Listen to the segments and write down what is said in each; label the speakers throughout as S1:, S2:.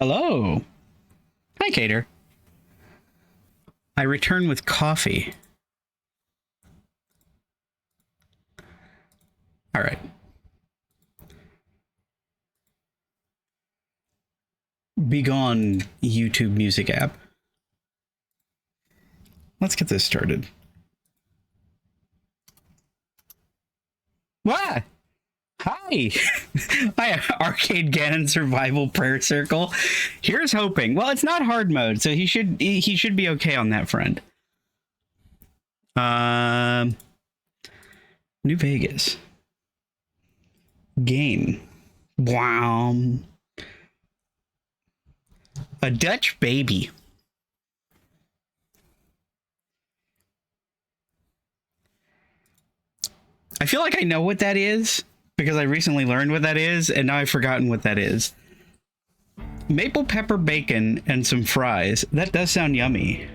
S1: Hello. Hi, Cater. I return with coffee. All right. Begone, YouTube music app. Let's get this started. What? Hi. Hi, Arcade Ganon Survival Prayer Circle. Here's hoping. Well, it's not hard mode, so he should be okay on that front. New Vegas. Game. Wow. A Dutch baby. I feel like I know what that is because I recently learned what that is, and now I've forgotten what that is. Maple pepper bacon and some fries. That does sound yummy.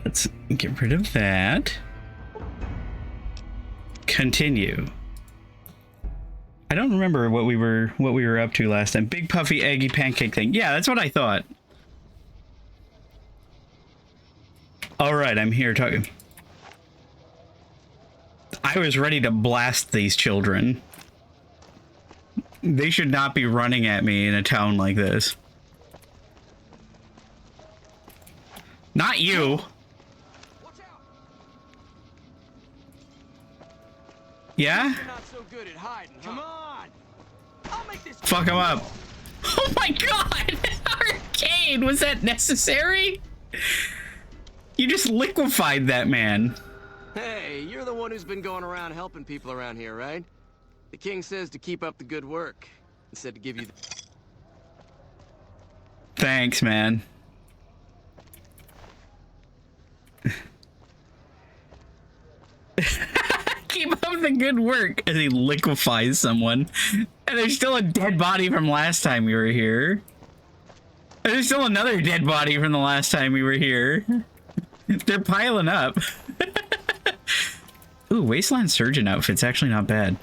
S1: Let's get rid of that. Continue. I don't remember what we were up to last time. Big puffy eggy pancake thing. Yeah, that's what I thought. All right, I'm here talking. I was ready to blast these children. They should not be running at me in a town like this. Not you. Yeah?
S2: You're not so good at hiding, huh? Come on! I'll make this.
S1: Fuck him up. Oh my god! Arcade, was that necessary? You just liquefied that man.
S2: Hey, you're the one who's been going around helping people around here, right? The king says to keep up the good work. He said to give you the...
S1: Thanks, man. Keep up the good work as he liquefies someone. And there's still a dead body from last time we were here. And there's still another dead body from the last time we were here. They're piling up. Ooh, Wasteland Surgeon outfit's actually not bad.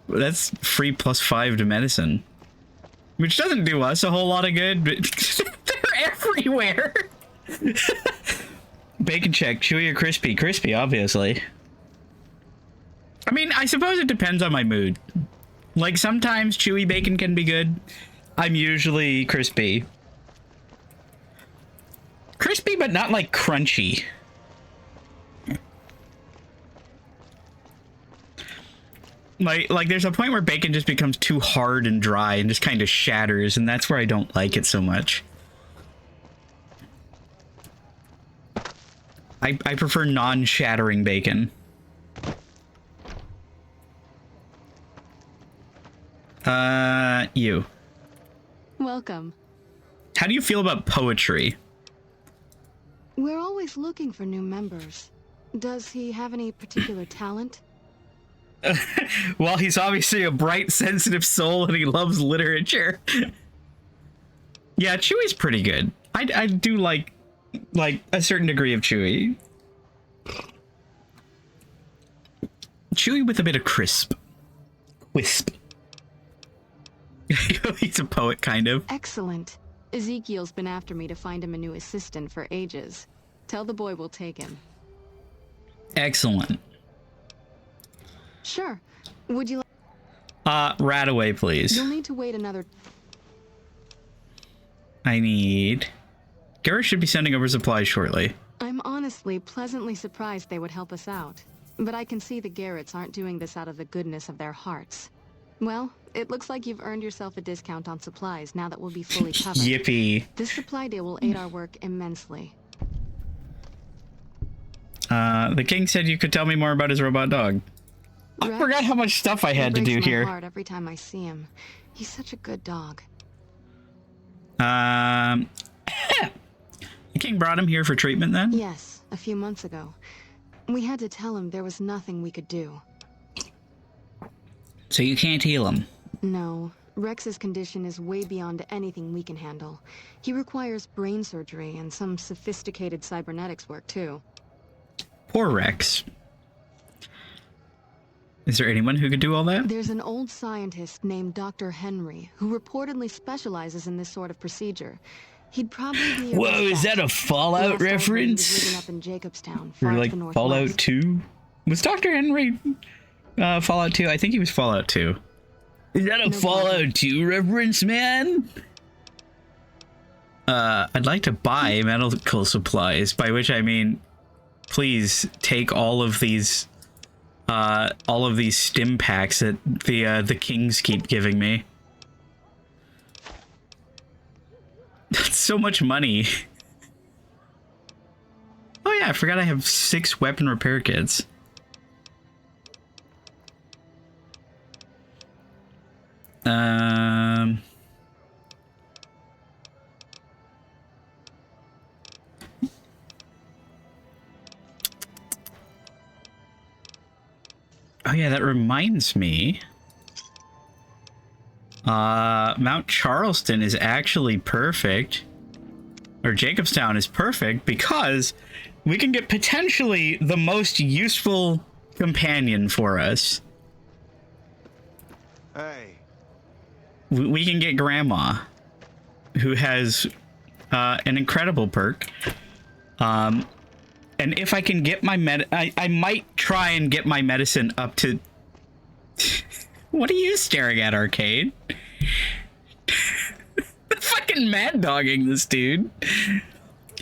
S1: That's free +5 to medicine. Which doesn't do us a whole lot of good, but they're everywhere. Bacon check, chewy or crispy? Crispy, obviously. I mean, I suppose it depends on my mood. Like, sometimes chewy bacon can be good. I'm usually crispy. Crispy, but not, like, crunchy. Like, there's a point where bacon just becomes too hard and dry and just kind of shatters, and that's where I don't like it so much. I prefer non-shattering bacon. You.
S3: Welcome.
S1: How do you feel about poetry?
S3: We're always looking for new members. Does he have any particular talent?
S1: Well, he's obviously a bright, sensitive soul and he loves literature. Yeah, Chewy's pretty good. I do like a certain degree of Chewy. Chewy with a bit of crisp. Wisp. He's a poet, kind of.
S3: Excellent. Ezekiel's been after me to find him a new assistant for ages. Tell the boy we'll take him.
S1: Excellent.
S3: Sure. Would you
S1: Rat away, please.
S3: You'll need to wait another...
S1: Garrett should be sending over supplies shortly.
S3: I'm honestly pleasantly surprised they would help us out. But I can see the Garretts aren't doing this out of the goodness of their hearts. Well, it looks like you've earned yourself a discount on supplies now that we'll be fully covered.
S1: Yippee.
S3: This supply deal will aid our work immensely.
S1: The king said you could tell me more about his robot dog. I forgot how much stuff I had to do here.
S3: It breaks my heart every time I see him. He's such a good dog.
S1: The king brought him here for treatment then?
S3: Yes, a few months ago. We had to tell him there was nothing we could do.
S1: So you can't heal him?
S3: No, Rex's condition is way beyond anything we can handle. He requires brain surgery and some sophisticated cybernetics work, too.
S1: Poor Rex. Is there anyone who could do all that?
S3: There's an old scientist named Dr. Henry who reportedly specializes in this sort of procedure. He'd probably be your
S1: Whoa,
S3: best
S1: is
S3: bet.
S1: that a Fallout
S3: Last I heard, he was
S1: reference?
S3: living up in Jacobstown,
S1: Or
S3: far to
S1: like
S3: the northwest.
S1: Fallout 2? Was Dr. Henry Fallout 2? I think he was Fallout 2. Is that a
S3: No
S1: Fallout
S3: problem.
S1: 2 reference, man? I'd like to buy medical supplies, by which I mean, please take all of these stim packs that the kings keep giving me. That's so much money. Oh yeah, I forgot I have 6 weapon repair kits. Oh yeah, that reminds me. Mount Charleston is actually perfect. Or Jacobstown is perfect because we can get potentially the most useful companion for us.
S4: Hey.
S1: We can get Grandma, who has an incredible perk. And if I can get my I might try and get my medicine up to... What are you staring at, Arcade? Fucking mad dogging this dude.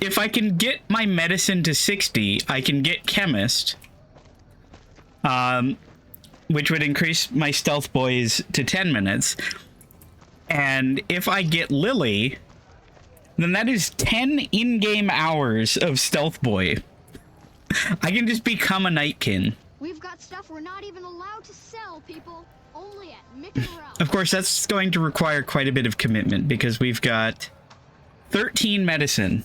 S1: If I can get my medicine to 60, I can get Chemist. Which would increase my stealth boys to 10 minutes. And if I get Lily, then that is 10 in-game hours of stealth boy. I can just become a Nightkin.
S5: We've got stuff we're not even allowed to sell, people. Only at Mick and Ralph.
S1: Of course, that's going to require quite a bit of commitment because we've got 13 medicine,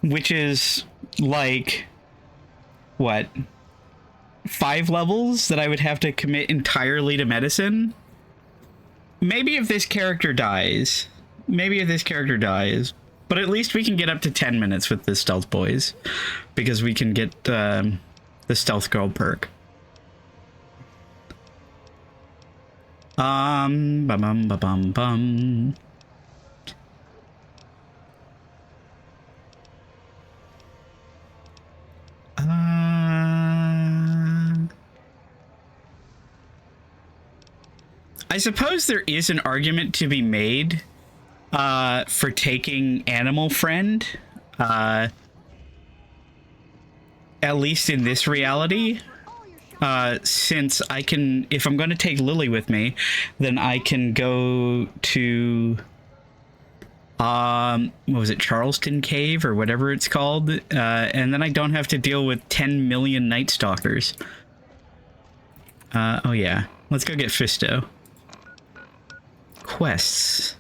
S1: which is like, what, 5 levels that I would have to commit entirely to medicine? Maybe if this character dies. But at least we can get up to 10 minutes with the stealth boys because we can get the stealth girl perk. Bum bum bum bum bum. I suppose there is an argument to be made for taking Animal Friend, at least in this reality, since I can, if I'm going to take Lily with me, then I can go to, what was it, Charleston Cave or whatever it's called, and then I don't have to deal with 10 million Night Stalkers. Oh yeah, let's go get Fisto. Quests.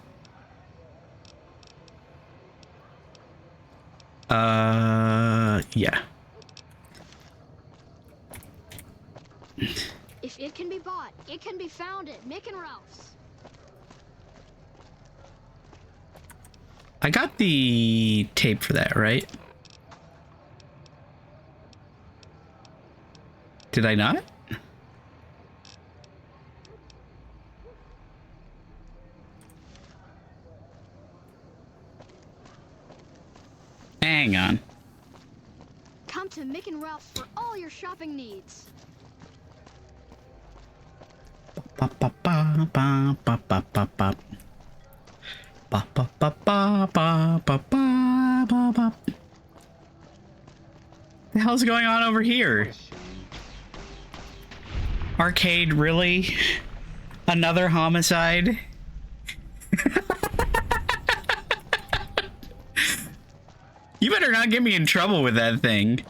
S1: Yeah.
S5: If it can be bought, it can be found at Mick and Ralph's.
S1: I got the tape for that, right? Did I not? Hang on.
S5: Come to Mick and Ralph's for all your shopping needs.
S1: Ba ba ba ba ba ba ba ba. Ba ba ba ba ba ba ba ba ba. The hell's going on over here? Arcade, really? Another homicide? You better not get me in trouble with that thing.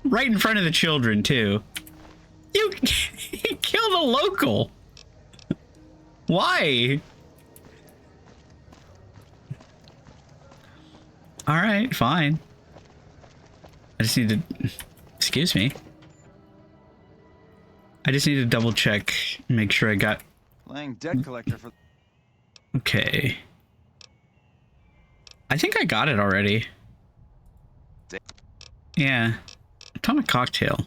S1: Right in front of the children, too. You killed a local. Why? All right, fine. I just need to... Excuse me. I just need to double check, make sure I got
S4: Playing debt collector for...
S1: Okay. I think I got it already. Yeah. Atomic cocktail.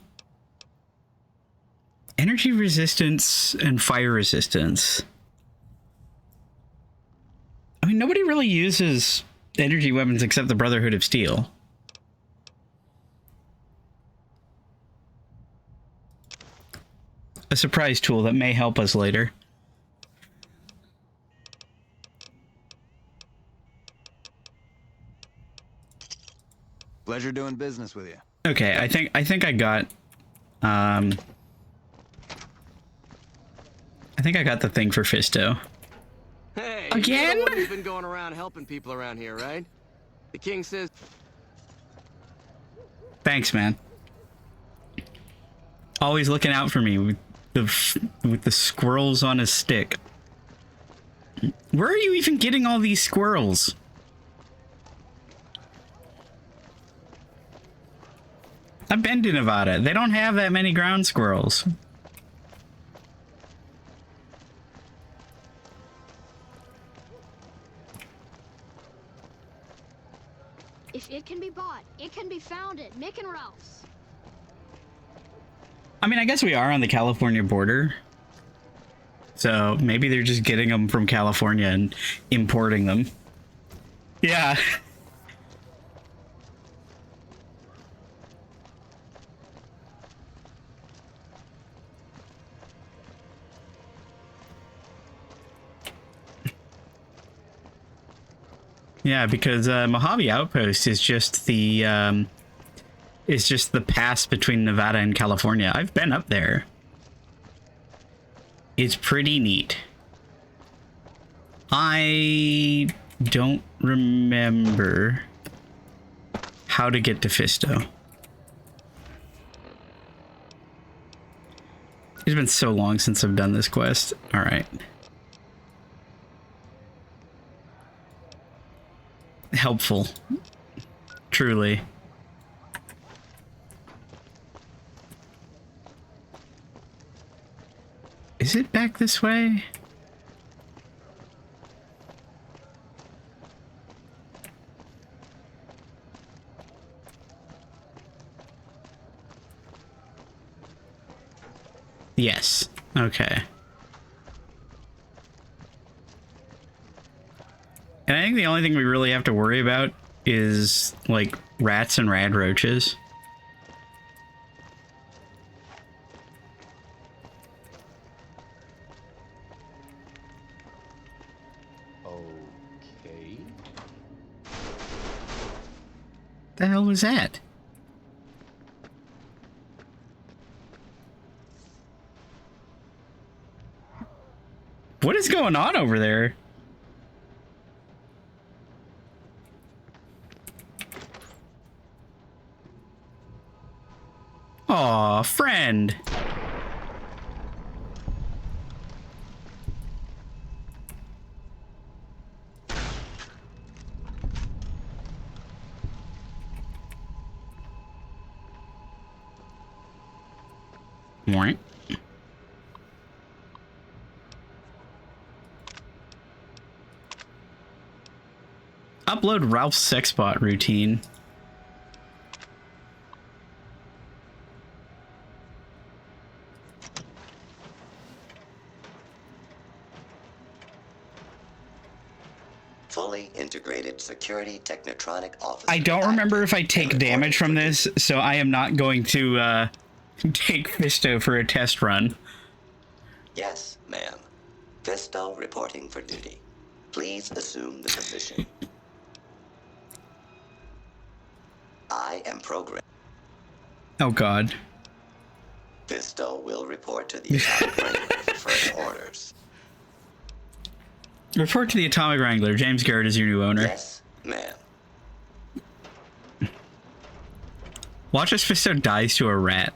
S1: Energy resistance and fire resistance. I mean, nobody really uses energy weapons except the Brotherhood of Steel. A surprise tool that may help us later.
S4: Pleasure doing business with you.
S1: Okay, I think I got I think I got the thing for Fisto.
S2: Hey,
S1: Again?
S2: you're the one who's been going around helping people around here, right? The king says...
S1: Thanks, man. Always looking out for me with the squirrels on his stick. Where are you even getting all these squirrels? I've been to Nevada. They don't have that many ground squirrels.
S5: If it can be bought, it can be found at Mick and Ralph's.
S1: I mean, I guess we are on the California border. So maybe they're just getting them from California and importing them. Yeah. Yeah, because Mojave Outpost is just the pass between Nevada and California. I've been up there. It's pretty neat. I don't remember how to get to Fisto. It's been so long since I've done this quest. All right. Helpful. Truly. Is it back this way? Yes. Okay. And I think the only thing we really have to worry about is, like, rats and rad roaches.
S4: Okay.
S1: The hell was that? What is going on over there? Aw, friend. What? Upload Ralph's sexbot routine.
S6: Fully integrated security technotronic officer.
S1: I don't remember if I take damage from this, so I am not going to take Fisto for a test run.
S6: Yes, ma'am. Fisto reporting for duty. Please assume the position. I am programmed.
S1: Oh god.
S6: Fisto will report to the atomic wrangler for further orders.
S1: Report to the Atomic Wrangler. James Garrett is your new owner.
S6: Yes, ma'am.
S1: Watch as Fisto dies to a rat.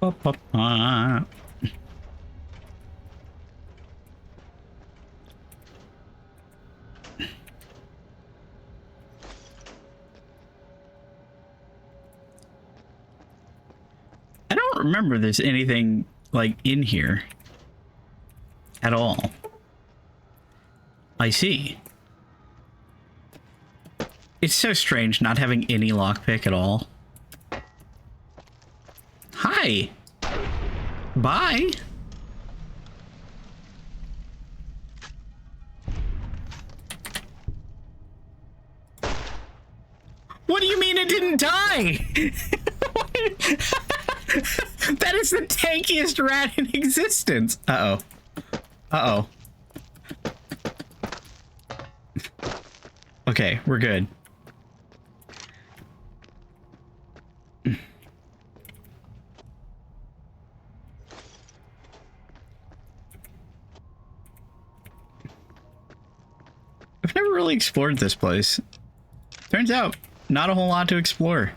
S1: Ba, ba, ba. don't remember there's anything, like, in here. At all. I see. It's so strange not having any lockpick at all. Hi! Bye! What do you mean it didn't die? That is the tankiest rat in existence. Uh-oh. Uh-oh. Okay, we're good. I've never really explored this place. Turns out, not a whole lot to explore.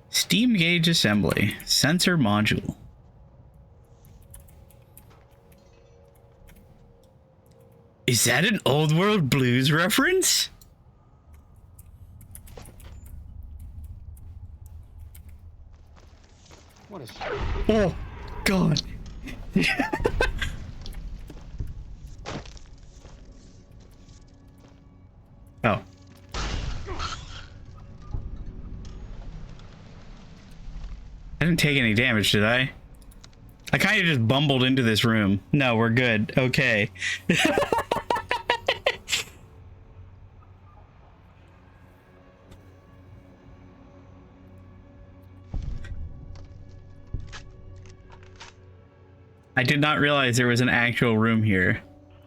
S1: Steam gauge assembly. Sensor module. Is that an Old World Blues reference?
S7: What is...
S1: Oh, God. Oh. I didn't take any damage, did I? I kind of just bumbled into this room. No, we're good. Okay. I did not realize there was an actual room here.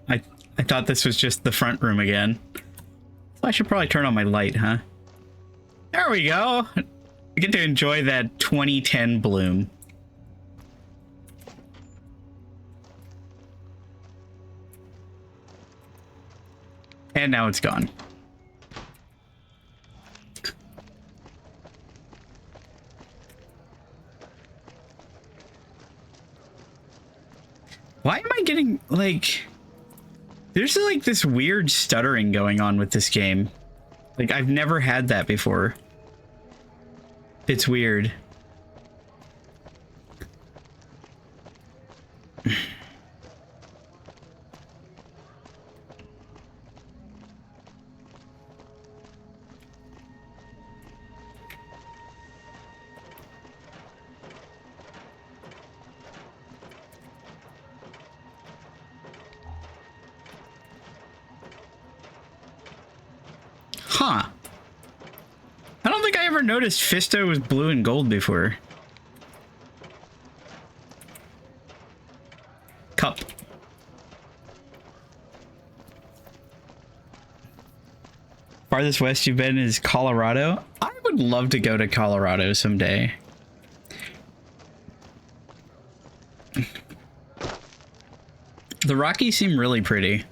S1: I thought this was just the front room again. So I should probably turn on my light, huh? There we go. I get to enjoy that 2010 bloom. And now it's gone. Why am I getting, like... There's, like, this weird stuttering going on with this game. Like, I've never had that before. It's weird. Huh. I don't think I ever noticed Fisto was blue and gold before. Cup. Farthest west you've been is Colorado. I would love to go to Colorado someday. The Rockies seem really pretty.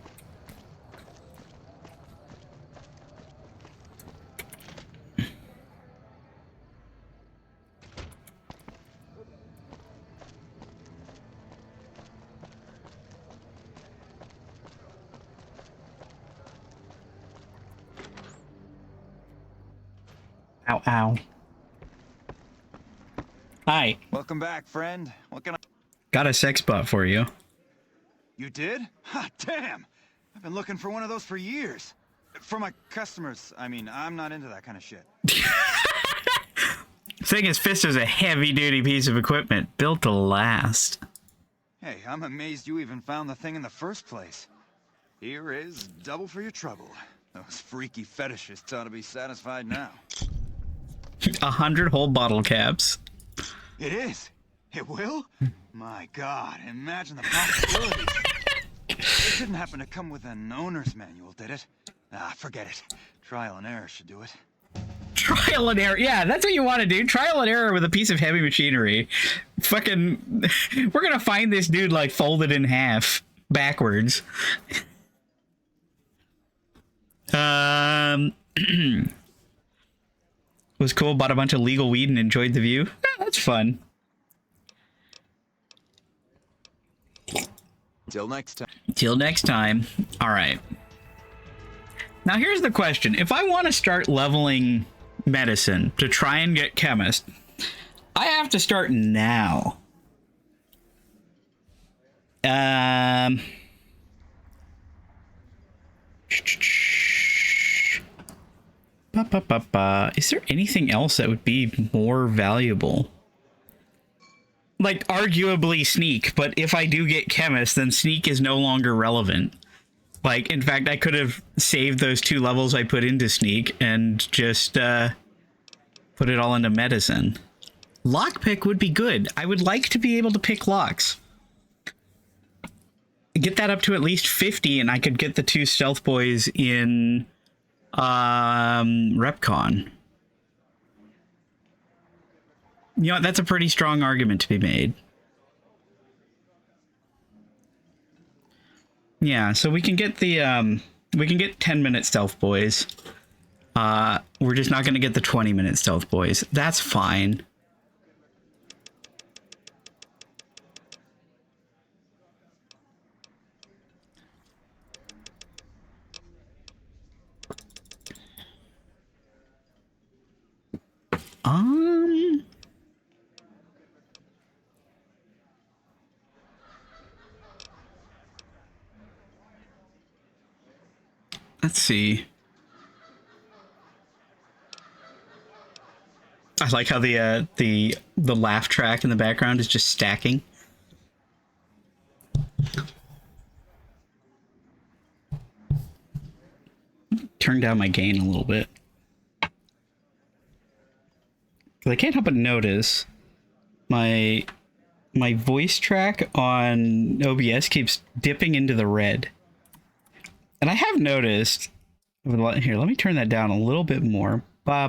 S1: Ow, ow. Hi.
S4: Welcome back, friend. What can I...
S1: Got a sex bot for you.
S4: You did? Ha, damn! I've been looking for one of those for years. For my customers, I mean, I'm not into that kind of shit.
S1: Thing is, Fisto's a heavy-duty piece of equipment, built to last.
S4: Hey, I'm amazed you even found the thing in the first place. Here is double for your trouble. Those freaky fetishists ought to be satisfied now.
S1: 100 whole bottle caps.
S4: It is. It will? My God, imagine the possibilities. It didn't happen to come with an owner's manual, did it? Ah, forget it. Trial and error should do it.
S1: Trial and error. Yeah, that's what you want to do. Trial and error with a piece of heavy machinery. Fucking... We're gonna find this dude, like, folded in half. Backwards. Was cool, bought a bunch of legal weed and enjoyed the view. Yeah, that's fun.
S4: Till next time.
S1: Till next time. All right. Now here's the question. If I want to start leveling medicine to try and get chemist. I have to start now. Is there anything else that would be more valuable? Like, arguably sneak, but if I do get chemist, then sneak is no longer relevant. Like, in fact, I could have saved those 2 levels I put into sneak and just put it all into medicine. Lockpick would be good. I would like to be able to pick locks. Get that up to at least 50 and I could get the 2 stealth boys in Repcon. You know what? That's a pretty strong argument to be made. Yeah, so we can get the we can get 10-minute stealth boys. We're just not going to get the 20-minute stealth boys. That's fine. Let's see. I like how the laugh track in the background is just stacking. Turn down my gain a little bit. 'Cause I can't help but notice my voice track on OBS keeps dipping into the red. And I have noticed, here, let me turn that down a little bit more. Okay,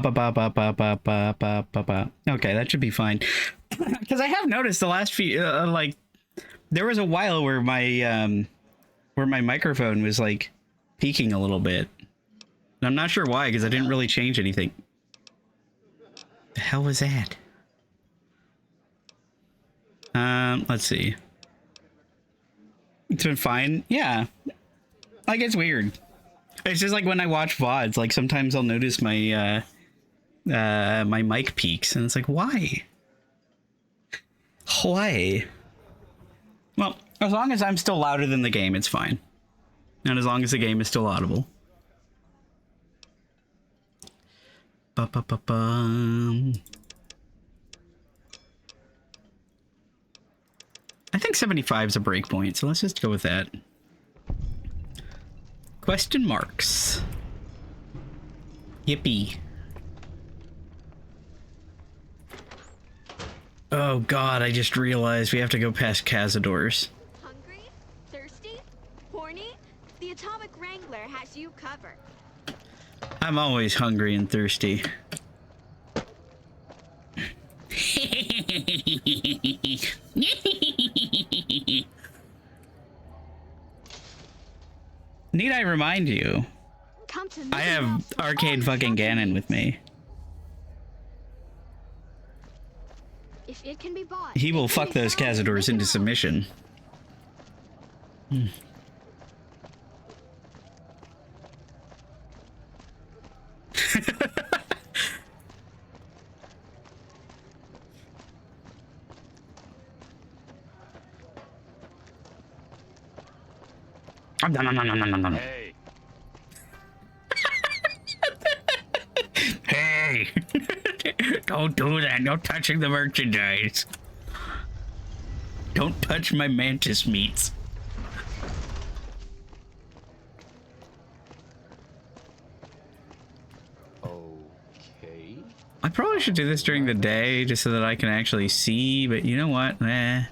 S1: that should be fine. Because I have noticed the last few, like, there was a while where my microphone was, like, peaking a little bit. And I'm not sure why, because I didn't really change anything. The hell was that? Let's see. It's been fine. Yeah. Like, it's weird. It's just like when I watch VODs, like sometimes I'll notice my my mic peaks and it's like, why? Why? Well, as long as I'm still louder than the game, it's fine. And as long as the game is still audible. Ba-ba-ba-bum. I think 75 is a breakpoint, so let's just go with that. Question marks. Yippee. Oh god, I just realized we have to go past Cazadors.
S5: Hungry? Thirsty? Horny? The Atomic Wrangler has you covered.
S1: I'm always hungry and thirsty. Need I remind you, I have Arcade fucking Ganon with me.
S5: If it can be bought,
S1: He will fuck those Cazadors into submission.
S4: Hey.
S1: Hey! Don't do that. No touching the merchandise. Don't touch my mantis meats.
S4: Okay.
S1: I probably should do this during the day just so that I can actually see, but you know what? Eh.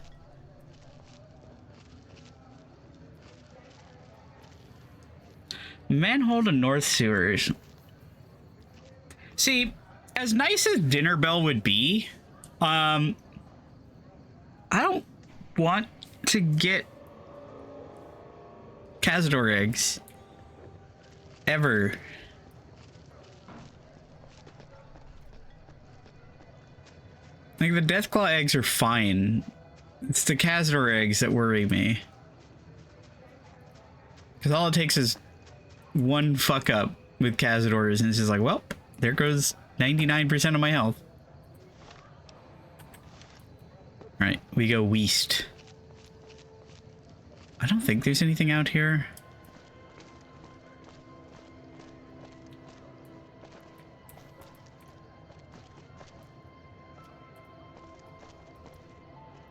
S1: Manhole to North Sewers. See, as nice as Dinner Bell would be, I don't want to get Cazador eggs. Ever. Like, the Deathclaw eggs are fine. It's the Cazador eggs that worry me. Because all it takes is one fuck up with Cazadors, and it's just like, well, there goes 99% of my health. Alright, we go west. I don't think there's anything out here.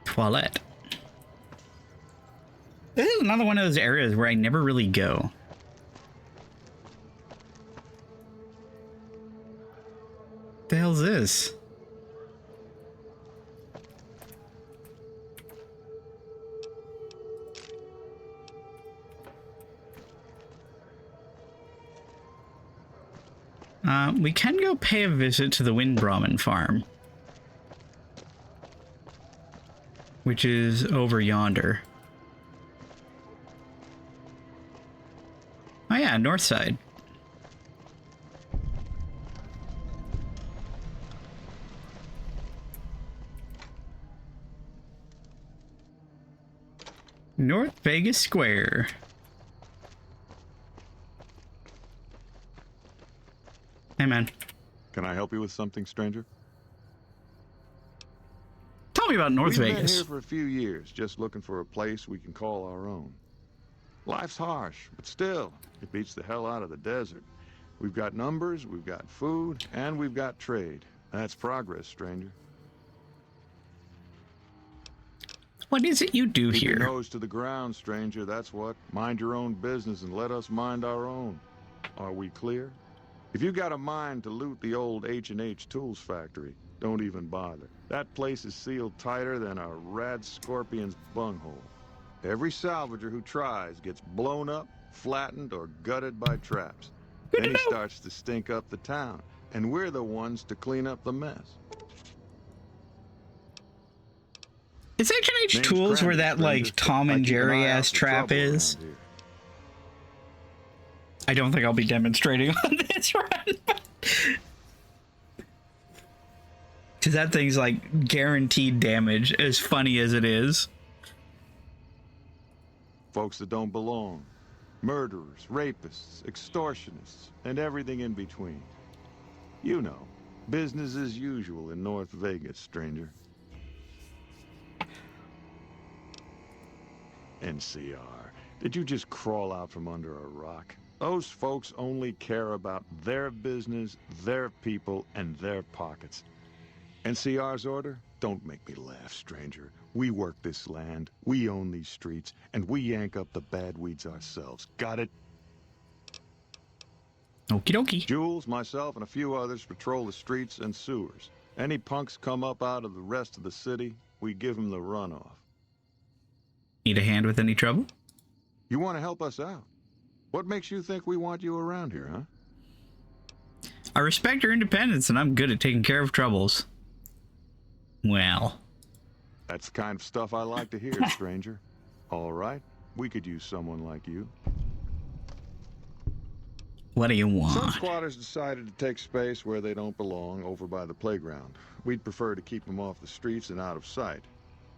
S1: Toilet. This is another one of those areas where I never really go. What the hell's this? We can go pay a visit to the Wind Brahmin farm, which is over yonder. Oh yeah, north side. North Vegas Square. Hey man.
S7: Can I help you with something, stranger?
S1: Tell me about North
S7: We've
S1: Vegas.
S7: been here for a few years, just looking for a place we can call our own. Life's harsh, but still, it beats the hell out of the desert. We've got numbers, we've got food, and we've got trade. That's progress, stranger.
S1: What is it you do
S7: Keep your
S1: here?
S7: nose to the ground, stranger, that's what. Mind your own business and let us mind our own. Are we clear? If you got a mind to loot the old H&H Tools factory, don't even bother. That place is sealed tighter than a rad scorpion's bunghole. Every salvager who tries gets blown up, flattened, or gutted by traps. Then he starts to stink up the town, and we're the ones to clean up the mess.
S1: Is H&H
S7: Name's
S1: Tools where
S7: Crandall,
S1: that like
S7: stranger.
S1: Tom
S7: I
S1: and
S7: keep an
S1: Jerry
S7: eye out
S1: ass
S7: for
S1: trap
S7: trouble
S1: is?
S7: around here.
S1: I don't think I'll be demonstrating on this run. Cause that thing's like guaranteed damage, as funny as it is.
S7: Folks that don't belong. Murderers, rapists, extortionists, and everything in between. You know, business as usual in North Vegas, stranger. NCR, did you just crawl out from under a rock? Those folks only care about their business, their people, and their pockets. NCR's order? Don't make me laugh, stranger. We work this land, we own these streets, and we yank up the bad weeds ourselves. Got it?
S1: Okie dokie.
S7: Jules, myself, and a few others patrol the streets and sewers. Any punks come up out of the rest of the city, we give them the runoff.
S1: Need a hand with any trouble?
S7: You want to help us out? What makes you think we want you around here, huh?
S1: I respect your independence and I'm good at taking care of troubles. Well.
S7: That's the kind of stuff I like to hear, stranger. All right, we could use someone like you.
S1: What do you
S7: Some
S1: want?
S7: squatters decided to take space where they don't belong, over by the playground. We'd prefer to keep them off the streets and out of sight.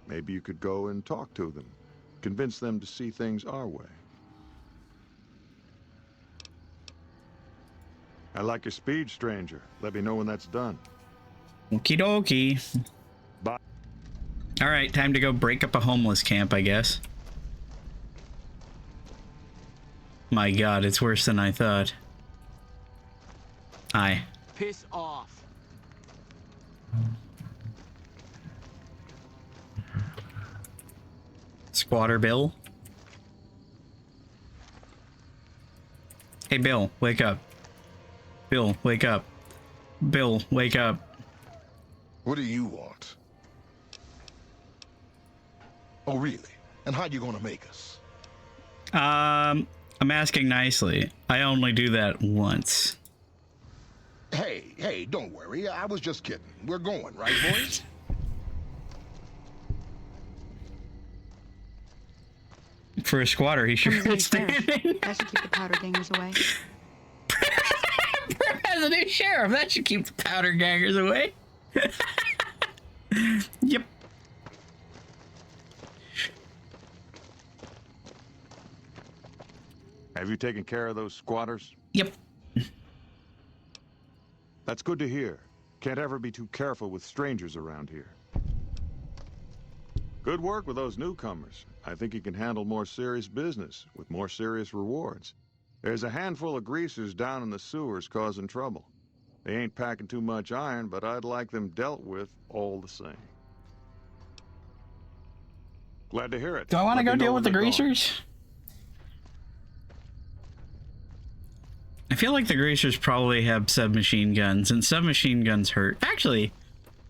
S7: Maybe you could go and talk to them. Convince them to see things our way. I like your speed, stranger. Let me know when that's done.
S1: Okie dokie.
S7: Bye.
S1: Alright, time to go break up a homeless camp, I guess. My god, it's worse than I thought. Hi.
S2: Piss off.
S1: Squatter Bill? Hey Bill, wake up. Bill, wake up. Bill, wake up.
S8: What do you want? Oh, really? And how you gonna make us?
S1: I'm asking nicely. I only do that once.
S8: Hey, don't worry. I was just kidding. We're going, right, boys?
S1: For a squatter, he sure
S3: Comes in
S1: is
S3: fresh.
S1: standing.
S3: That should keep the powder gangers away.
S1: As a new sheriff, that should keep the powder gangers away. Yep.
S7: Have you taken care of those squatters?
S1: Yep.
S7: That's good to hear. Can't ever be too careful with strangers around here. Good work with those newcomers. I think you can handle more serious business with more serious rewards. There's a handful of greasers down in the sewers causing trouble. They ain't packing too much iron, but I'd like them dealt with all the same. Glad to hear it.
S1: Do I want to
S7: Let
S1: go
S7: me know
S1: deal
S7: when
S1: with the
S7: they're gone.
S1: greasers? I feel like the greasers probably have submachine guns, and submachine guns hurt. Actually,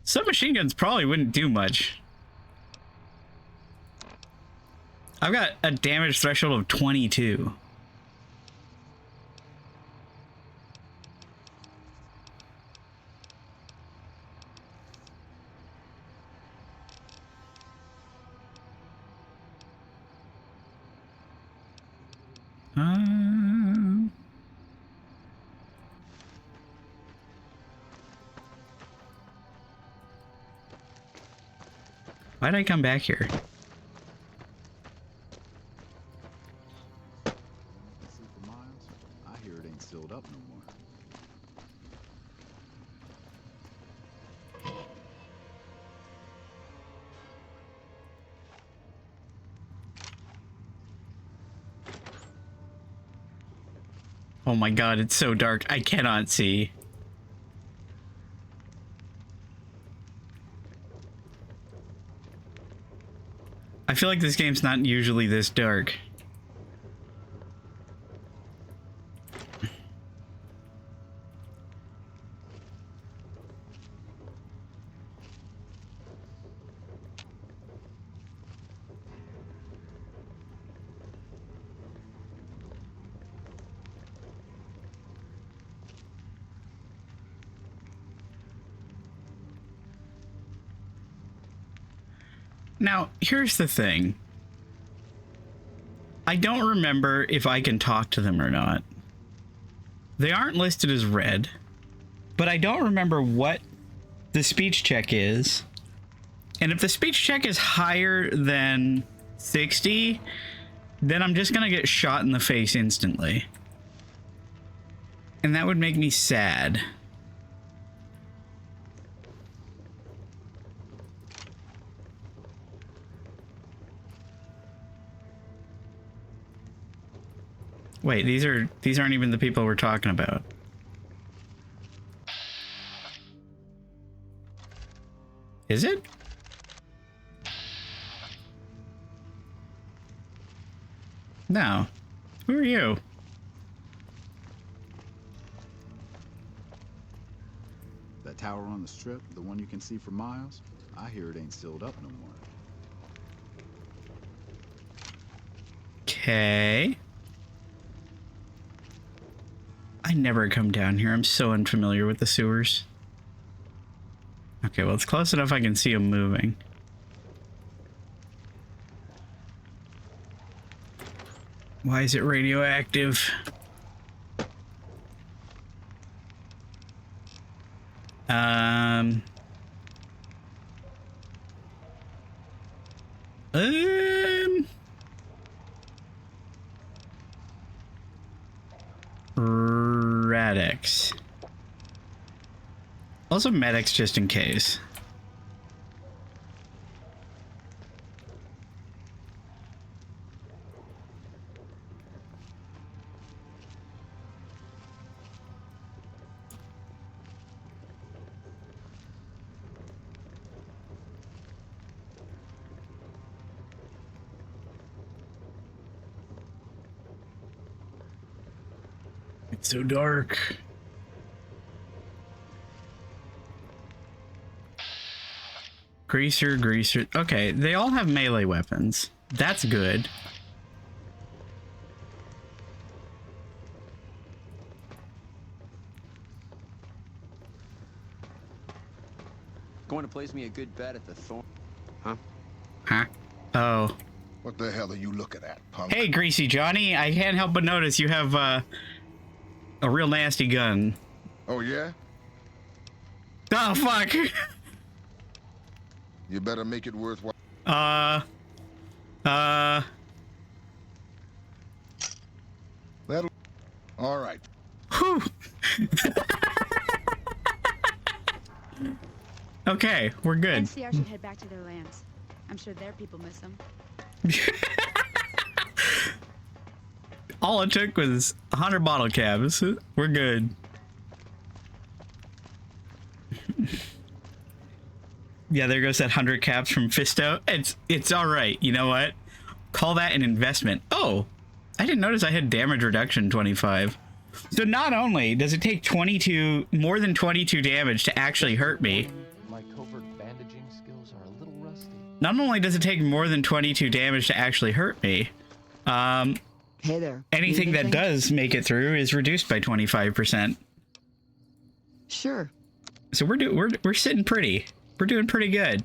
S1: submachine guns probably wouldn't do much. I've got a damage threshold of 22. Why'd I come back here?
S9: See for miles? I hear it ain't sealed up no more.
S1: Oh my god, it's so dark. I cannot see. I feel like this game's not usually this dark. Now, here's the thing. I don't remember if I can talk to them or not. They aren't listed as red, but I don't remember what the speech check is. And if the speech check is higher than 60, then I'm just gonna get shot in the face instantly. And that would make me sad. Wait, these aren't even the people we're talking about. Is it? No. Who are you?
S9: That tower on the strip, the one you can see for miles, I hear it ain't sealed up no more.
S1: Okay. I never come down here. I'm so unfamiliar with the sewers. Okay, well, it's close enough I can see them moving. Why is it radioactive? Um, Radix. Also medics just in case. It's so dark. Greaser. Okay, they all have melee weapons. That's good.
S2: Going to place me a good bet at the Thorn. Huh?
S1: Huh? Oh.
S8: What the hell are you looking at, punk?
S1: Hey, Greasy Johnny. I can't help but notice you have a real nasty gun.
S8: Oh, yeah?
S1: Oh, fuck.
S8: You better make it worthwhile. That'll... All right.
S1: Whew. Okay, we're good.
S10: NCR should head back to their lands. I'm sure their people miss them.
S1: All it took was 100 bottle caps. We're good. Yeah, there goes that 100 caps from Fisto. It's all right. You know what? Call that an investment. Oh, I didn't notice I had damage reduction 25. So not only does it take more than 22 damage to actually hurt me.
S11: My covert bandaging skills are a little rusty.
S1: Not only does it take more than 22 damage to actually hurt me,
S12: hey there.
S1: anything that does make it through is reduced by 25%.
S12: Sure.
S1: So we're sitting pretty. We're doing pretty good.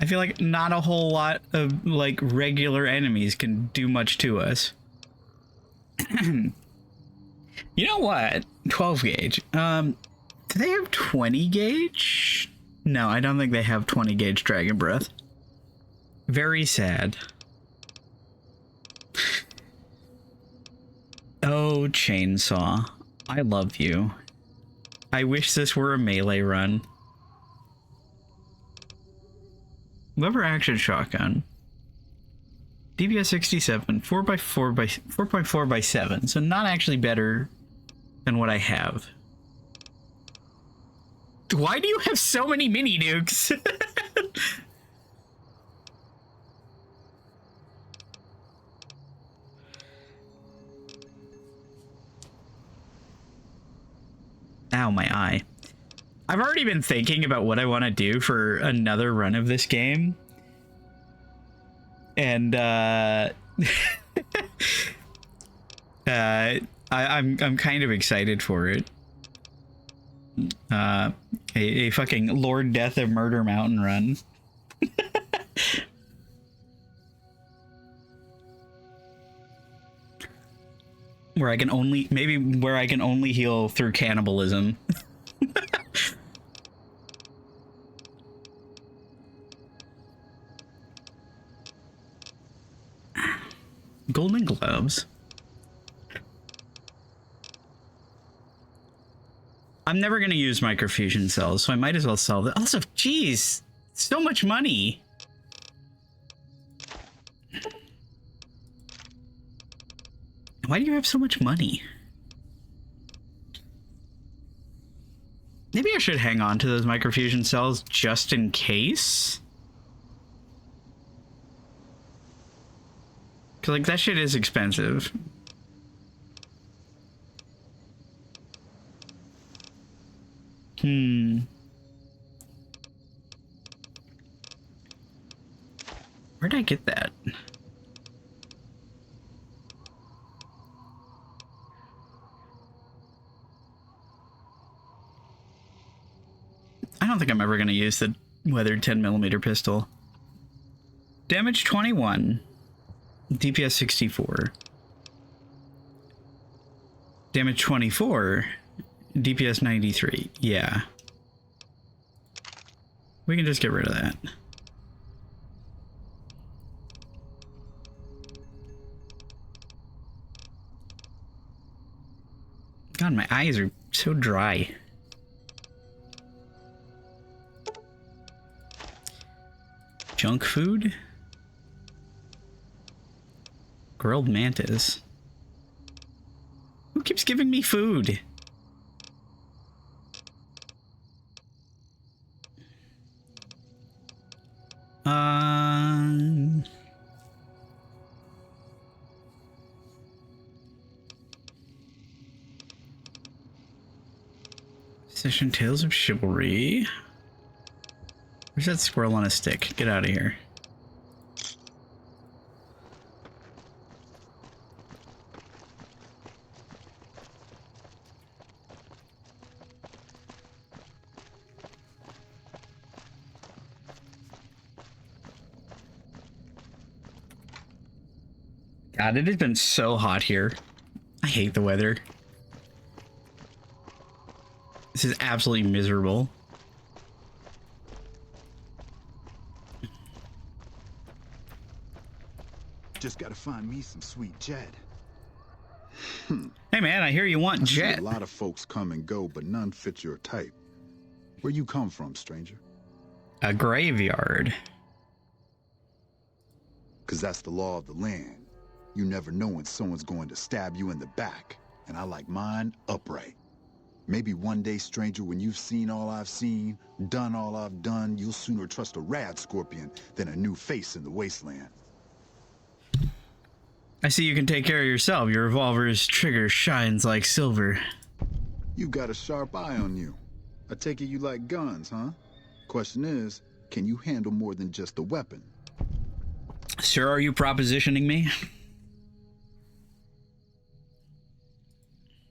S1: I feel like not a whole lot of like regular enemies can do much to us. You know what? 12 gauge. Do they have 20 gauge? No, I don't think they have 20 gauge Dragon Breath. Very sad. Oh, Chainsaw. I love you. I wish this were a melee run. Lever action shotgun. DPS 67, 4.4 by 7, so not actually better than what I have. Why do you have so many mini nukes? Ow, my eye. I've already been thinking about what I want to do for another run of this game. And I'm kind of excited for it. A fucking Lord Death of Murder Mountain run. Where I can only heal through cannibalism. Golden gloves. I'm never going to use microfusion cells, so I might as well sell them. Also, geez, so much money. Why do you have so much money? Maybe I should hang on to those microfusion cells just in case. Cause like that shit is expensive. Where'd I get that? I don't think I'm ever gonna use the weathered 10mm pistol. Damage 21. DPS 64. Damage 24. DPS 93. Yeah. We can just get rid of that. God, my eyes are so dry. Junk food? Grilled mantis. Who keeps giving me food? Session Tales of Chivalry. Where's that squirrel on a stick? Get out of here. God, it has been so hot here. I hate the weather. This is absolutely miserable.
S9: Just gotta find me some sweet Jet.
S1: Hey man, I hear you want
S9: I see
S1: Jet.
S9: a lot of folks come and go, but none fit your type. Where you come from, stranger?
S1: A graveyard.
S9: Because that's the law of the land. You never know when someone's going to stab you in the back. And I like mine upright. Maybe one day, stranger, when you've seen all I've seen, done all I've done, you'll sooner trust a rad scorpion than a new face in the wasteland.
S1: I see you can take care of yourself. Your revolver's trigger shines like silver.
S9: You've got a sharp eye on you. I take it you like guns, huh? Question is, can you handle more than just a weapon?
S1: Sir, are you propositioning me?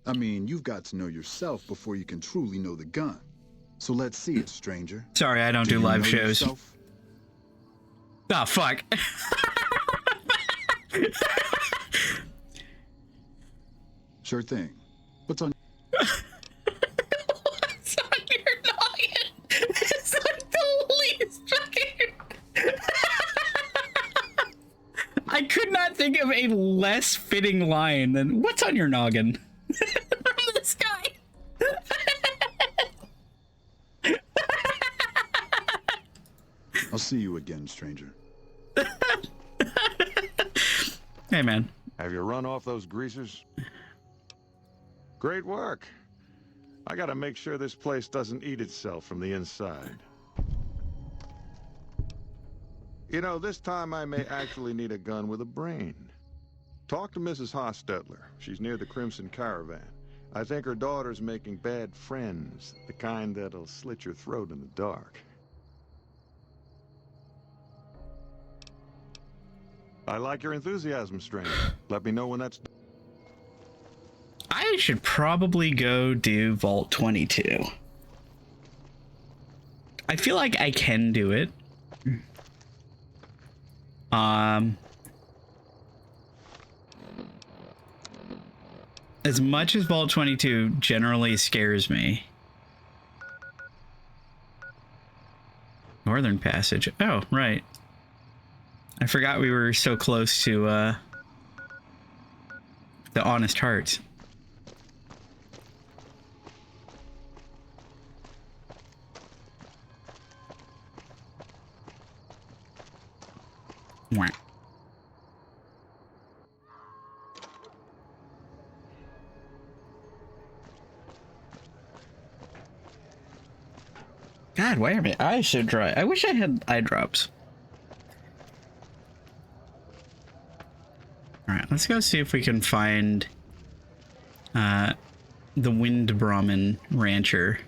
S9: I mean, you've got to know yourself before you can truly know the gun. So let's see it, stranger.
S1: Sorry, I don't do
S9: you
S1: live
S9: know
S1: shows.
S9: yourself?
S1: Oh, fuck.
S9: Sure thing. What's on...
S1: What's on your noggin? It's like the least fucking... I could not think of a less fitting line than, what's on your noggin? From this guy.
S9: I'll see you again, stranger.
S1: Hey, man.
S7: Have you run off those greasers? Great work. I gotta make sure this place doesn't eat itself from the inside. You know, this time I may actually need a gun with a brain. Talk to Mrs. Hostetler. She's near the Crimson Caravan. I think her daughter's making bad friends, the kind that'll slit your throat in the dark. I like your enthusiasm, stranger. Let me know when that's done.
S1: I should probably go do Vault 22. I feel like I can do it. As much as Vault 22 generally scares me. Northern Passage. Oh, right. I forgot we were so close to the Honest Hearts. Wah. God, why are my eyes so dry? I wish I had eye drops. Alright, let's go see if we can find the Wind Brahmin Rancher.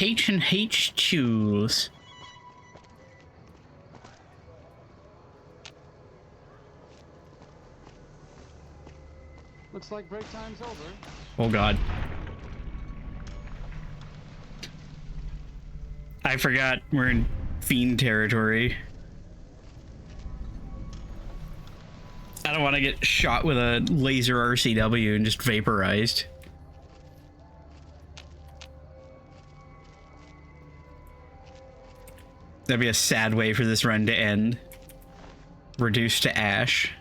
S1: H&H Tools.
S11: Looks like break time's over.
S1: Oh god. I forgot we're in fiend territory. I don't want to get shot with a laser RCW and just vaporized. That'd be a sad way for this run to end. Reduced to ash.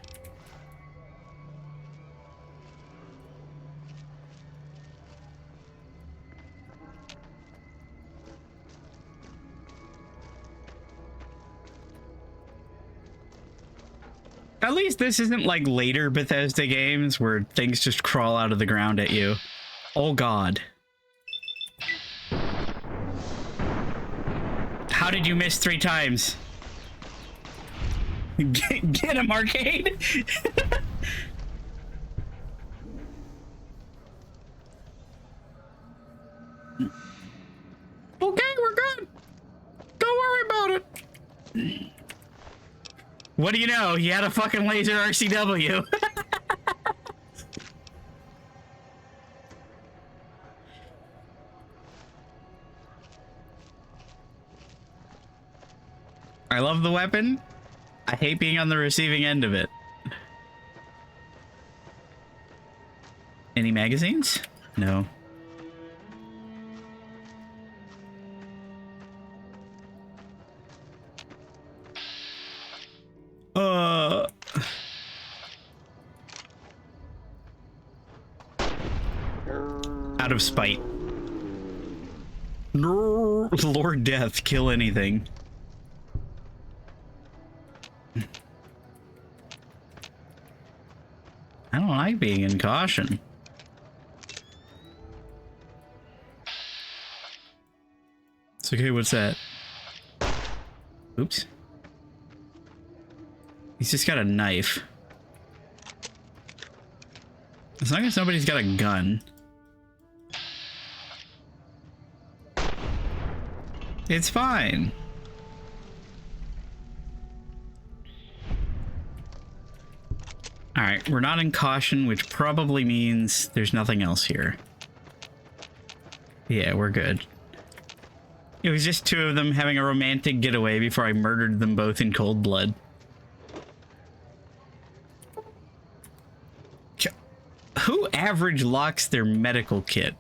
S1: At least this isn't like later Bethesda games where things just crawl out of the ground at you. Oh god. How did you miss 3 times? Get him, Arcade! Okay, we're good. Don't worry about it. What do you know? He had a fucking laser RCW. I love the weapon. I hate being on the receiving end of it. Any magazines? No. Out of spite. No, Lord Death, kill anything. I don't like being in caution. It's okay, what's that? Oops. He's just got a knife. As long as nobody's got a gun. It's fine. Alright, we're not in caution, which probably means there's nothing else here. Yeah, we're good. It was just two of them having a romantic getaway before I murdered them both in cold blood. Who average locks their medical kit?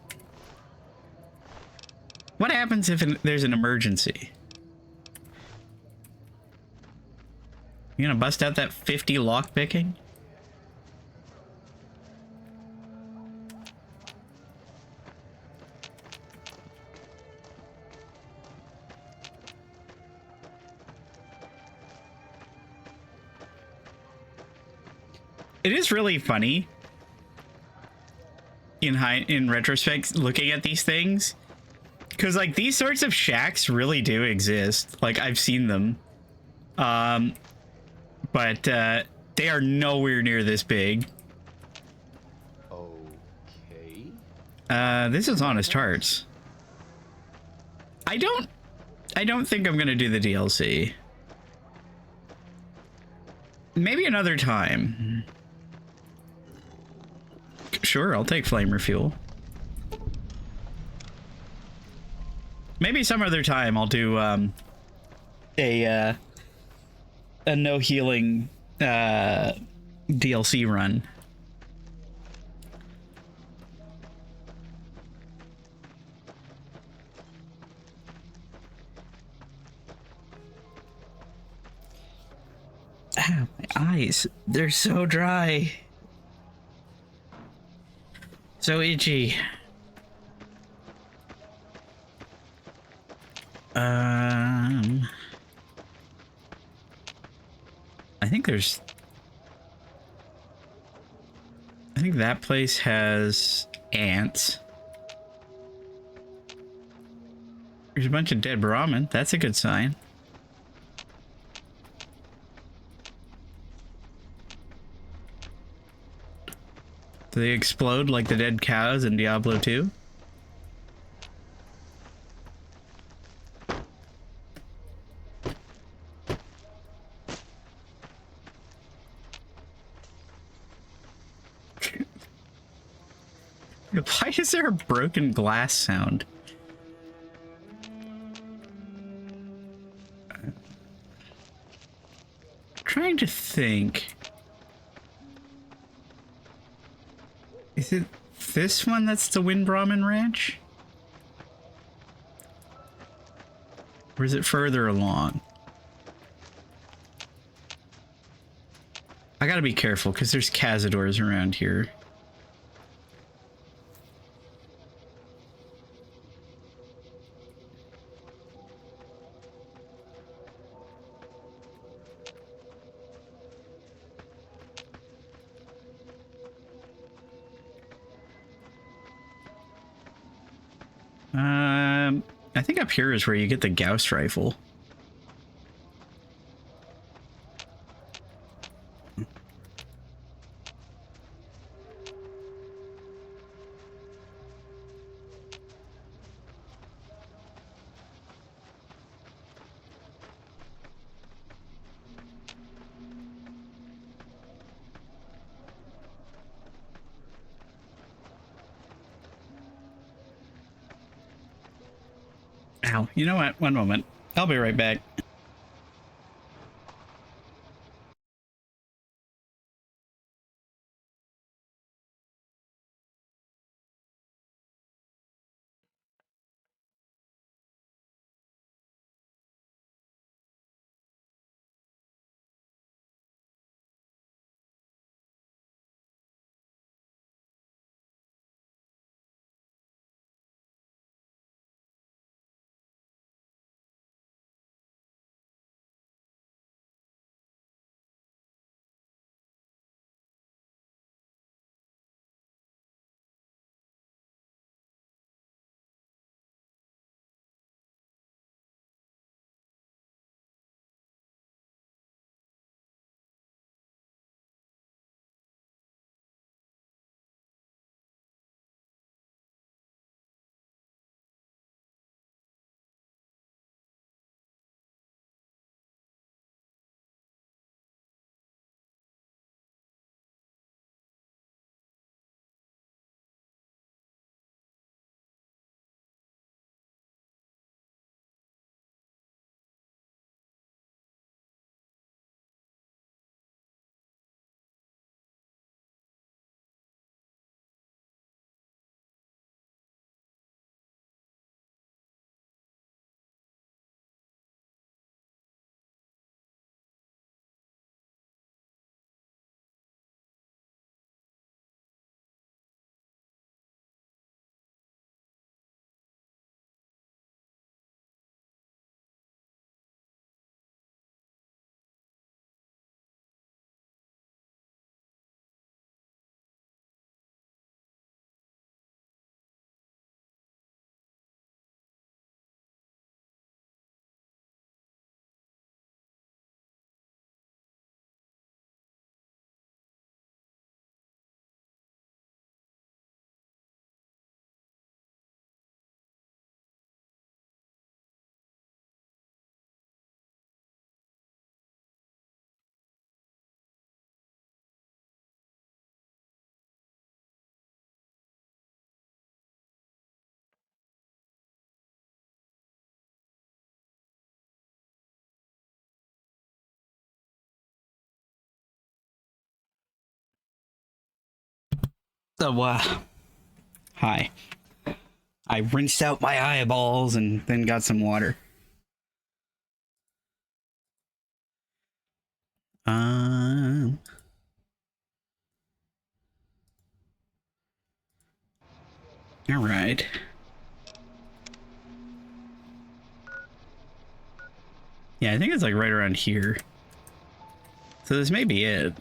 S1: What happens if there's an emergency? You gonna bust out that 50 lock picking? It is really funny in retrospect looking at these things, because like these sorts of shacks really do exist. Like I've seen them, but they are nowhere near this big.
S13: Okay.
S1: This is Honest Hearts. I don't think I'm gonna do the DLC. Maybe another time. Sure, I'll take flamer fuel. Maybe some other time I'll do a no healing DLC run. Ah, my eyes, they're so dry. So itchy. I think that place has ants. There's a bunch of dead Brahmin. That's a good sign. Do they explode like the dead cows in Diablo 2? Why is there a broken glass sound? Trying to think. Is it this one that's the Wind Brahmin Ranch? Or is it further along? I gotta be careful because there's cazadors around here. I think up here is where you get the Gauss rifle. Ow. You know what? One moment. I'll be right back. So, hi. I rinsed out my eyeballs and then got some water. All right. Yeah, I think it's like right around here. So this may be it.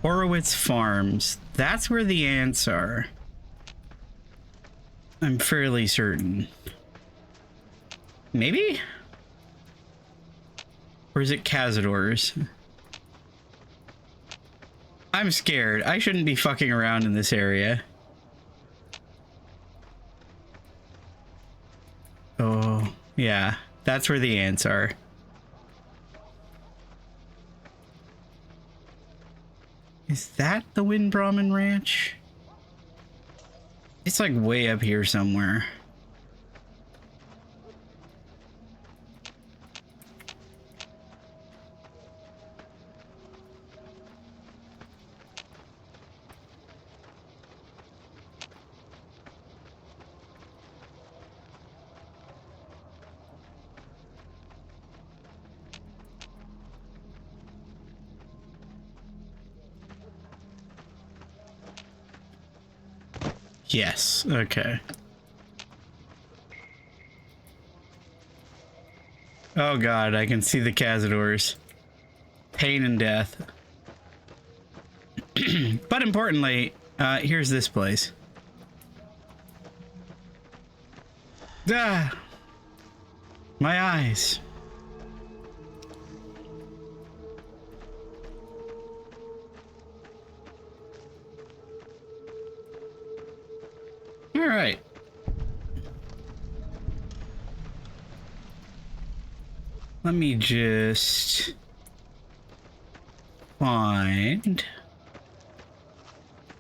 S1: Horowitz Farms. That's where the ants are. I'm fairly certain. Maybe? Or is it Cazadors? I'm scared. I shouldn't be fucking around in this area. Oh, yeah. That's where the ants are. Is that the Wind Brahmin Ranch? It's like way up here somewhere. Yes, okay. Oh god, I can see the Cazadors. Pain and death. But importantly, here's this place. Ah! My eyes. All right. Let me just find...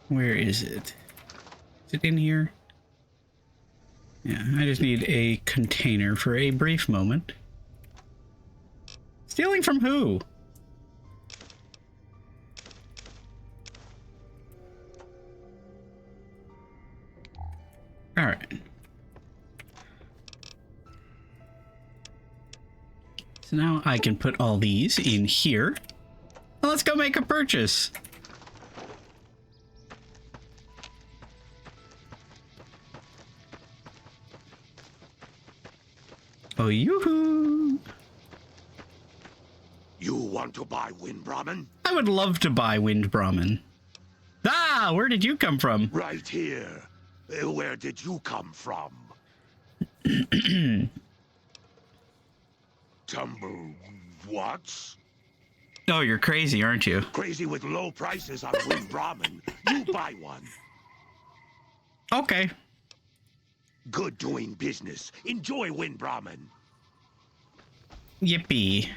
S1: Where is it? Is it in here? Yeah, I just need a container for a brief moment. Stealing from who? All right. So now I can put all these in here. Well, let's go make a purchase. Oh, yoo-hoo!
S13: You want to buy Wind Brahmin?
S1: I would love to buy Wind Brahmin. Ah, where did you come from?
S13: Right here. Where did you come from? Tumble what?
S1: Oh, you're crazy, aren't you?
S13: Crazy with low prices on Wind Brahmin. You buy one.
S1: Okay.
S13: Good doing business. Enjoy Wind Brahmin.
S1: Yippee.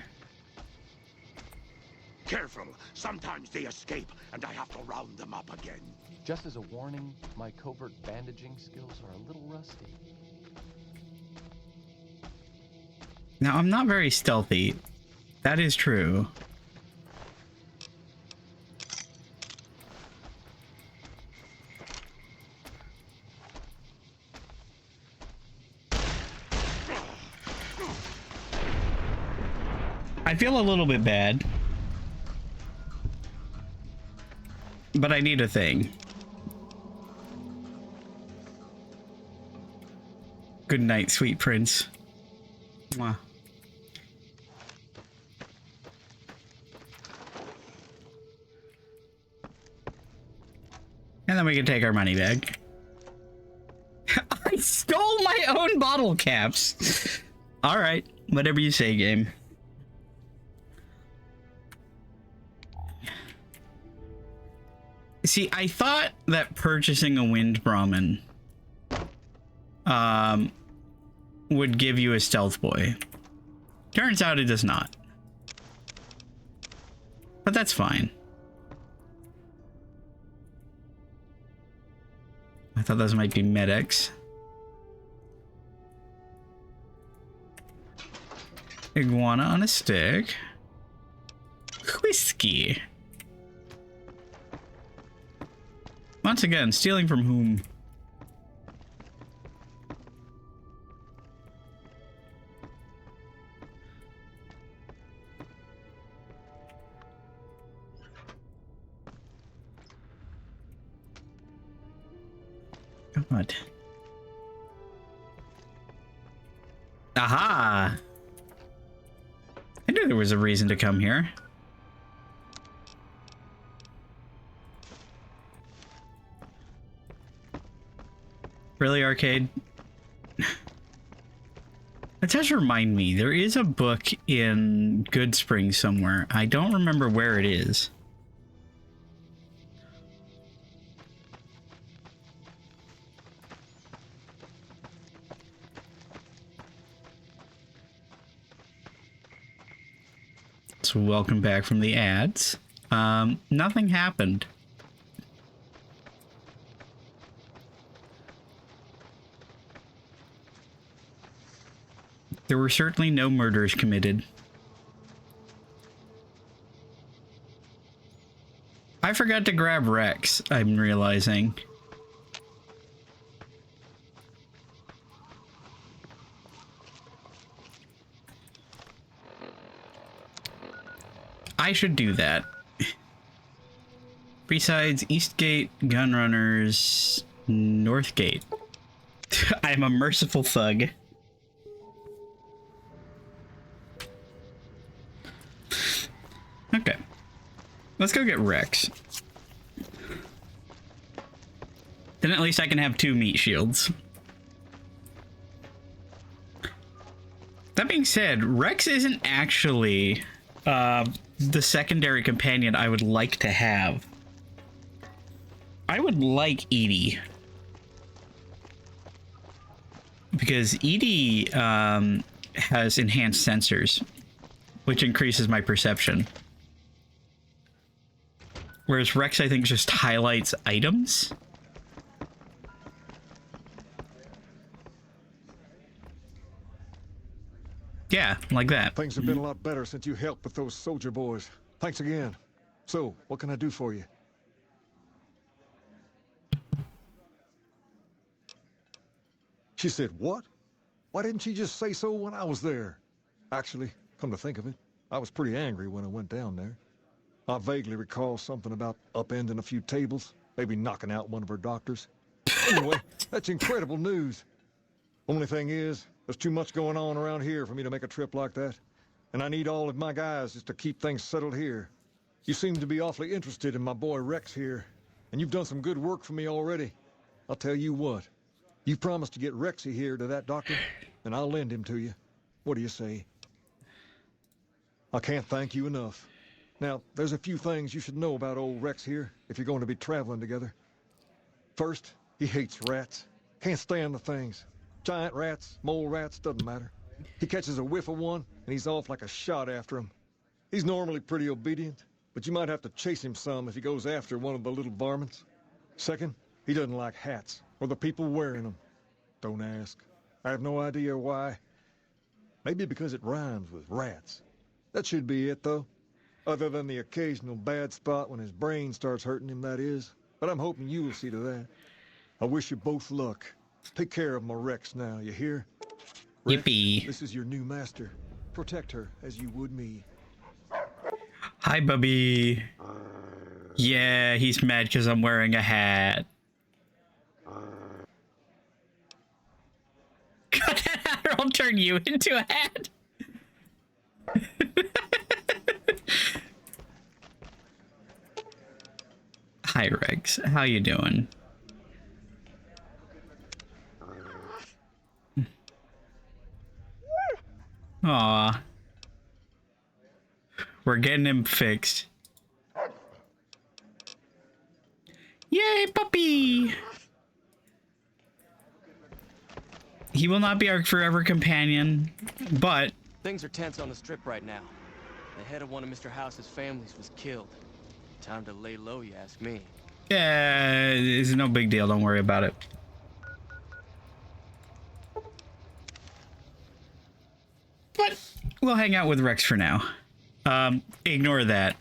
S13: Careful. Sometimes they escape, and I have to round them up again.
S11: Just as a warning, my covert bandaging skills are a little rusty.
S1: Now, I'm not very stealthy. That is true. I feel a little bit bad. But I need a thing. Good night, sweet prince. Mwah. And then we can take our money back. I stole my own bottle caps. All right, whatever you say, game. See, I thought that purchasing a Wind Brahmin would give you a stealth boy. Turns out it does not. But that's fine. I thought those might be medics. Iguana on a stick. Whiskey. Once again, stealing from whom? God. Aha! I knew there was a reason to come here. Really, arcade? That does remind me, there is a book in Good Spring somewhere. I don't remember where it is. So welcome back from the ads. Nothing happened. There were certainly no murders committed. I forgot to grab Rex, I'm realizing. I should do that. Besides Eastgate, Gunrunners, Northgate. I'm a merciful thug. Okay. Let's go get Rex. Then at least I can have 2 meat shields. That being said, Rex isn't actually the secondary companion I would like to have. I would like Edie. Because Edie has enhanced sensors, which increases my perception. Whereas Rex, I think, just highlights items. Yeah, like that.
S14: Things have been a lot better since you helped with those soldier boys. Thanks again. So, what can I do for you? She said, what? Why didn't she just say so when I was there? Actually, come to think of it, I was pretty angry when I went down there. I vaguely recall something about upending a few tables, maybe knocking out one of her doctors. Anyway, that's incredible news. Only thing is, there's too much going on around here for me to make a trip like that. And I need all of my guys just to keep things settled here. You seem to be awfully interested in my boy Rex here, and you've done some good work for me already. I'll tell you what, you promised to get Rexy here to that doctor, and I'll lend him to you. What do you say? I can't thank you enough. Now, there's a few things you should know about old Rex here if you're going to be traveling together. First, he hates rats. Can't stand the things. Giant rats, mole rats, doesn't matter. He catches a whiff of one, and he's off like a shot after him. He's normally pretty obedient, but you might have to chase him some if he goes after one of the little varmints. Second, he doesn't like hats, or the people wearing them. Don't ask. I have no idea why. Maybe because it rhymes with rats. That should be it, though. Other than the occasional bad spot when his brain starts hurting him, that is. But I'm hoping you'll see to that. I wish you both luck. Take care of my Rex now, you hear? Rex,
S1: Yippee.
S14: this is your new master. Protect her as you would me.
S1: Hi, Bubby. Yeah, he's mad because I'm wearing a hat. God, that hat will turn you into a hat. Hi, Rex. How you doing? Aw. We're getting him fixed. Yay, puppy! He will not be our forever companion, but...
S2: Things are tense on the strip right now. The head of one of Mr. House's families was killed. Time to lay low, you ask me.
S1: Yeah, it's no big deal. Don't worry about it. But we'll hang out with Rex for now. Ignore that.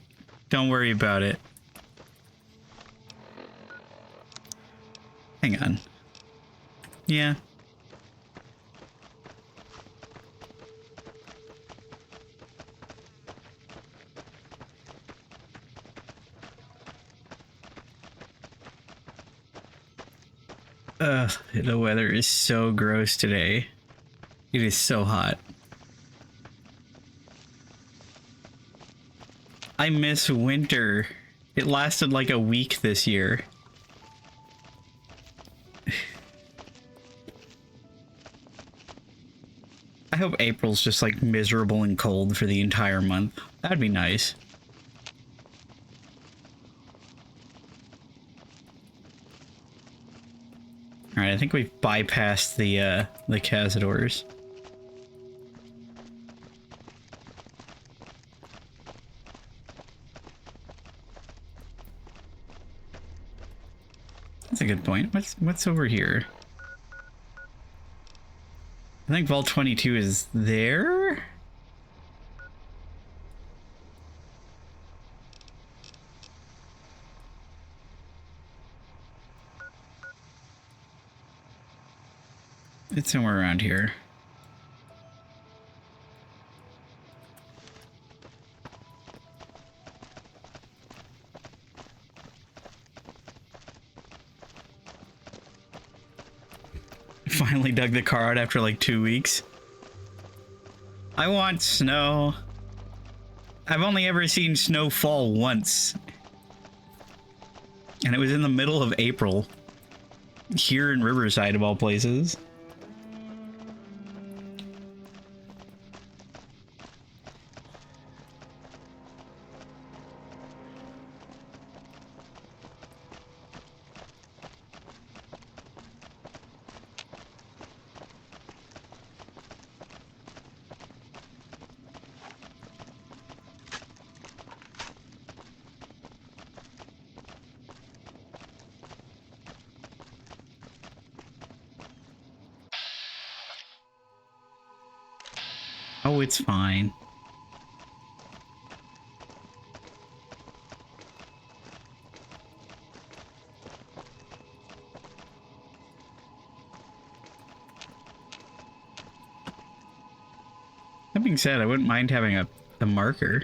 S1: Don't worry about it. Hang on. Yeah. Ugh, the weather is so gross today. It is so hot. I miss winter. It lasted like a week this year. I hope April's just like miserable and cold for the entire month. That'd be nice. Alright, I think we've bypassed the Cazadors. That's a good point. What's over here? I think Vault 22 is there? It's somewhere around here. Finally dug the car out after like 2 weeks. I want snow. I've only ever seen snow fall once. And it was in the middle of April. Here in Riverside, of all places. Oh, it's fine. That being said, I wouldn't mind having a marker.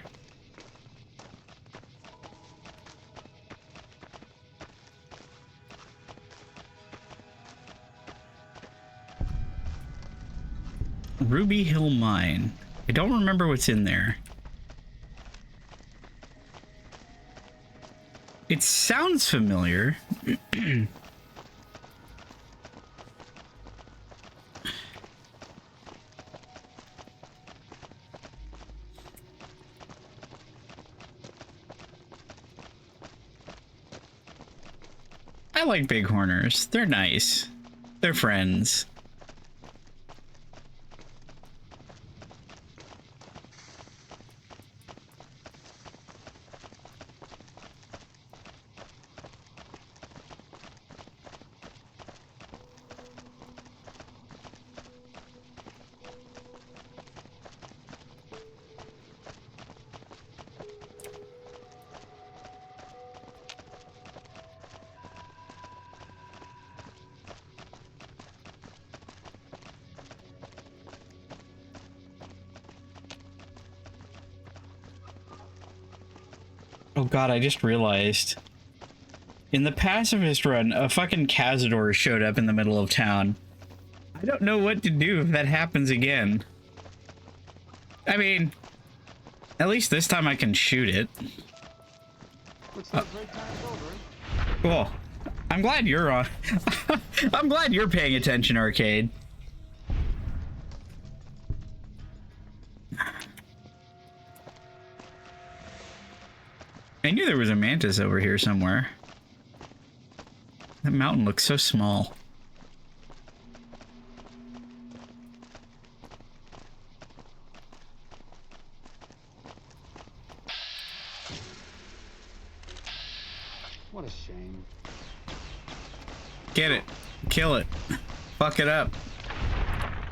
S1: Ruby Hill Mine. I don't remember what's in there. It sounds familiar. I like bighorners. They're nice. They're friends. Oh god, I just realized. In the pacifist run, a fucking Cazador showed up in the middle of town. I don't know what to do if that happens again. I mean, at least this time I can shoot it. Cool. I'm glad you're on. I'm glad you're paying attention, Arcade. I knew there was a mantis over here somewhere. That mountain looks so small.
S11: What a shame.
S1: Get it. Kill it. Fuck it up.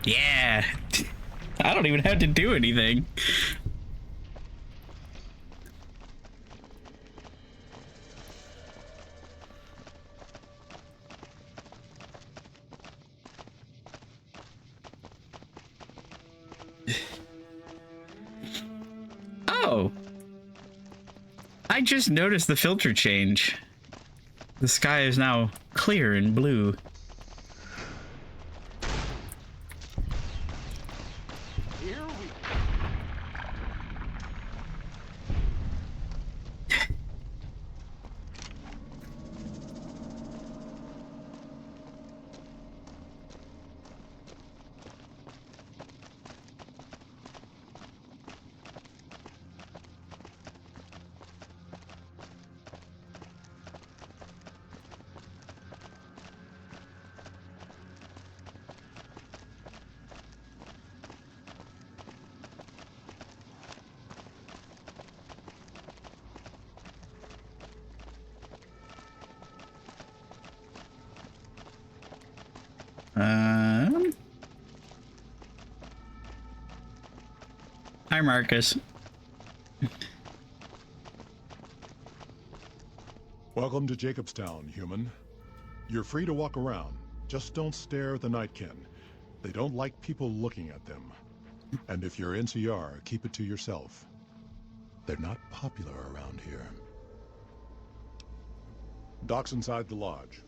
S1: Yeah. I don't even have to do anything. Oh. I just noticed the filter change. The sky is now clear and blue.
S11: Here we
S1: Hi, Marcus.
S15: Welcome to Jacobstown, human. You're free to walk around. Just don't stare at the Nightkin. They don't like people looking at them. And if you're NCR, keep it to yourself. They're not popular around here. Doc's inside the lodge.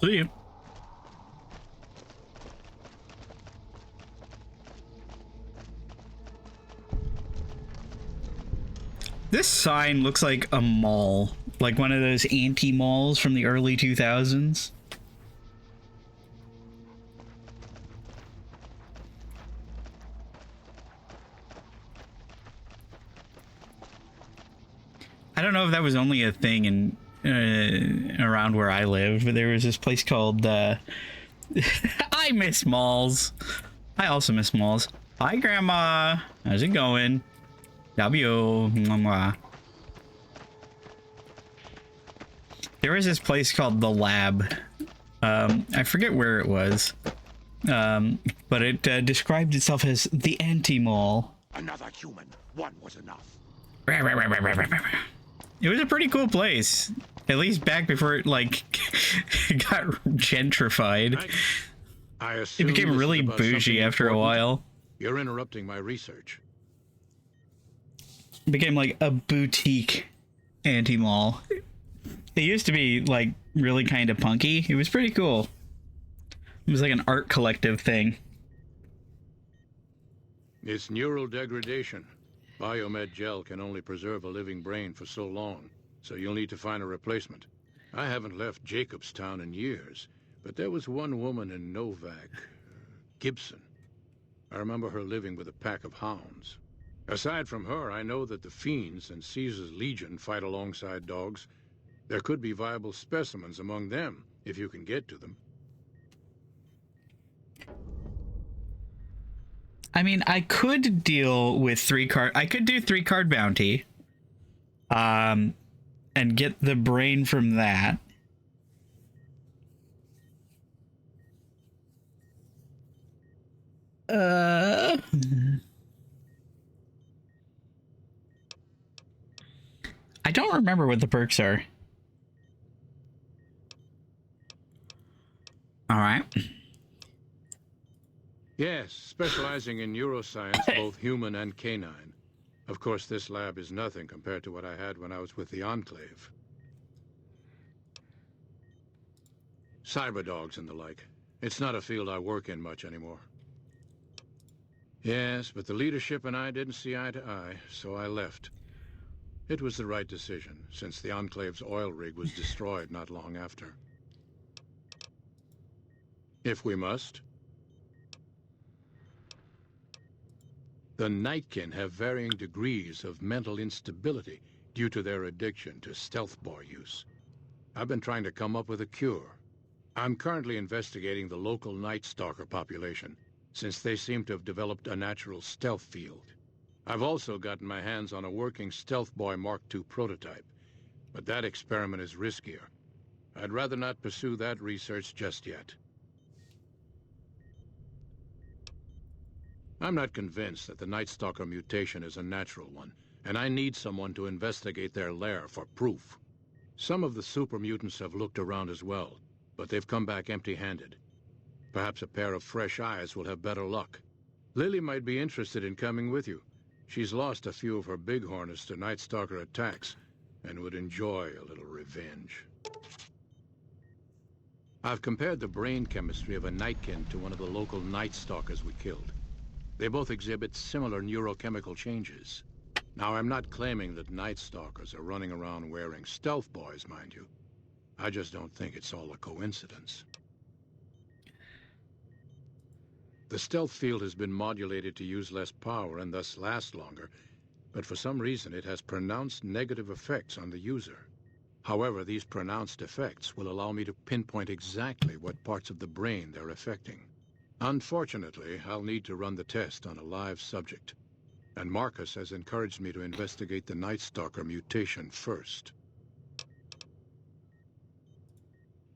S1: See you. This sign looks like a mall, like one of those anti-malls from the early 2000s. I don't know if that was only a thing in around where I lived, but there was this place called I miss malls. I also miss malls. Hi, Grandma. How's it going? W. Mwah. There was this place called The Lab. I forget where it was. But it described itself as the anti-mall.
S13: Another human. One was enough.
S1: It was a pretty cool place. At least back before it, like, got gentrified.
S16: I
S1: It
S16: assume
S1: became
S16: this is
S1: really
S16: about
S1: bougie
S16: something
S1: after a
S16: important?
S1: while.
S16: You're interrupting my research.
S1: It became like a boutique anti-mall. It used to be like really kind of punky. It was pretty cool. It was like an art collective thing.
S16: It's neural degradation. Biomed gel can only preserve a living brain for so long, so you'll need to find a replacement. I haven't left Jacobstown in years, but there was one woman in Novak, Gibson. I remember her living with a pack of hounds. Aside from her, I know that the Fiends and Caesar's Legion fight alongside dogs. There could be viable specimens among them, if you can get to them.
S1: I mean, I could deal with I could do 3-card bounty. And get the brain from that. I don't remember what the perks are. All right.
S16: Yes, specializing in neuroscience, both human and canine. Of course, this lab is nothing compared to what I had when I was with the Enclave. Cyberdogs and the like. It's not a field I work in much anymore. Yes, but the leadership and I didn't see eye to eye, so I left. It was the right decision, since the Enclave's oil rig was destroyed not long after. If we must. The Nightkin have varying degrees of mental instability due to their addiction to stealth bar use. I've been trying to come up with a cure. I'm currently investigating the local Night Stalker population, since they seem to have developed a natural stealth field. I've also gotten my hands on a working Stealth Boy Mark II prototype, but that experiment is riskier. I'd rather not pursue that research just yet. I'm not convinced that the Night Stalker mutation is a natural one, and I need someone to investigate their lair for proof. Some of the super mutants have looked around as well, but they've come back empty-handed. Perhaps a pair of fresh eyes will have better luck. Lily might be interested in coming with you. She's lost a few of her bighorners to Night Stalker attacks, and would enjoy a little revenge. I've compared the brain chemistry of a Nightkin to one of the local Night Stalkers we killed. They both exhibit similar neurochemical changes. Now, I'm not claiming that Night Stalkers are running around wearing stealth boys, mind you. I just don't think it's all a coincidence. The stealth field has been modulated to use less power and thus last longer, but for some reason it has pronounced negative effects on the user. However, these pronounced effects will allow me to pinpoint exactly what parts of the brain they're affecting. Unfortunately, I'll need to run the test on a live subject, and Marcus has encouraged me to investigate the Night Stalker mutation first.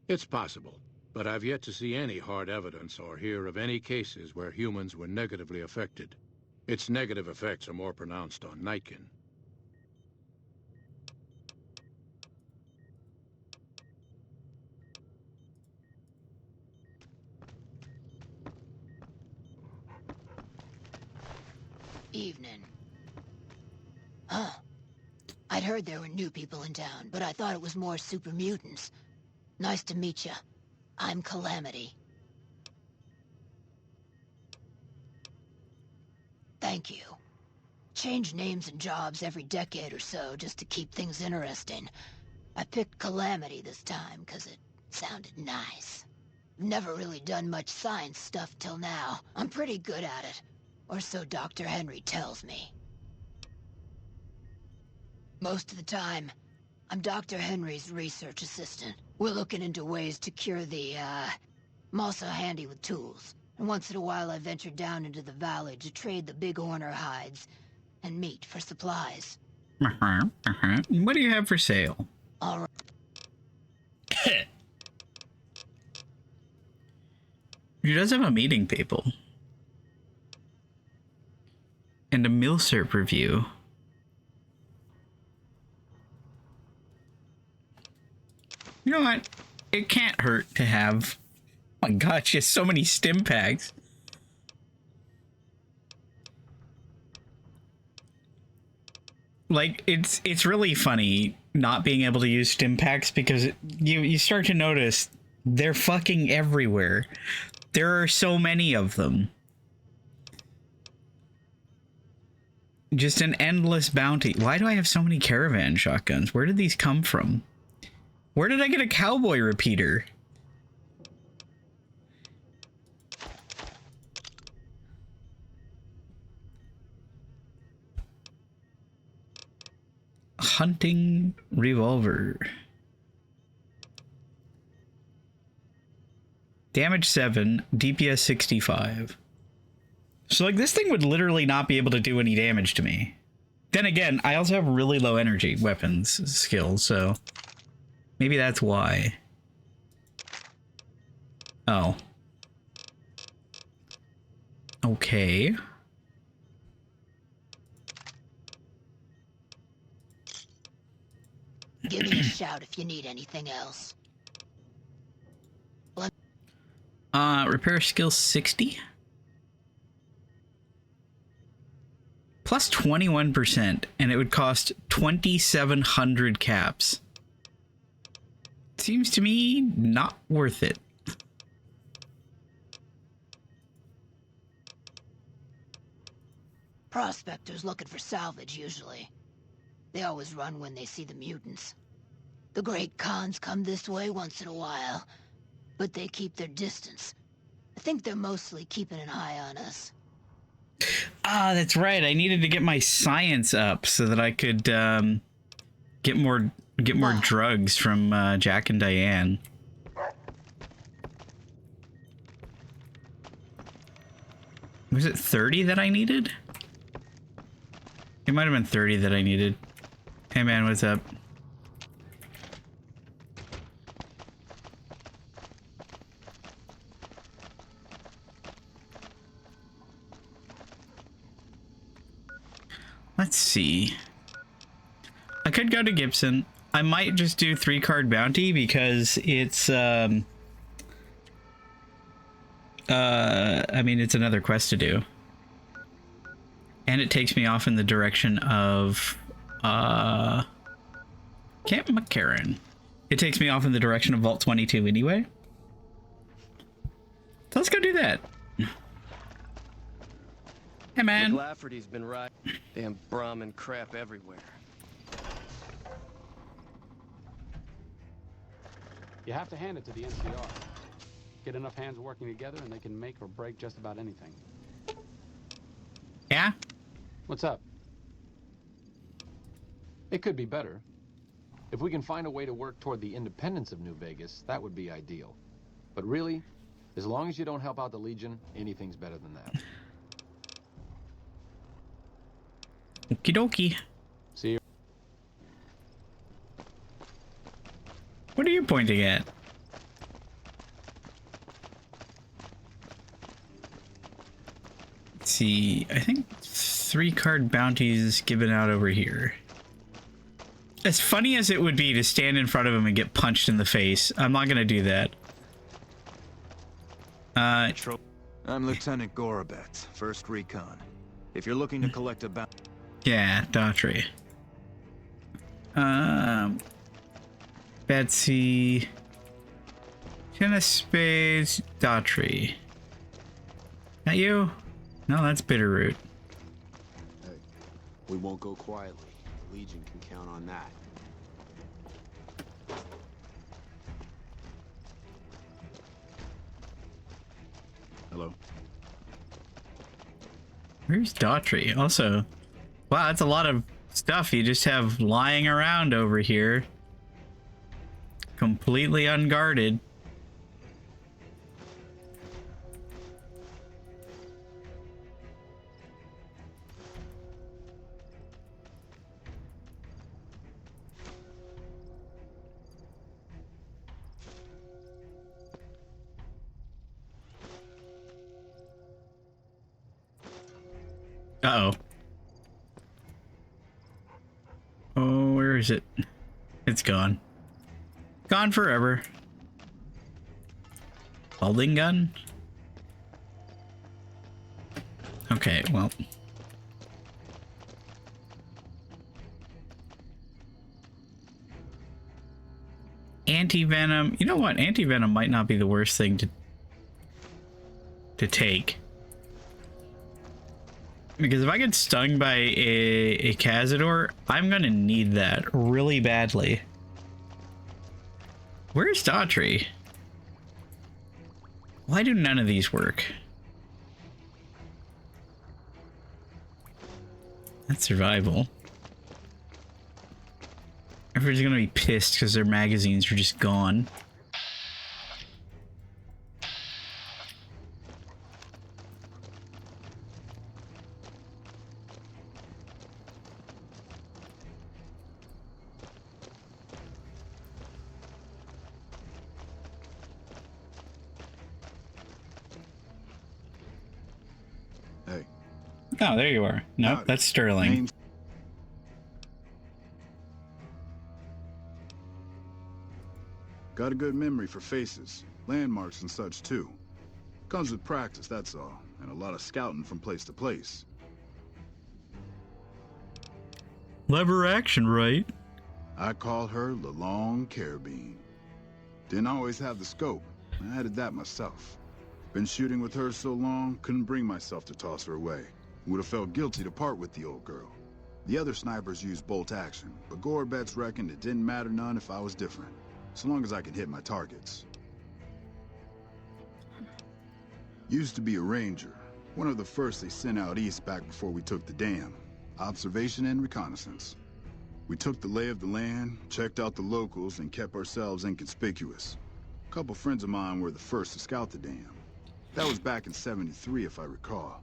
S16: It's possible, but I've yet to see any hard evidence or hear of any cases where humans were negatively affected. Its negative effects are more pronounced on Nightkin.
S17: Evening. Huh. I'd heard there were new people in town, but I thought it was more super mutants. Nice to meet you. I'm Calamity. Thank you. Change names and jobs every decade or so just to keep things interesting. I picked Calamity this time because it sounded nice. Never really done much science stuff till now. I'm pretty good at it. Or so Dr. Henry tells me. Most of the time, I'm Dr. Henry's research assistant. We're looking into ways to cure the, I'm also handy with tools. And once in a while I venture down into the valley to trade the bighorner hides and meat for supplies.
S1: What do you have for sale?
S17: All right.
S1: She does have a meeting, people. And a Milsurp review. You know what? It can't hurt to have... Oh my god, she has so many stim packs. Like, it's really funny not being able to use stim packs because you start to notice they're fucking everywhere. There are so many of them. Just an endless bounty. Why do I have so many caravan shotguns? Where did these come from? Where did I get a cowboy repeater? Hunting revolver. Damage 7, DPS 65. So, like, this thing would literally not be able to do any damage to me. Then again, I also have really low energy weapons skills, so maybe that's why. Oh. Okay.
S17: Give me a shout if you need anything else.
S1: Repair skill 60? Plus 21%, and it would cost 2,700 caps. Seems to me not worth it.
S17: Prospectors looking for salvage, usually. They always run when they see the mutants. The Great Khans come this way once in a while, but they keep their distance. I think they're mostly keeping an eye on us.
S1: Ah, that's right. I needed to get my science up so that I could get more drugs from Jack and Diane. Was it 30 that I needed? It might have been 30 that I needed. Hey man, what's up? Let's see. I could go to Gibson. I might just do 3-card bounty because it's I mean, it's another quest to do. And it takes me off in the direction of Camp McCarran. It takes me off in the direction of Vault 22 anyway. So let's go do that. Hey man.
S2: Lafferty's been right. Damn Brahmin crap everywhere.
S11: You have to hand it to the NCR. Get enough hands working together and they can make or break just about anything.
S1: Yeah?
S11: What's up? It could be better. If we can find a way to work toward the independence of New Vegas, that would be ideal. But really, as long as you don't help out the Legion, anything's better than that.
S1: Okie dokie.
S11: See you.
S1: What are you pointing at? Let's see, I think 3-card bounties given out over here. As funny as it would be to stand in front of him and get punched in the face, I'm not gonna do that.
S4: I'm Lieutenant Gorobet, 1st Recon. If you're looking to collect a bounty...
S1: Yeah, Daughtry. Betsy. 10 of spades, Daughtry. That you? No, that's Bitterroot.
S18: Hey, we won't go quietly. Legion can count on that.
S9: Hello.
S1: Where's Daughtry? Also, wow, that's a lot of stuff you just have lying around over here. Completely unguarded. Uh-oh. Oh, where is it? It's gone. Gone forever. Welding gun? Okay, well. Anti-venom. You know what? Anti-venom might not be the worst thing to take. Because if I get stung by a Cazador, I'm gonna need that really badly. Where's Daughtry? Why do none of these work? That's survival. Everybody's gonna be pissed because their magazines are just gone. Oh, there you are. Nope, that's Sterling.
S9: Got a good memory for faces, landmarks and such too. Comes with practice, that's all, and a lot of scouting from place to place.
S1: Lever action, right?
S9: I call her the Long Carabine. Didn't always have the scope. I added that myself. Been shooting with her so long, couldn't bring myself to toss her away. Would have felt guilty to part with the old girl. The other snipers used bolt action, but Gorobets reckoned it didn't matter none if I was different, so long as I could hit my targets. Used to be a ranger, one of the first they sent out east back before we took the dam. Observation and reconnaissance. We took the lay of the land, checked out the locals, and kept ourselves inconspicuous. A couple friends of mine were the first to scout the dam. That was back in '73, if I recall.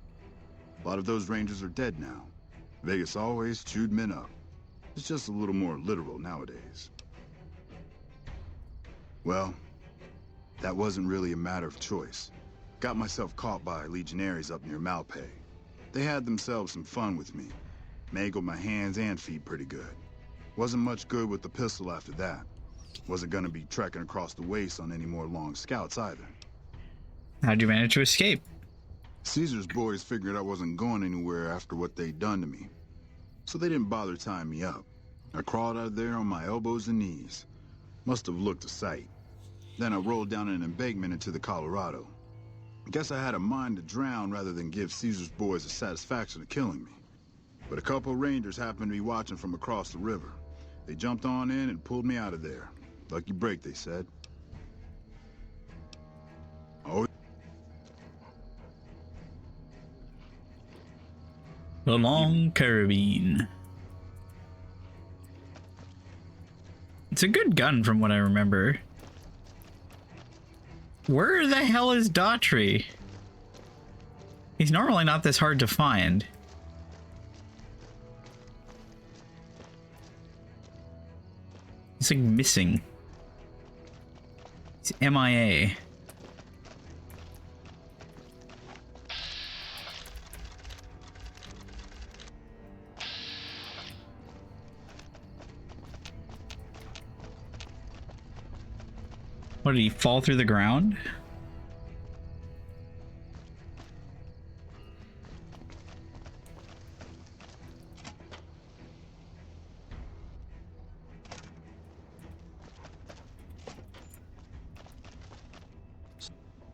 S9: A lot of those rangers are dead now. Vegas always chewed men up. It's just a little more literal nowadays. Well, that wasn't really a matter of choice. Got myself caught by legionaries up near Malpay. They had themselves some fun with me. Mangled my hands and feet pretty good. Wasn't much good with the pistol after that. Wasn't gonna be trekking across the waste on any more long scouts either.
S1: How'd you manage to escape?
S9: Caesar's boys figured I wasn't going anywhere after what they'd done to me. So they didn't bother tying me up. I crawled out of there on my elbows and knees. Must have looked a sight. Then I rolled down an embankment into the Colorado. Guess I had a mind to drown rather than give Caesar's boys the satisfaction of killing me. But a couple of rangers happened to be watching from across the river. They jumped on in and pulled me out of there. Lucky break, they said. Oh.
S1: The long carabine. It's a good gun from what I remember. Where the hell is Daughtry? He's normally not this hard to find. He's like missing. He's MIA. What, did he fall through the ground?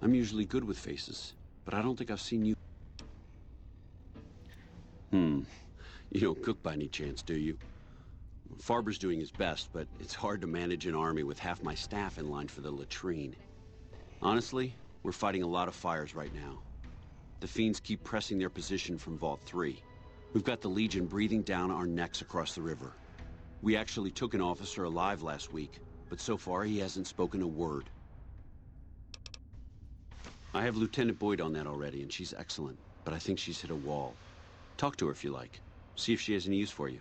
S19: I'm usually good with faces, but I don't think I've seen you. You don't cook by any chance, do you? Farber's doing his best, but it's hard to manage an army with half my staff in line for the latrine. Honestly, we're fighting a lot of fires right now. The fiends keep pressing their position from Vault 3. We've got the Legion breathing down our necks across the river. We actually took an officer alive last week, but so far he hasn't spoken a word. I have Lieutenant Boyd on that already, and she's excellent, but I think she's hit a wall. Talk to her if you like. See if she has any use for you.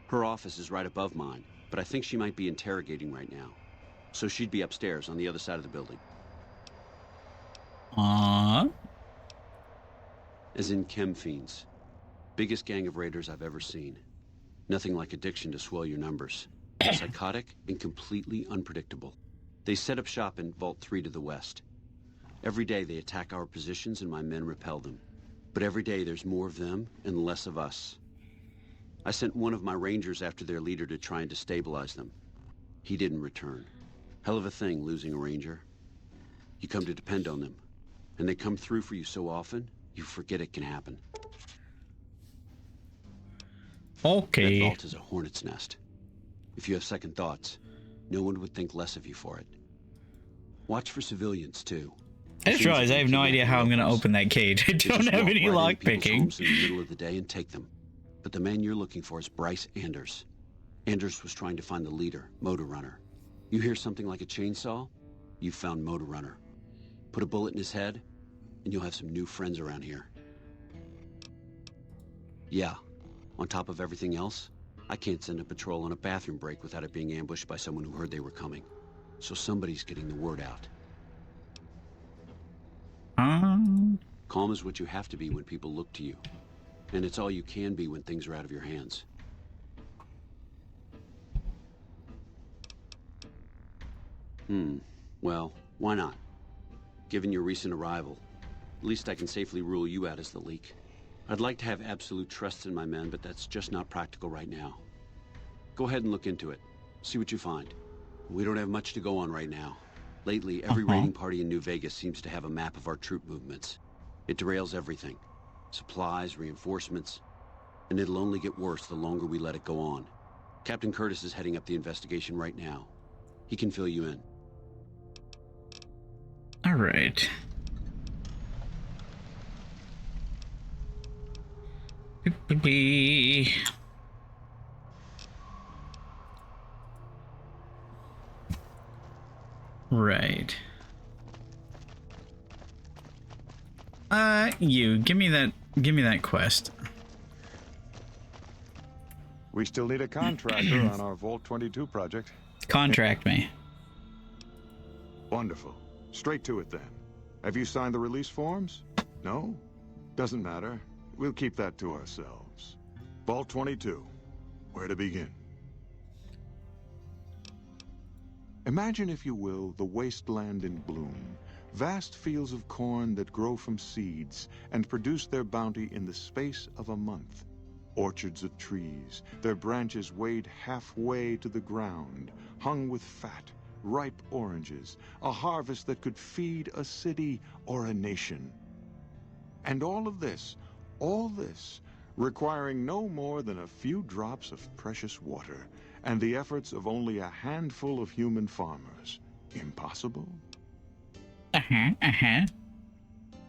S19: Her office is right above mine, but I think she might be interrogating right now. So she'd be upstairs on the other side of the building. As in chem fiends. Biggest gang of raiders I've ever seen. Nothing like addiction to swell your numbers. Psychotic and completely unpredictable. They set up shop in Vault 3 to the west. Every day they attack our positions and my men repel them. But every day there's more of them and less of us. I sent one of my rangers after their leader to try and destabilize them. He didn't return. Hell of a thing, losing a ranger. You come to depend on them, and they come through for you so often, you forget it can happen.
S1: Okay.
S19: That vault is a hornet's nest. If you have second thoughts, no one would think less of you for it. Watch for civilians, too.
S1: I just realized I have no idea how I'm going to open that cage. I don't have any lock picking.
S19: In the middle of the day and take them. But the man you're looking for is Bryce Anders. Anders was trying to find the leader, Motor Runner. You hear something like a chainsaw? You've found Motor Runner. Put a bullet in his head, and you'll have some new friends around here. Yeah, on top of everything else, I can't send a patrol on a bathroom break without it being ambushed by someone who heard they were coming. So somebody's getting the word out. Calm is what you have to be when people look to you. And it's all you can be when things are out of your hands. Well, why not? Given your recent arrival, at least I can safely rule you out as the leak. I'd like to have absolute trust in my men, but that's just not practical right now. Go ahead and look into it. See what you find. We don't have much to go on right now. Lately, every raiding party in New Vegas seems to have a map of our troop movements. It derails everything. Supplies, reinforcements, and it'll only get worse the longer we let it go on. Captain Curtis is heading up the investigation right now. He can fill you in.
S1: All right. Right. You give me that quest.
S7: We still need a contractor on our Vault 22 project.
S1: Contract me.
S7: Wonderful. Straight to it then. Have you signed the release forms? No? Doesn't matter. We'll keep that to ourselves. Vault 22. Where to begin? Imagine, if you will, the wasteland in bloom. Vast fields of corn that grow from seeds and produce their bounty in the space of a month. Orchards of trees, their branches weighed halfway to the ground, hung with fat, ripe oranges, a harvest that could feed a city or a nation. And all this, requiring no more than a few drops of precious water, and the efforts of only a handful of human farmers. Impossible?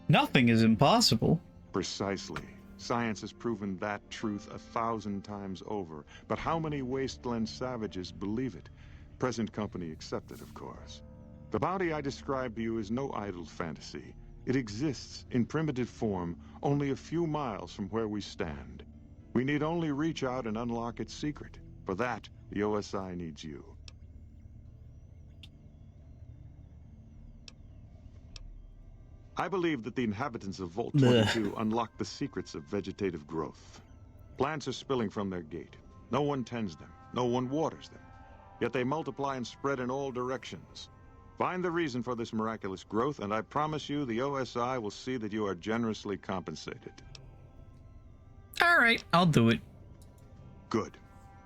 S1: Nothing is impossible.
S7: Precisely. Science has proven that truth 1,000 times over. But how many wasteland savages believe it? Present company accepted, of course. The bounty I described to you is no idle fantasy. It exists in primitive form only a few miles from where we stand. We need only reach out and unlock its secret. For that, the OSI needs you. I believe that the inhabitants of Vault 22 unlock the secrets of vegetative growth. Plants are spilling from their gate. No one tends them. No one waters them. Yet they multiply and spread in all directions. Find the reason for this miraculous growth, and I promise you the OSI will see that you are generously compensated.
S1: All right, I'll do it.
S7: Good.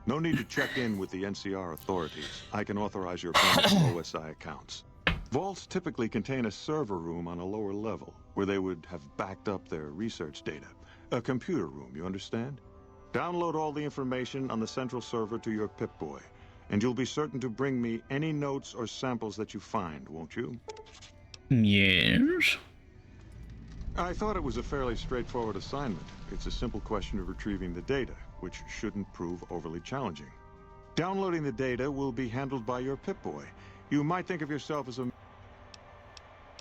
S7: No need to check in with the NCR authorities. I can authorize your payment to OSI accounts. Vaults typically contain a server room on a lower level, where they would have backed up their research data. A computer room, you understand? Download all the information on the central server to your Pip-Boy, and you'll be certain to bring me any notes or samples that you find, won't you?
S1: Yes.
S7: I thought it was a fairly straightforward assignment. It's a simple question of retrieving the data, which shouldn't prove overly challenging. Downloading the data will be handled by your Pip-Boy. You might think of yourself as a...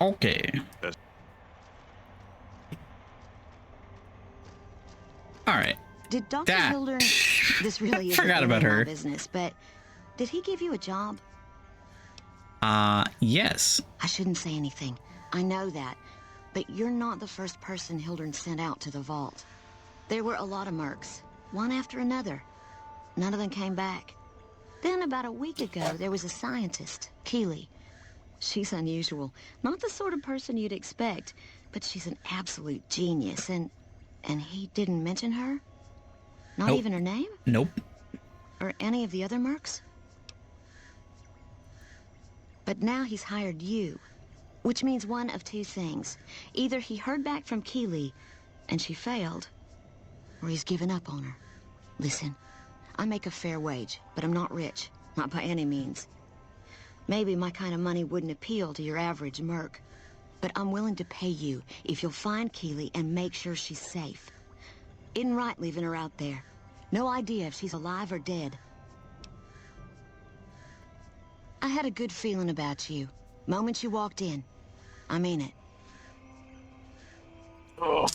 S1: Okay. All right.
S20: Did Dr. Hilder... This really isn't
S1: Forgot about her.
S20: my business, but did he give you a job?
S1: Yes.
S20: I shouldn't say anything. I know that. But you're not the first person Hildern sent out to the vault. There were a lot of mercs, one after another. None of them came back. Then about a week ago, there was a scientist, Keeley. She's unusual. Not the sort of person you'd expect, but she's an absolute genius. And he didn't mention her? Not even her name?
S1: Nope.
S20: Or any of the other mercs? But now he's hired you, which means one of two things. Either he heard back from Keeley, and she failed, or he's given up on her. Listen, I make a fair wage, but I'm not rich. Not by any means. Maybe my kind of money wouldn't appeal to your average merc, but I'm willing to pay you if you'll find Keeley and make sure she's safe. Isn't right leaving her out there. No idea if she's alive or dead. I had a good feeling about you. Moment you walked in. I mean it.
S1: Oh.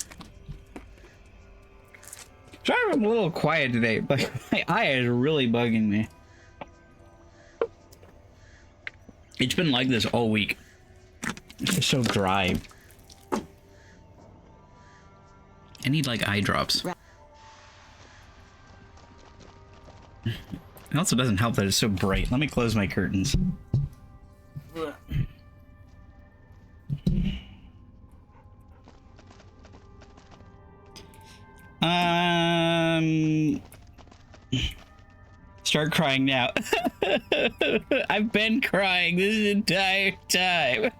S1: Sorry I'm a little quiet today, but my eye is really bugging me. It's been like this all week. It's so dry. I need like eye drops. It also doesn't help that it's so bright. Let me close my curtains. Start crying now. I've been crying this entire time.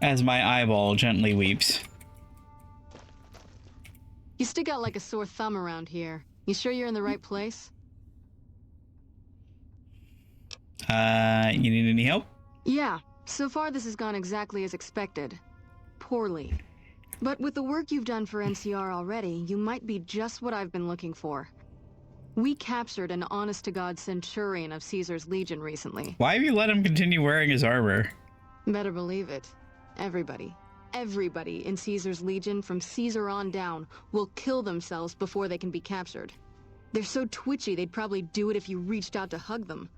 S1: As my eyeball gently weeps.
S3: You stick out like a sore thumb around here. You sure you're in the right place?
S1: You need any help?
S3: Yeah, so far this has gone exactly as expected. Poorly. But with the work you've done for NCR already, you might be just what I've been looking for. We captured an honest-to-God centurion of Caesar's Legion recently.
S1: Why have you let him continue wearing his armor?
S3: Better believe it. Everybody. Everybody in Caesar's Legion, from Caesar on down, will kill themselves before they can be captured. They're so twitchy they'd probably do it if you reached out to hug them.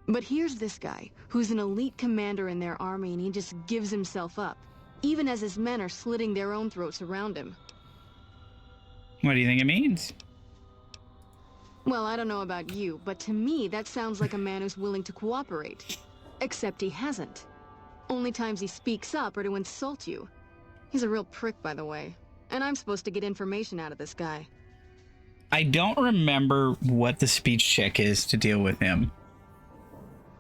S3: But here's this guy, who's an elite commander in their army, and he just gives himself up, even as his men are slitting their own throats around him.
S1: What do you think it means?
S3: Well, I don't know about you, but to me that sounds like a man who's willing to cooperate. Except he hasn't. Only times he speaks up are to insult you. He's a real prick, by the way. And I'm supposed to get information out of this guy.
S1: I don't remember what the speech check is to deal with him.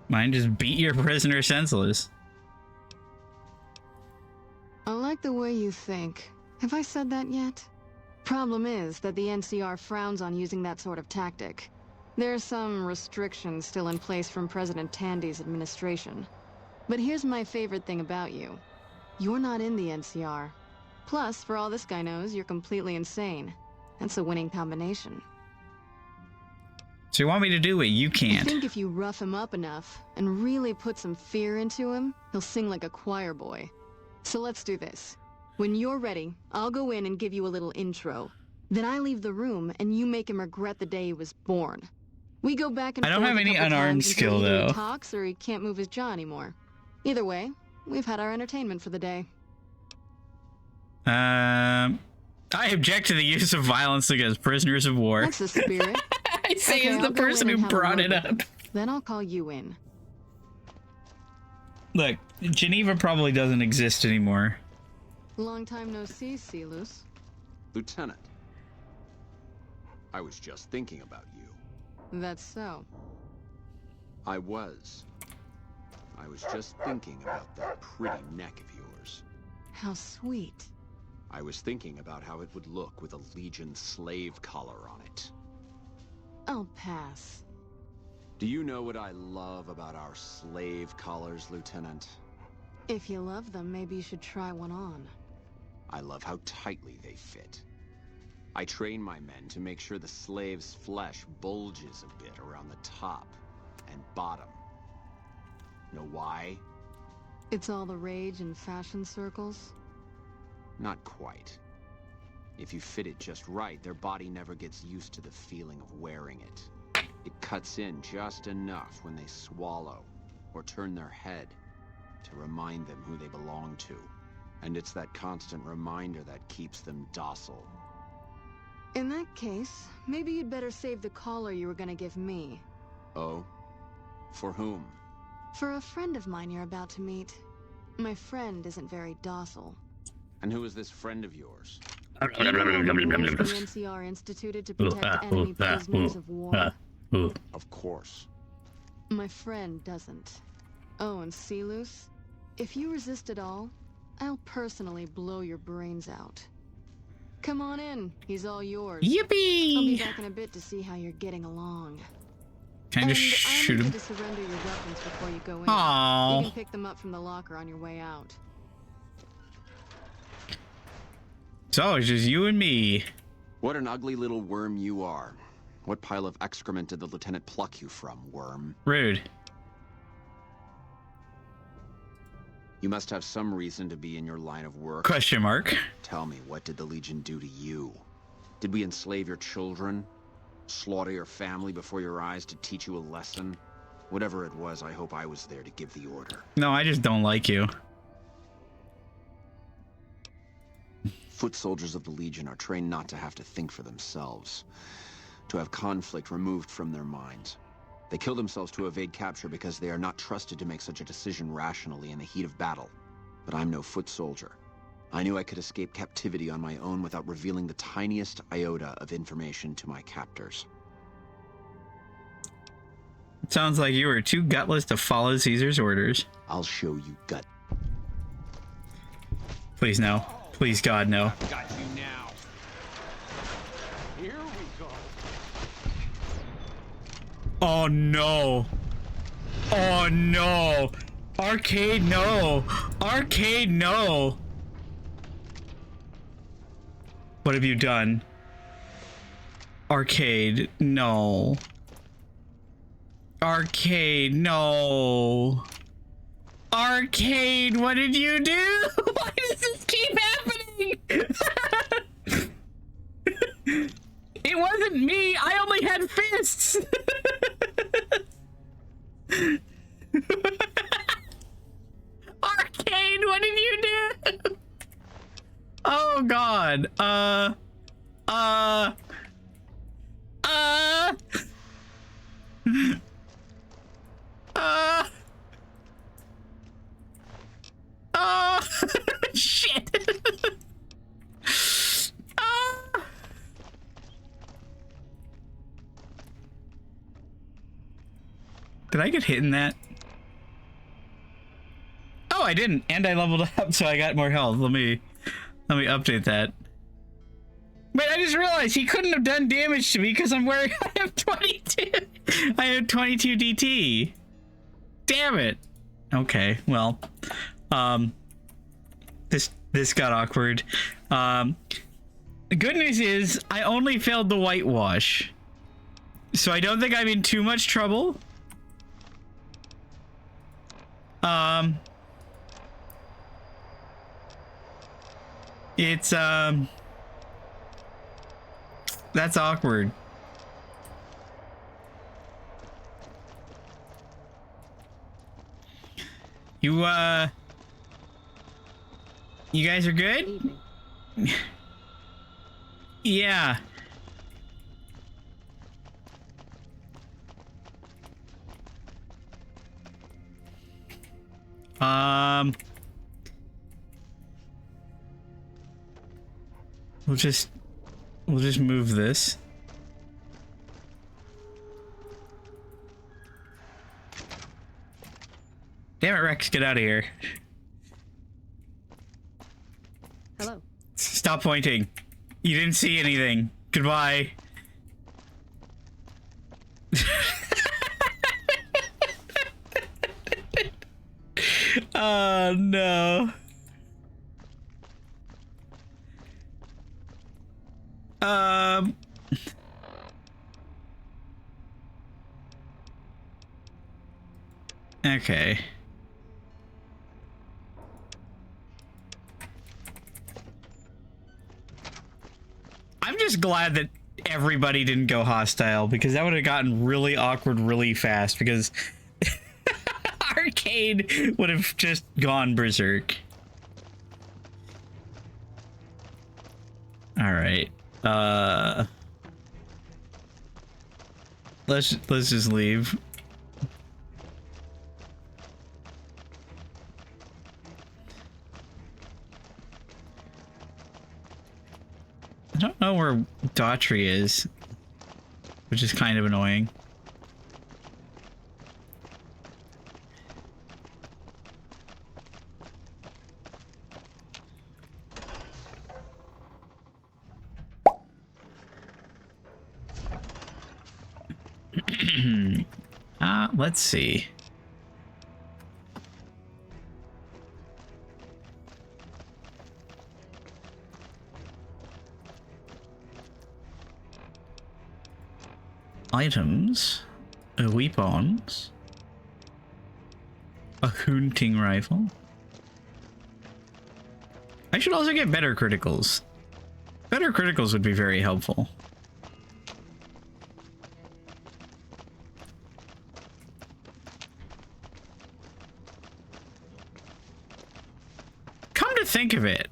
S1: Mine just beat your prisoner senseless.
S3: I like the way you think. Have I said that yet? Problem is that the NCR frowns on using that sort of tactic. There are some restrictions still in place from President Tandy's administration. But here's my favorite thing about you. You're not in the NCR. Plus, for all this guy knows, you're completely insane. That's a winning combination.
S1: So you want me to do what you
S3: I
S1: can't?
S3: think if you rough him up enough and really put some fear into him, he'll sing like a choir boy. So let's do this. When you're ready, I'll go in and give you a little intro. Then I leave the room and you make him regret the day he was born. We go back and
S1: I don't
S3: forth
S1: have
S3: a
S1: any
S3: couple
S1: unarmed
S3: times
S1: skill,
S3: until either
S1: though.
S3: he talks or he can't move his jaw anymore. Either way, we've had our entertainment for the day.
S1: I object to the use of violence against prisoners of war.
S3: That's the spirit.
S1: I say
S3: Okay,
S1: as the
S3: I'll go
S1: person
S3: in and
S1: who
S3: have a
S1: brought
S3: word
S1: it
S3: with
S1: up.
S3: him. Then I'll call you in.
S1: Look, Geneva probably doesn't exist anymore.
S3: Long time no see, Celus.
S18: Lieutenant, I was just thinking about you.
S3: That's so.
S18: I was just thinking about that pretty neck of yours.
S3: How sweet.
S18: I was thinking about how it would look with a Legion slave collar on it.
S3: I'll pass.
S18: Do you know what I love about our slave collars, Lieutenant?
S3: If you love them, maybe you should try one on.
S18: I love how tightly they fit. I train my men to make sure the slave's flesh bulges a bit around the top and bottom. Know why?
S3: It's all the rage in fashion circles.
S18: Not quite. If you fit it just right, their body never gets used to the feeling of wearing it. It cuts in just enough when they swallow or turn their head to remind them who they belong to. And it's that constant reminder that keeps them docile.
S3: In that case, maybe you'd better save the collar you were gonna give me.
S18: Oh? For whom?
S3: For a friend of mine you're about to meet. My friend isn't very docile.
S18: And who is this friend of yours?
S3: The NCR instituted to protect enemy prisoners of war.
S18: Of course.
S3: My friend doesn't. Oh, and Celus, if you resist at all, I'll personally blow your brains out. Come on in, he's all yours.
S1: Yippee!
S3: I'll be back in a bit to see how you're getting along.
S1: Can I just shoot him?
S3: To surrender your weapons before you go in.
S1: Aww.
S3: You can pick them up from the locker on your way out.
S1: So it's just you and me.
S18: What an ugly little worm you are. What pile of excrement did the lieutenant pluck you from, worm?
S1: Rude.
S18: You must have some reason to be in your line of work.
S1: Question mark.
S18: Tell me, what did the Legion do to you? Did we enslave your children? Slaughter your family before your eyes to teach you a lesson? Whatever it was, I hope I was there to give the order.
S1: No, I just don't like you.
S18: Foot soldiers of the Legion are trained not to have to think for themselves, to have conflict removed from their minds. They kill themselves to evade capture because they are not trusted to make such a decision rationally in the heat of battle. But I'm no foot soldier. I knew I could escape captivity on my own without revealing the tiniest iota of information to my captors.
S1: It sounds like you were too gutless to follow Caesar's orders.
S18: I'll show you gut.
S1: Please no. Please God no.
S13: Got you now. Here we go.
S1: Oh no. Oh no. Arcade no. Arcade no. What have you done? Arcade no. Arcade no. Arcade, what did you do? Why does this keep happening? It wasn't me. I only had fists. Arcade, what did you do? Oh God. Shit. Did I get hit in that? Oh, I didn't, and I leveled up, so I got more health. Let me update that. But I just realized he couldn't have done damage to me because I have 22. I have 22 DT. Damn it. Okay, well, this got awkward. The good news is I only failed the whitewash, so I don't think I'm in too much trouble. It's that's awkward. You guys are good? Yeah. We'll just move this. Damn it, Rex, get out of here.
S3: Hello.
S1: Stop pointing. You didn't see anything. Goodbye. Oh no. Okay. I'm just glad that everybody didn't go hostile, because that would have gotten really awkward really fast, because Arcade would have just gone berserk. All right. Let's just leave. I don't know where Daughtry is, which is kind of annoying. Let's see. Items, weapons, a hunting rifle. I should also get better criticals. Better criticals would be very helpful. Come to think of it,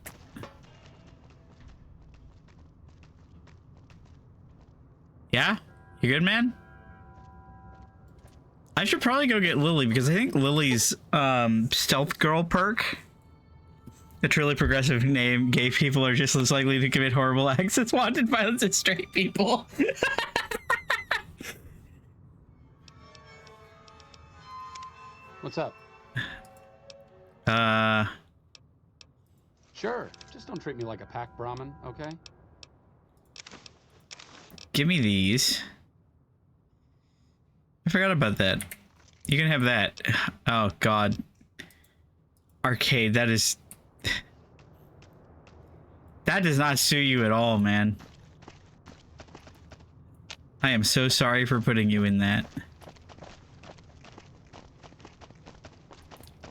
S1: yeah? You good, man? I should probably go get Lily, because I think Lily's stealth girl perk, a truly progressive name, gay people are just as likely to commit horrible acts as wanted violence as straight people.
S11: What's up? Sure, just don't treat me like a pack Brahmin, okay?
S1: Give me these. I forgot about that. You can have that. Oh god. Arcade, that is... That does not suit you at all, man. I am so sorry for putting you in that.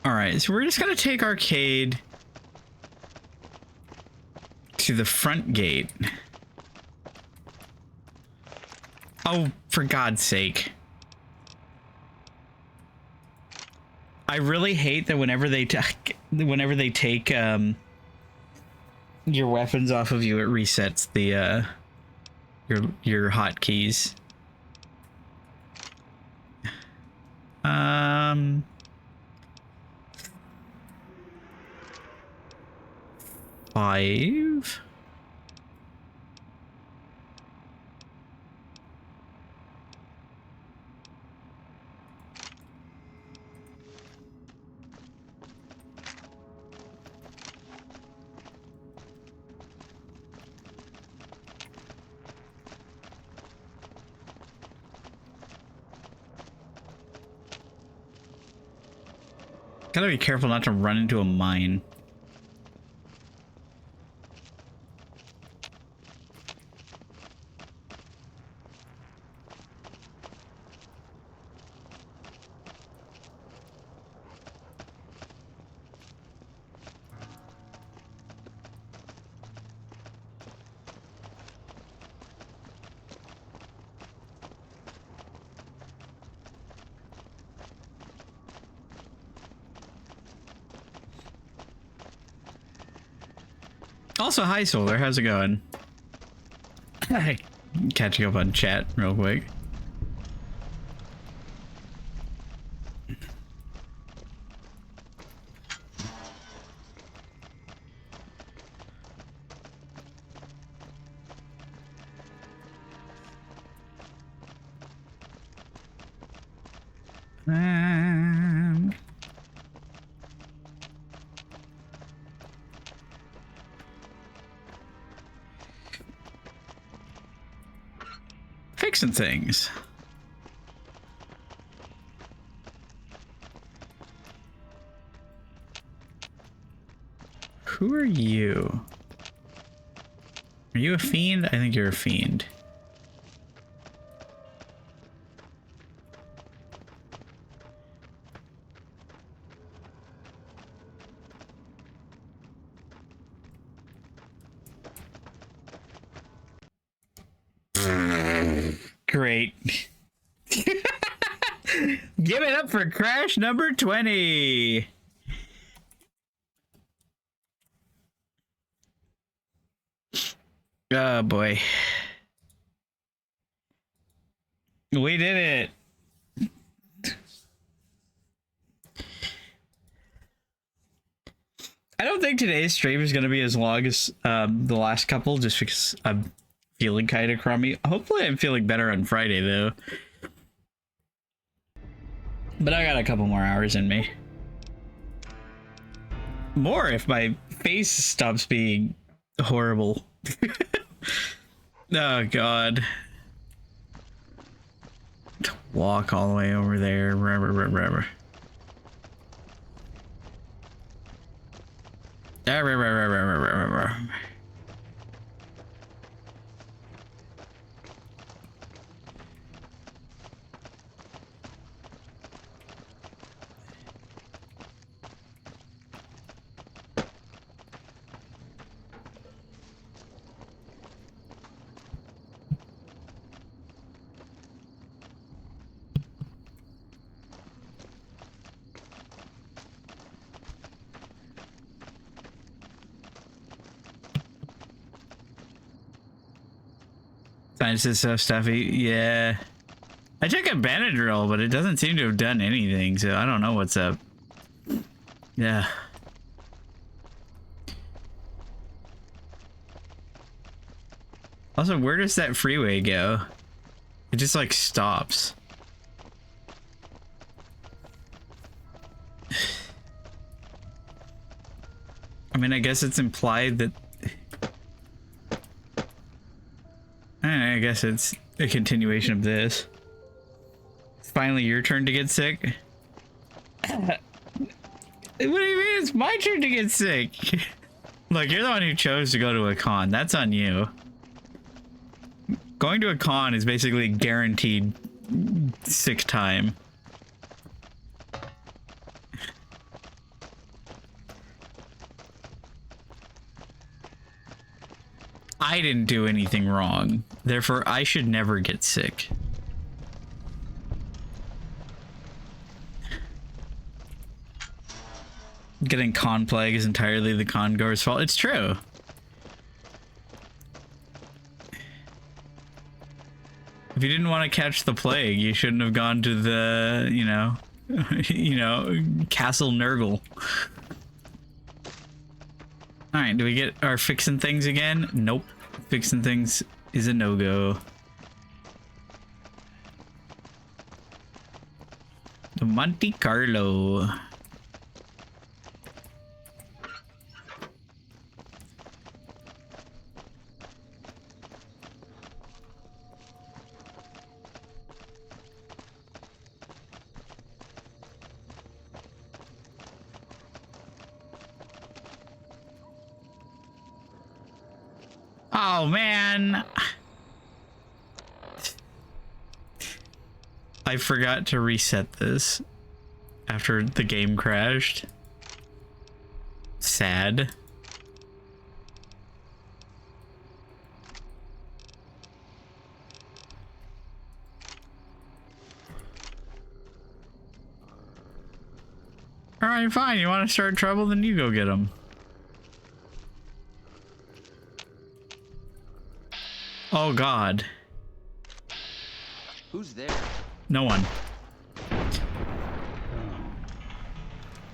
S1: Alright, so we're just gonna take Arcade to the front gate. Oh, for God's sake. I really hate that whenever they take your weapons off of you, it resets the your hotkeys. 5. Gotta be careful not to run into a mine. Also, hi Solar, how's it going? Hi. Catching up on chat real quick. Fixing things. Who are you? Are you a fiend? I think you're a fiend. Great. Give it up for crash number 20. Oh boy. We did it. I don't think today's stream is going to be as long as the last couple, just because I'm feeling kind of crummy. Hopefully I'm feeling better on Friday, though. But I got a couple more hours in me. More if my face stops being horrible. Oh, God. Walk all the way over there. Rubber. Science is so stuffy. Yeah. I took a Benadryl, but it doesn't seem to have done anything, so I don't know what's up. Yeah. Also, where does that freeway go? It just, like, stops. I mean, I guess it's implied that... I guess it's a continuation of this. It's finally your turn to get sick. What do you mean it's my turn to get sick? Look, you're the one who chose to go to a con. That's on you. Going to a con is basically guaranteed sick time. I didn't do anything wrong. Therefore, I should never get sick. Getting con plague is entirely the con goer's fault. It's true. If you didn't want to catch the plague, you shouldn't have gone to the, you know, Castle Nurgle. Alright, do we get our fixing things again? Nope. Fixing things is a no-go. The Monte Carlo. Oh, man. I forgot to reset this after the game crashed. Sad. All right, fine. You want to start trouble? Then you go get them. Oh, God.
S18: Who's there?
S1: No one.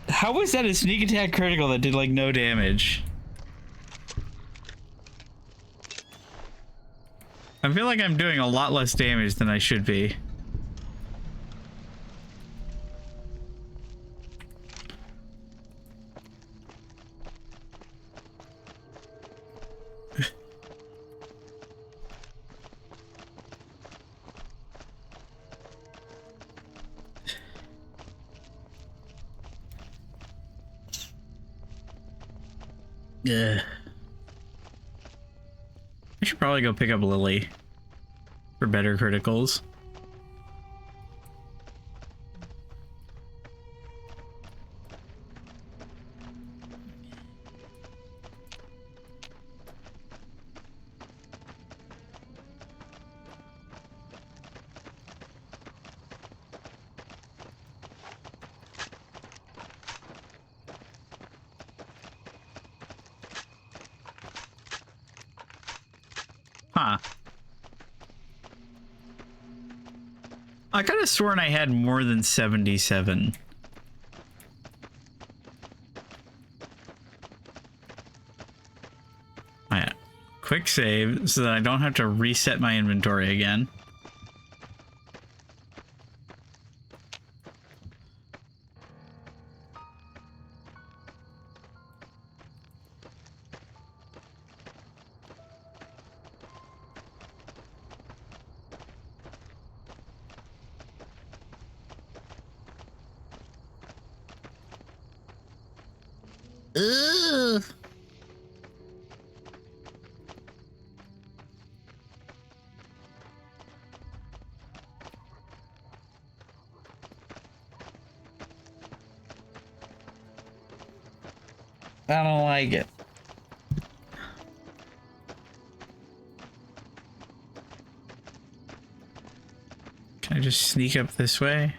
S1: How was that a sneak attack critical that did, like, no damage? I feel like I'm doing a lot less damage than I should be. Yeah. I should probably go pick up Lily for better criticals. Huh. I could have sworn I had more than 77. Alright. Quick save so that I don't have to reset my inventory again. Ugh. I don't like it. Can I just sneak up this way?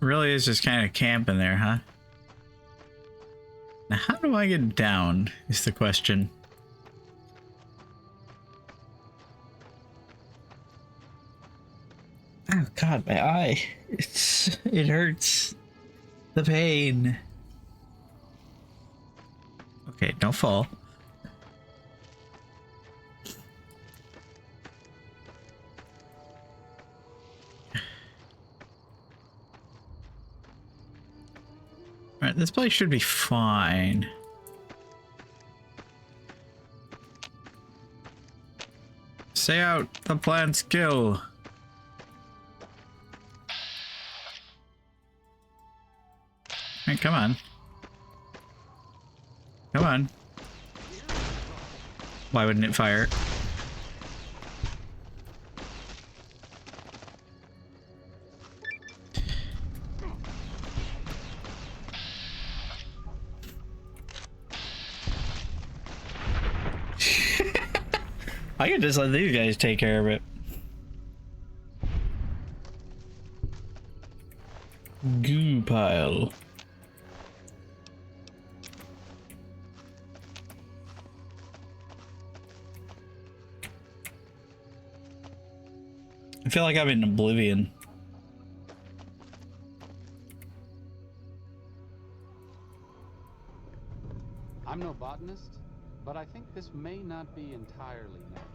S1: Really is just kind of camping there, huh? Now, how do I get down is the question. Oh God, my eye. It hurts. The pain. Okay, don't fall. Alright, this place should be fine. Say out the plant's kill. Alright, come on. Come on. Why wouldn't it fire? I could just let these guys take care of it. Goo pile. I feel like I'm in oblivion.
S11: I'm no botanist, but I think this may not be entirely natural.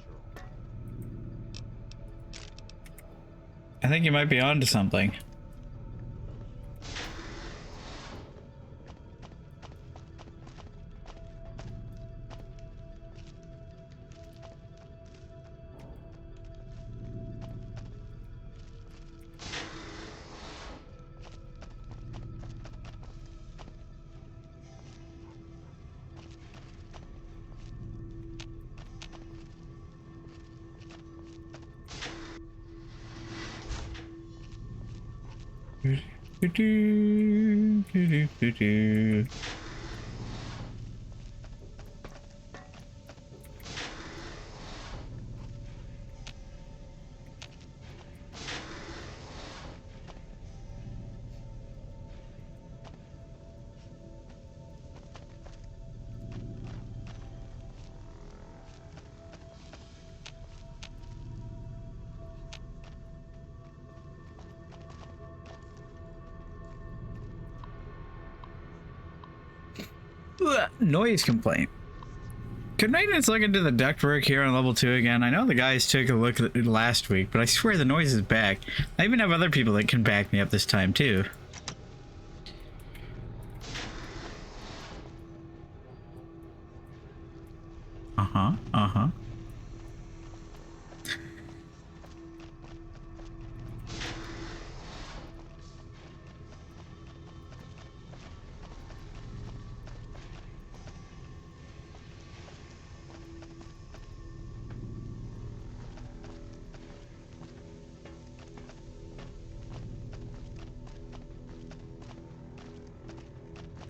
S1: I think you might be onto something. Noise complaint. Could maintenance look into the ductwork here on level 2 again? I know the guys took a look at it last week, but I swear the noise is back. I even have other people that can back me up this time too. Uh-huh.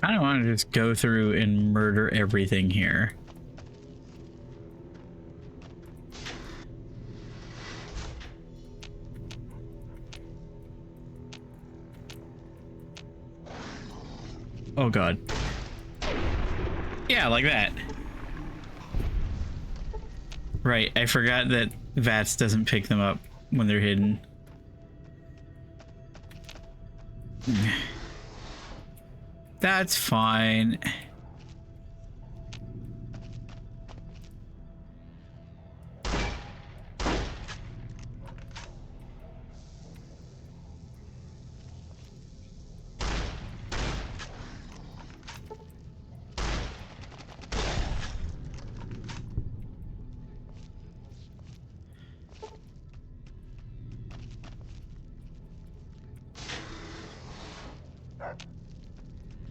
S1: I don't want to just go through and murder everything here. Oh god. Yeah, like that. Right, I forgot that VATS doesn't pick them up when they're hidden. That's fine.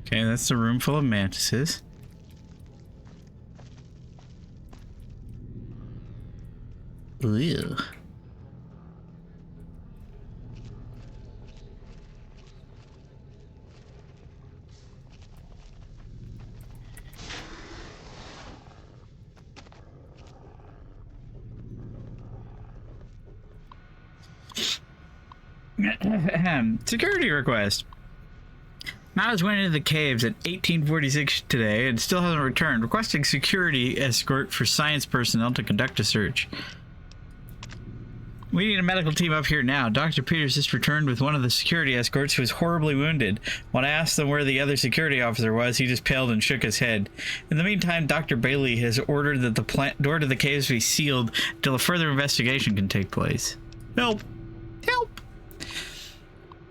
S1: Okay, that's the room full of mantises. Ew. Security request. Miles went into the caves at 1846 today and still hasn't returned, requesting security escort for science personnel to conduct a search. We need a medical team up here now. Dr. Peters just returned with one of the security escorts who was horribly wounded. When I asked them where the other security officer was, he just paled and shook his head. In the meantime, Dr. Bailey has ordered that the door to the caves be sealed until a further investigation can take place. Help! Help!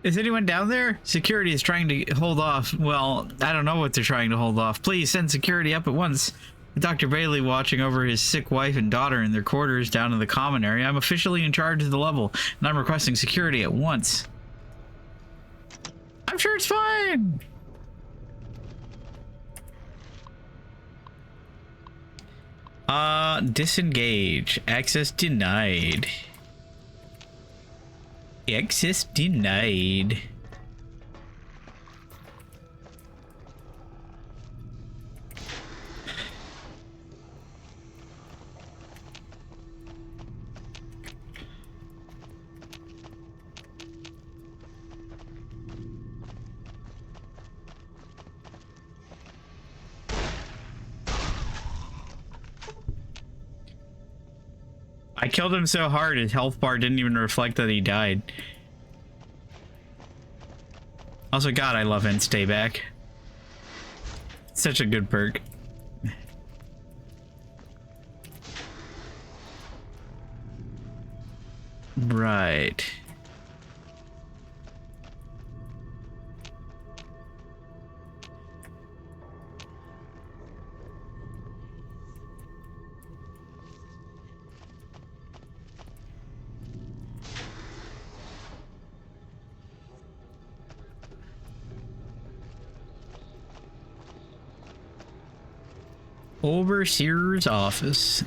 S1: Is anyone down there? Security is trying to hold off. Well, I don't know what they're trying to hold off. Please send security up at once. With Dr. Bailey watching over his sick wife and daughter in their quarters down in the common area, I'm officially in charge of the level, and I'm requesting security at once. I'm sure it's fine. Disengage. Access denied. Access denied. I killed him so hard his health bar didn't even reflect that he died. Also, God, I love Stay Back. Such a good perk. Right. Overseer's office.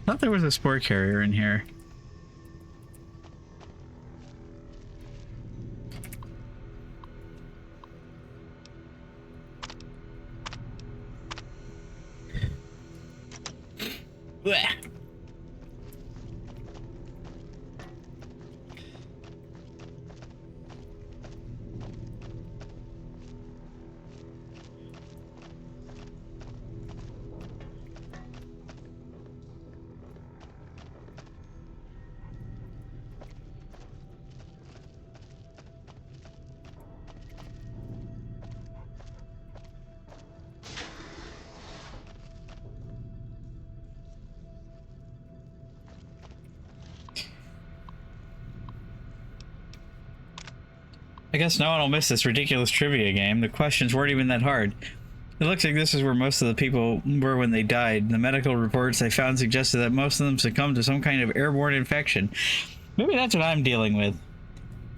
S1: I thought there was a spore carrier in here. Blech. I guess no one will miss this ridiculous trivia game. The questions weren't even that hard. It looks like this is where most of the people were when they died. The medical reports I found suggested that most of them succumbed to some kind of airborne infection. Maybe that's what I'm dealing with.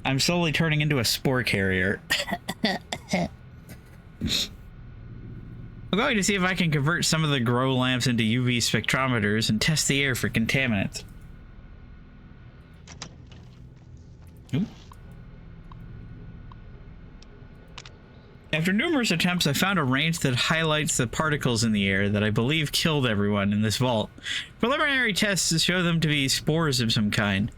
S1: I'm slowly turning into a spore carrier. I'm going to see if I can convert some of the grow lamps into UV spectrometers and test the air for contaminants. Ooh. After numerous attempts, I found a range that highlights the particles in the air that I believe killed everyone in this vault. Preliminary tests show them to be spores of some kind.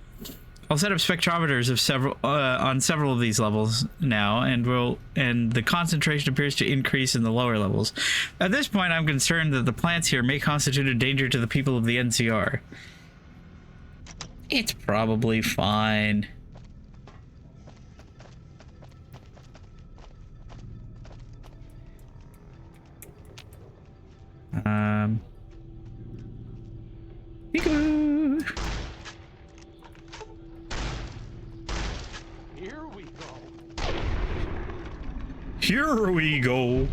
S1: I'll set up spectrometers of on several of these levels now, and the concentration appears to increase in the lower levels. At this point, I'm concerned that the plants here may constitute a danger to the people of the NCR. It's probably fine. Peekaboo!
S13: Here we go.
S1: Here we go.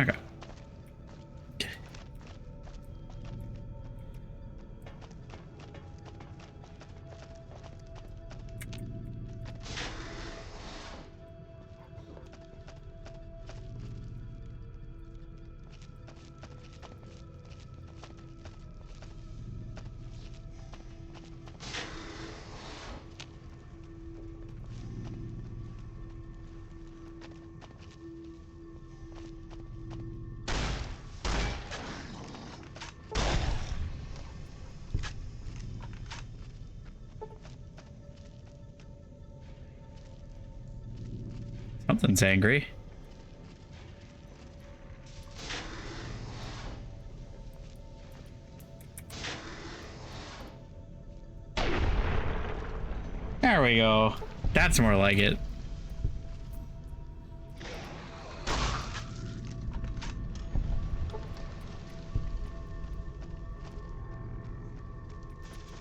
S1: Okay. Something's angry. There we go. That's more like it.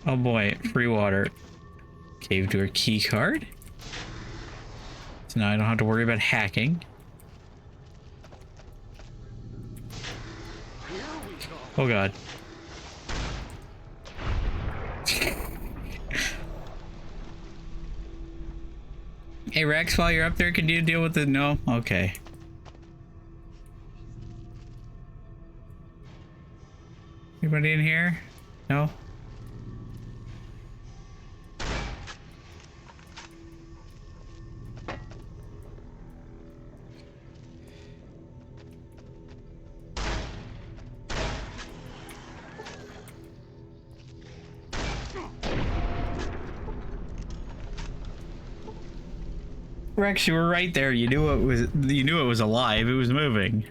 S1: Oh boy, free water. Cave door key card. So now I don't have to worry about hacking. Oh god. Hey Rex, while you're up there, can you deal with the no? Okay. Anybody in here? No? Rex, you were right there. You knew it was alive. It was moving.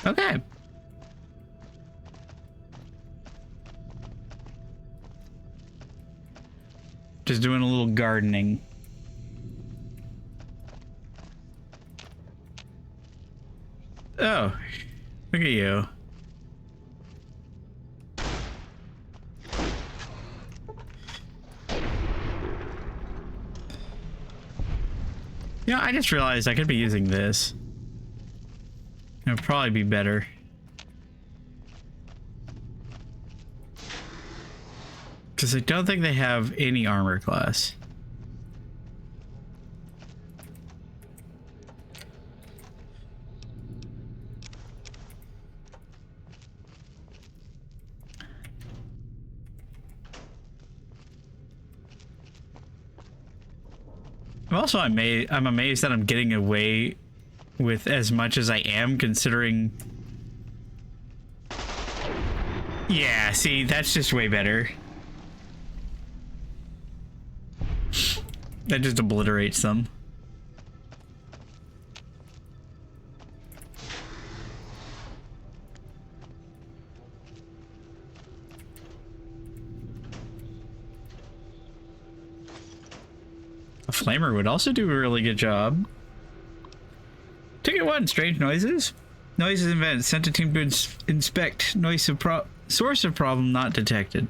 S1: Okay. Just doing a little gardening. Oh, look at you. Yeah, I just realized I could be using this. It would probably be better. Because I don't think they have any armor class. I'm amazed that I'm getting away with as much as I am, considering. Yeah, see, that's just way better. That just obliterates them. A flamer would also do a really good job. Ticket 1, strange noises. Noises and vents. Sent a team to inspect. Source of problem not detected.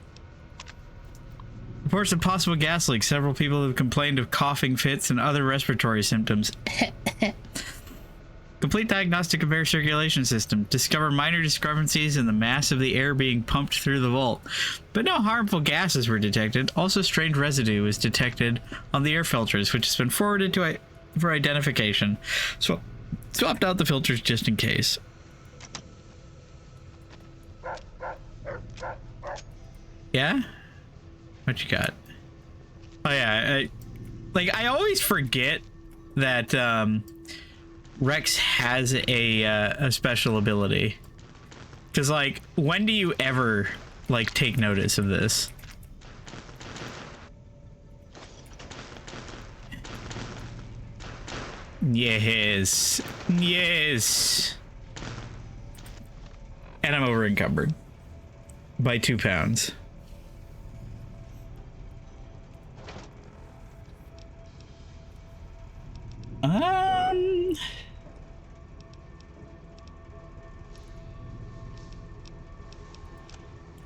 S1: Reports of possible gas leaks. Several people have complained of coughing fits and other respiratory symptoms. Complete diagnostic of air circulation system. Discover minor discrepancies in the mass of the air being pumped through the vault. But no harmful gases were detected. Also, strange residue was detected on the air filters, which has been forwarded to for identification. So, swapped out the filters just in case. Yeah? What you got? Oh yeah, I always forget that Rex has a special ability. Cause like, when do you ever like take notice of this? Yes, yes. And I'm over encumbered by 2 pounds.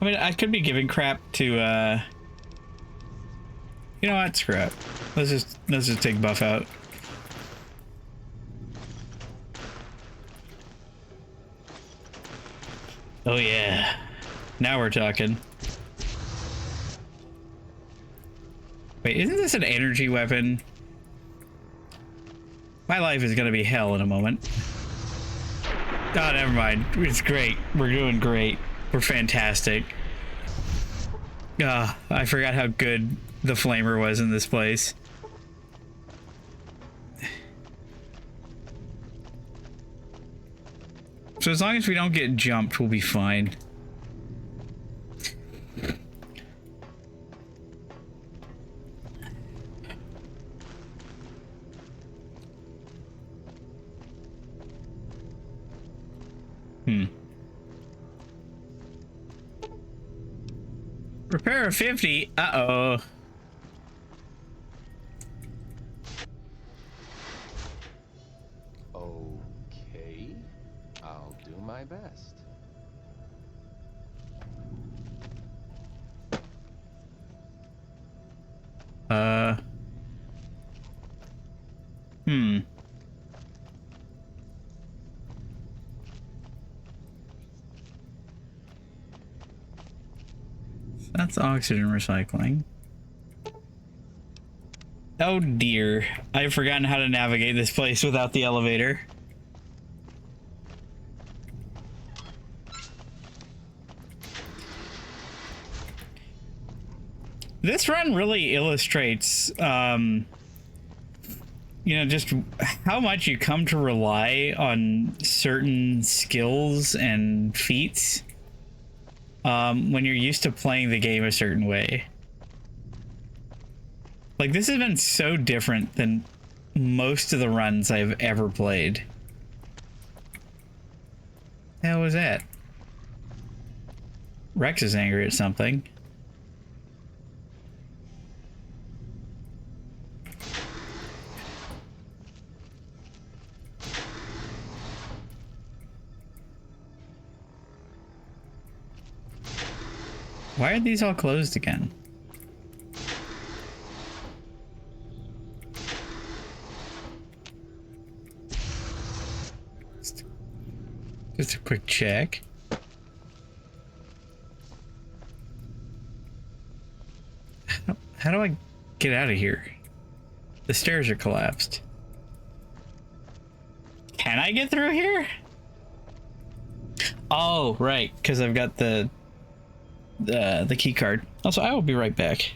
S1: I mean, I could be giving crap to, you know what? Screw it. Let's just take buff out. Oh yeah. Now we're talking. Wait, isn't this an energy weapon? My life is gonna be hell in a moment. Oh, never mind. It's great. We're doing great. We're fantastic. I forgot how good the flamer was in this place. So as long as we don't get jumped, we'll be fine. Repair 50. Uh-oh.
S11: Okay. I'll do my best.
S1: Hmm. That's oxygen recycling. Oh dear. I've forgotten how to navigate this place without the elevator. This run really illustrates, you know, just how much you come to rely on certain skills and feats when you're used to playing the game a certain way. Like, this has been so different than most of the runs I've ever played. The hell was that? Rex is angry at something. Why are these all closed again? Just a quick check. How do I get out of here? The stairs are collapsed. Can I get through here? Oh, right, because I've got the key card. Also, I will be right back.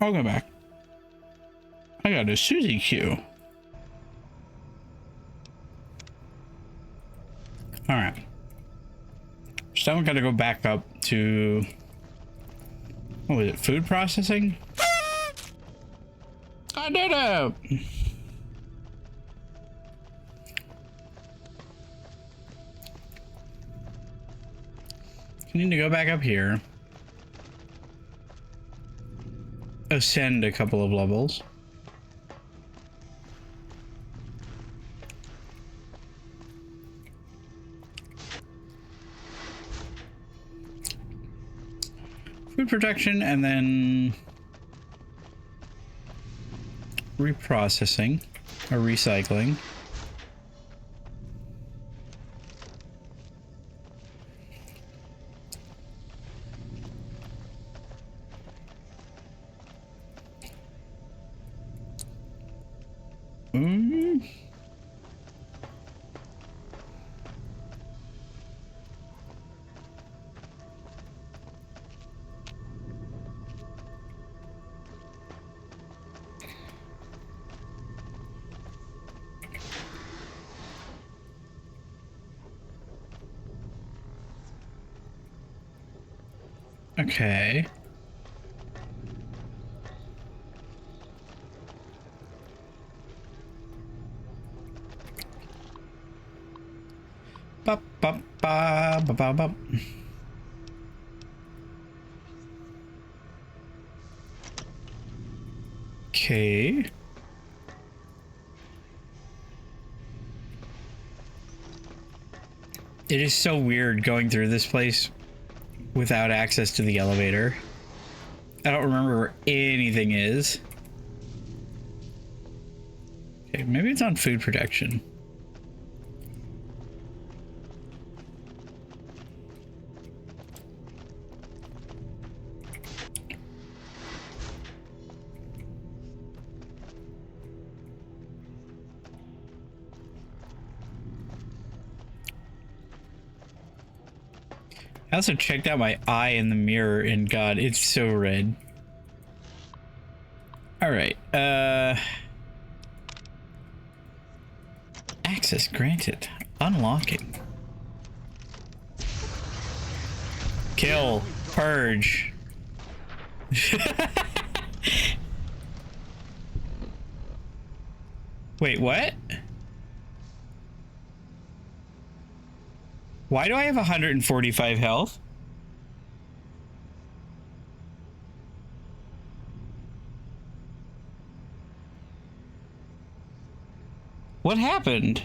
S1: I'll go back. I got a Suzy Q. All right. So I'm gonna go back up to, what was it, food processing? I did it! You need to go back up here. Ascend a couple of levels. Food protection, and then reprocessing or recycling. Okay. Ba ba ba ba ba ba. Okay. It is so weird going through this place without access to the elevator. I don't remember where anything is. Okay, maybe it's on food protection. I also checked out my eye in the mirror, and God, it's so red. All right, access granted. Unlocking. Kill. Purge. Wait, what? Why do I have 145 health? What happened?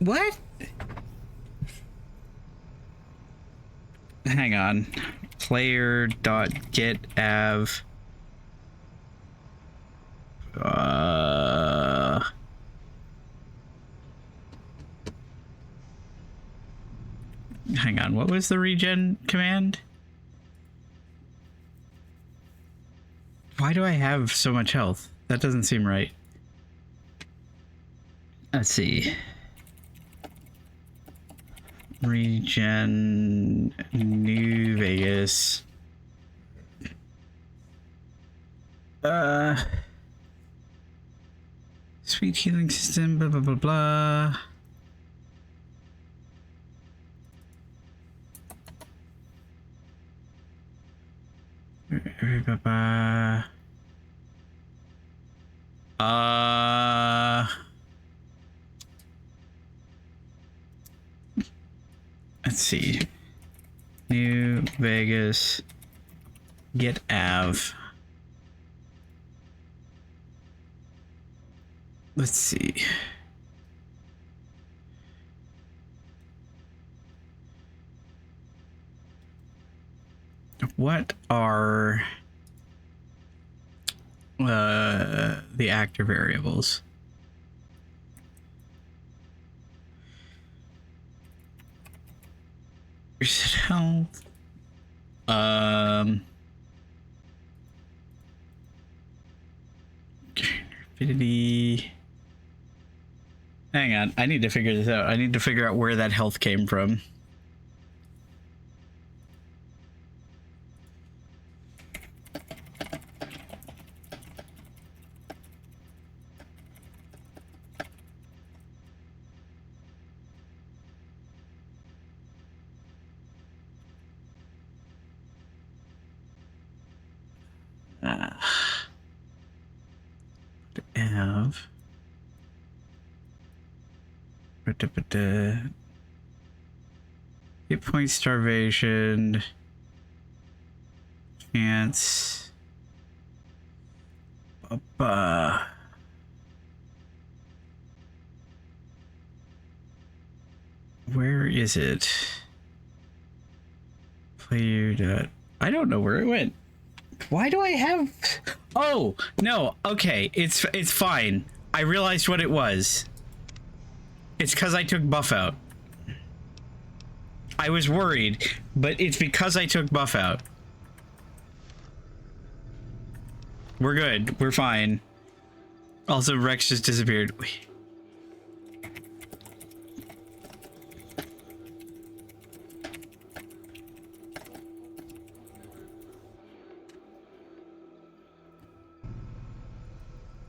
S1: What? Hang on. Player.getAv. Hang on, what was the regen command? Why do I have so much health? That doesn't seem right. Let's see. Regen New Vegas. Sweet healing system, blah blah blah blah. Let's see. New Vegas. Get Av. Let's see. What are the actor variables? Reset health. Rapidity. Hang on, I need to figure this out. I need to figure out where that health came from. Have hit point starvation chance where is it? Player. I don't know where it went. Why do I have... Oh, no. Okay, it's fine. I realized what it was. It's because I took buff out. I was worried, but it's because I took buff out. We're good. We're fine. Also, Rex just disappeared.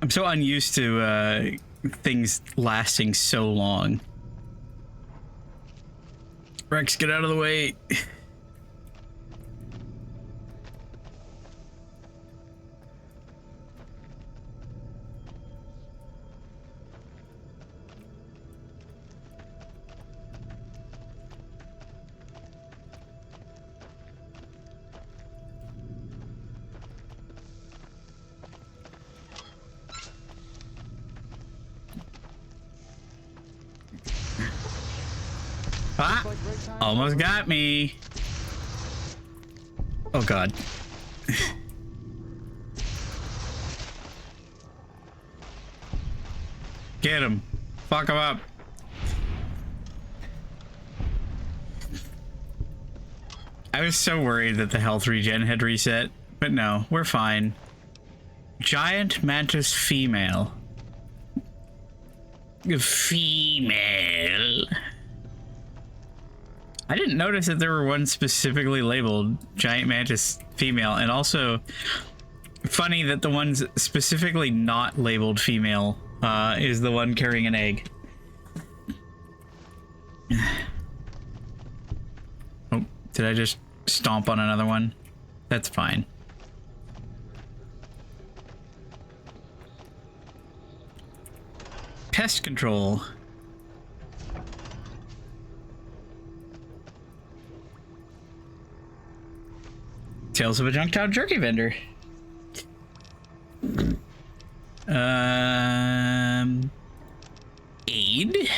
S1: I'm so unused to things lasting so long. Rex, get out of the way. Ah, almost got me. Oh god. Get him. Fuck him up. I was so worried that the health regen had reset, but no, we're fine. Giant mantis female. Female. I didn't notice that there were one specifically labeled giant mantis female, and also funny that the ones specifically not labeled female is the one carrying an egg. Oh, did I just stomp on another one? That's fine. Pest control. Tales of a Junktown jerky vendor. Aid.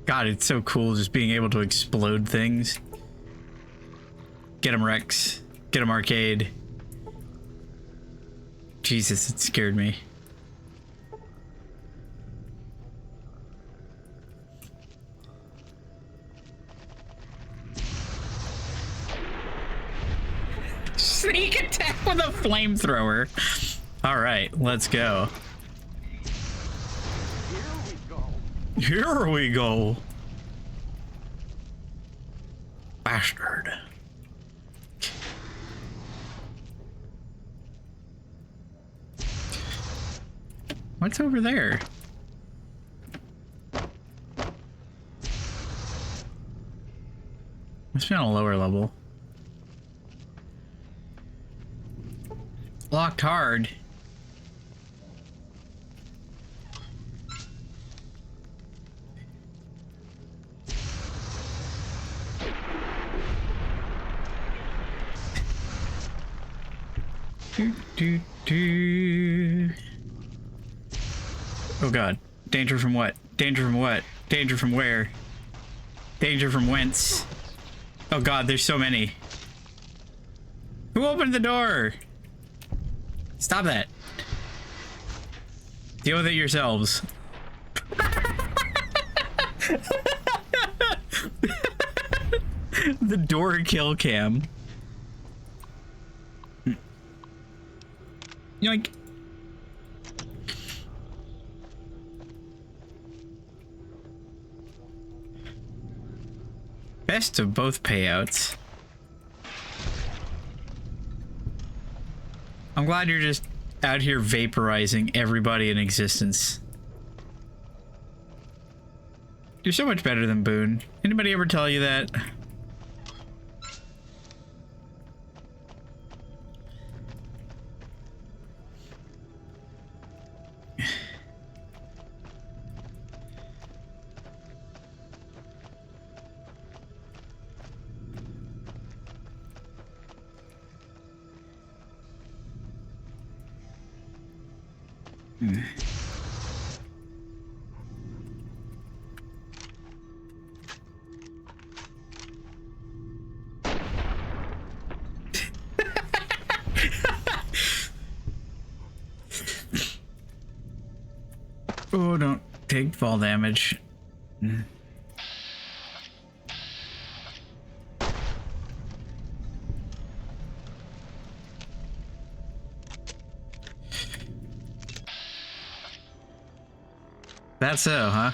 S1: God, it's so cool just being able to explode things. Get him, Rex. Get him, Arcade. Jesus, it scared me. Sneak attack with a flamethrower. All right, let's go. Here we go. Bastard. What's over there? Must be on a lower level. Locked hard. Oh god. Danger from what? Danger from what? Danger from where? Danger from whence? Oh god, there's so many. Who opened the door? Stop that. Deal with it yourselves. The door kill cam. Yoink. Best of both payouts. I'm glad you're just out here vaporizing everybody in existence. You're so much better than Boone. Anybody ever tell you that? Oh, don't take fall damage. That's so, huh?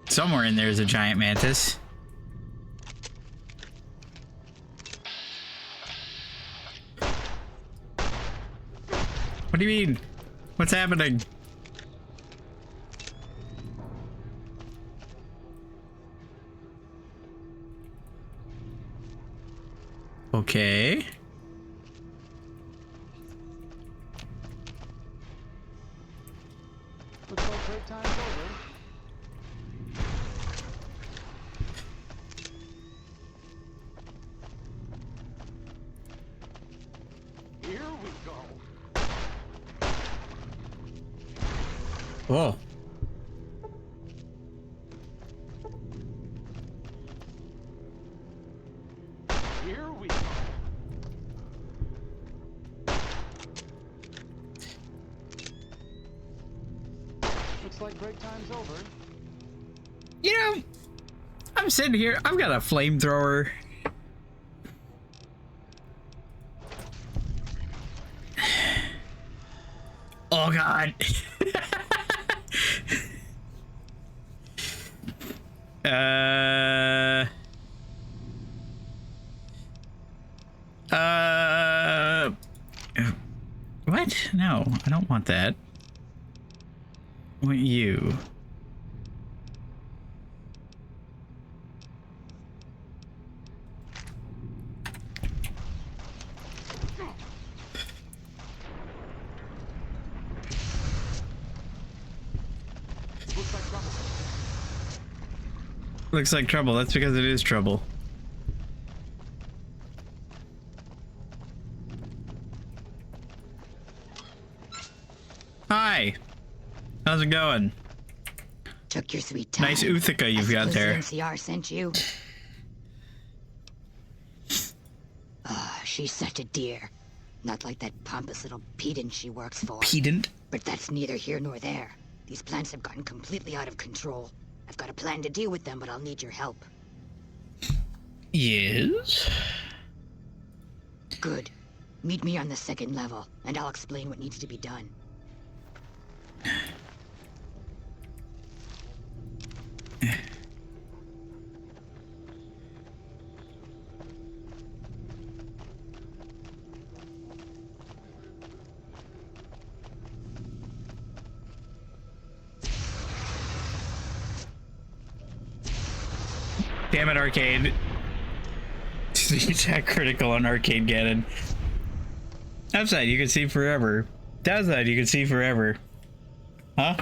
S1: Somewhere in there is a giant mantis. What do you mean? What's happening? Okay.
S11: Looks like break time's over. Here we go.
S1: Whoa.
S11: Here we go. Looks like break time's over.
S1: You know, I'm sitting here. I've got a flamethrower. Oh God. What? No, I don't want that. I want you.
S11: Looks like trouble.
S1: Looks like trouble. That's because it is trouble. Hi. How's it going?
S17: Took your sweet time.
S1: Nice Uthika you've got there.
S17: NCR sent you. She's such a dear. Not like that pompous little pedant she works for.
S1: Pedant?
S17: But that's neither here nor there. These plants have gotten completely out of control. I've got a plan to deal with them, but I'll need your help.
S1: Yes?
S17: Good. Meet me on the second level, and I'll explain what needs to be done.
S1: Damn it, Arcade. Attack critical on Arcade Ganon. Upside, you can see forever. Downside, you can see forever. Huh?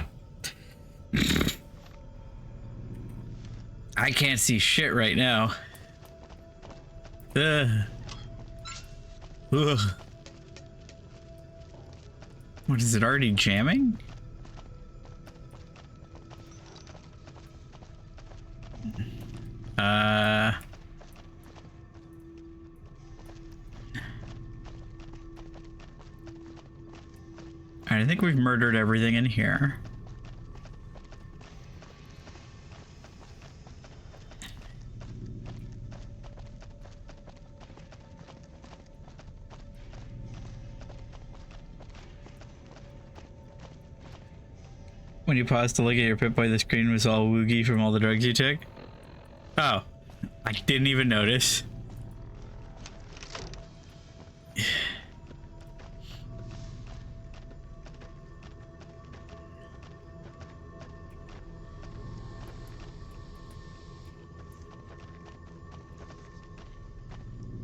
S1: I can't see shit right now. Ugh. Ugh. What, is it already jamming? I think we've murdered everything in here. When you paused to look at your Pip-Boy, the screen was all woogie from all the drugs you took. Oh, I didn't even notice.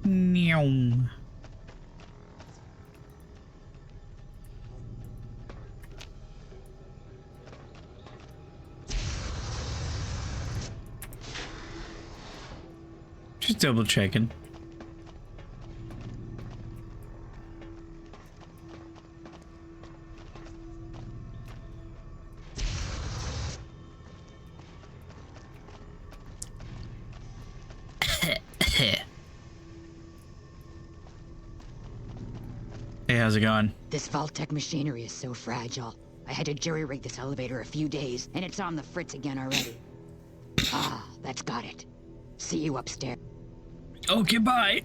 S1: Meow. Just double checking. Hey, how's it going?
S12: This Vault-Tec machinery is so fragile. I had to jury-rig this elevator a few days, and it's on the fritz again already. Ah, that's got it. See you upstairs.
S1: Okay, bye.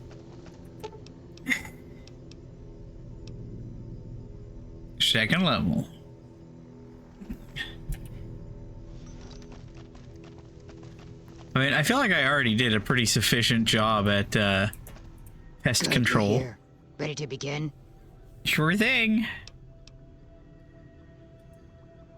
S1: Second level. I mean, I feel like I already did a pretty sufficient job at pest
S12: Good,
S1: control.
S12: you're here. Ready to begin?
S1: Sure thing.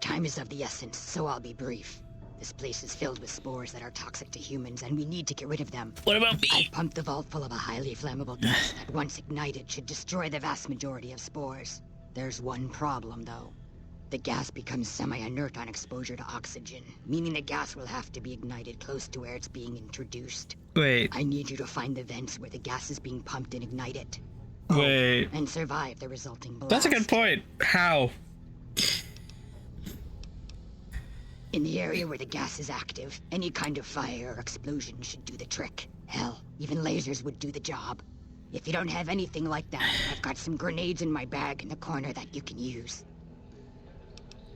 S12: Time is of the essence, so I'll be brief. This place is filled with spores that are toxic to humans, and we need to get rid of them.
S1: What about me?
S12: I've pumped the vault full of a highly flammable gas that, once ignited, should destroy the vast majority of spores. There's one problem, though. The gas becomes semi-inert on exposure to oxygen, meaning the gas will have to be ignited close to where it's being introduced.
S1: Wait.
S12: I need you to find the vents where the gas is being pumped and ignite it.
S1: Wait.
S12: And survive the resulting blast.
S1: That's a good point. How?
S12: In the area where the gas is active, any kind of fire or explosion should do the trick. Hell, even lasers would do the job. If you don't have anything like that, I've got some grenades in my bag in the corner that you can use.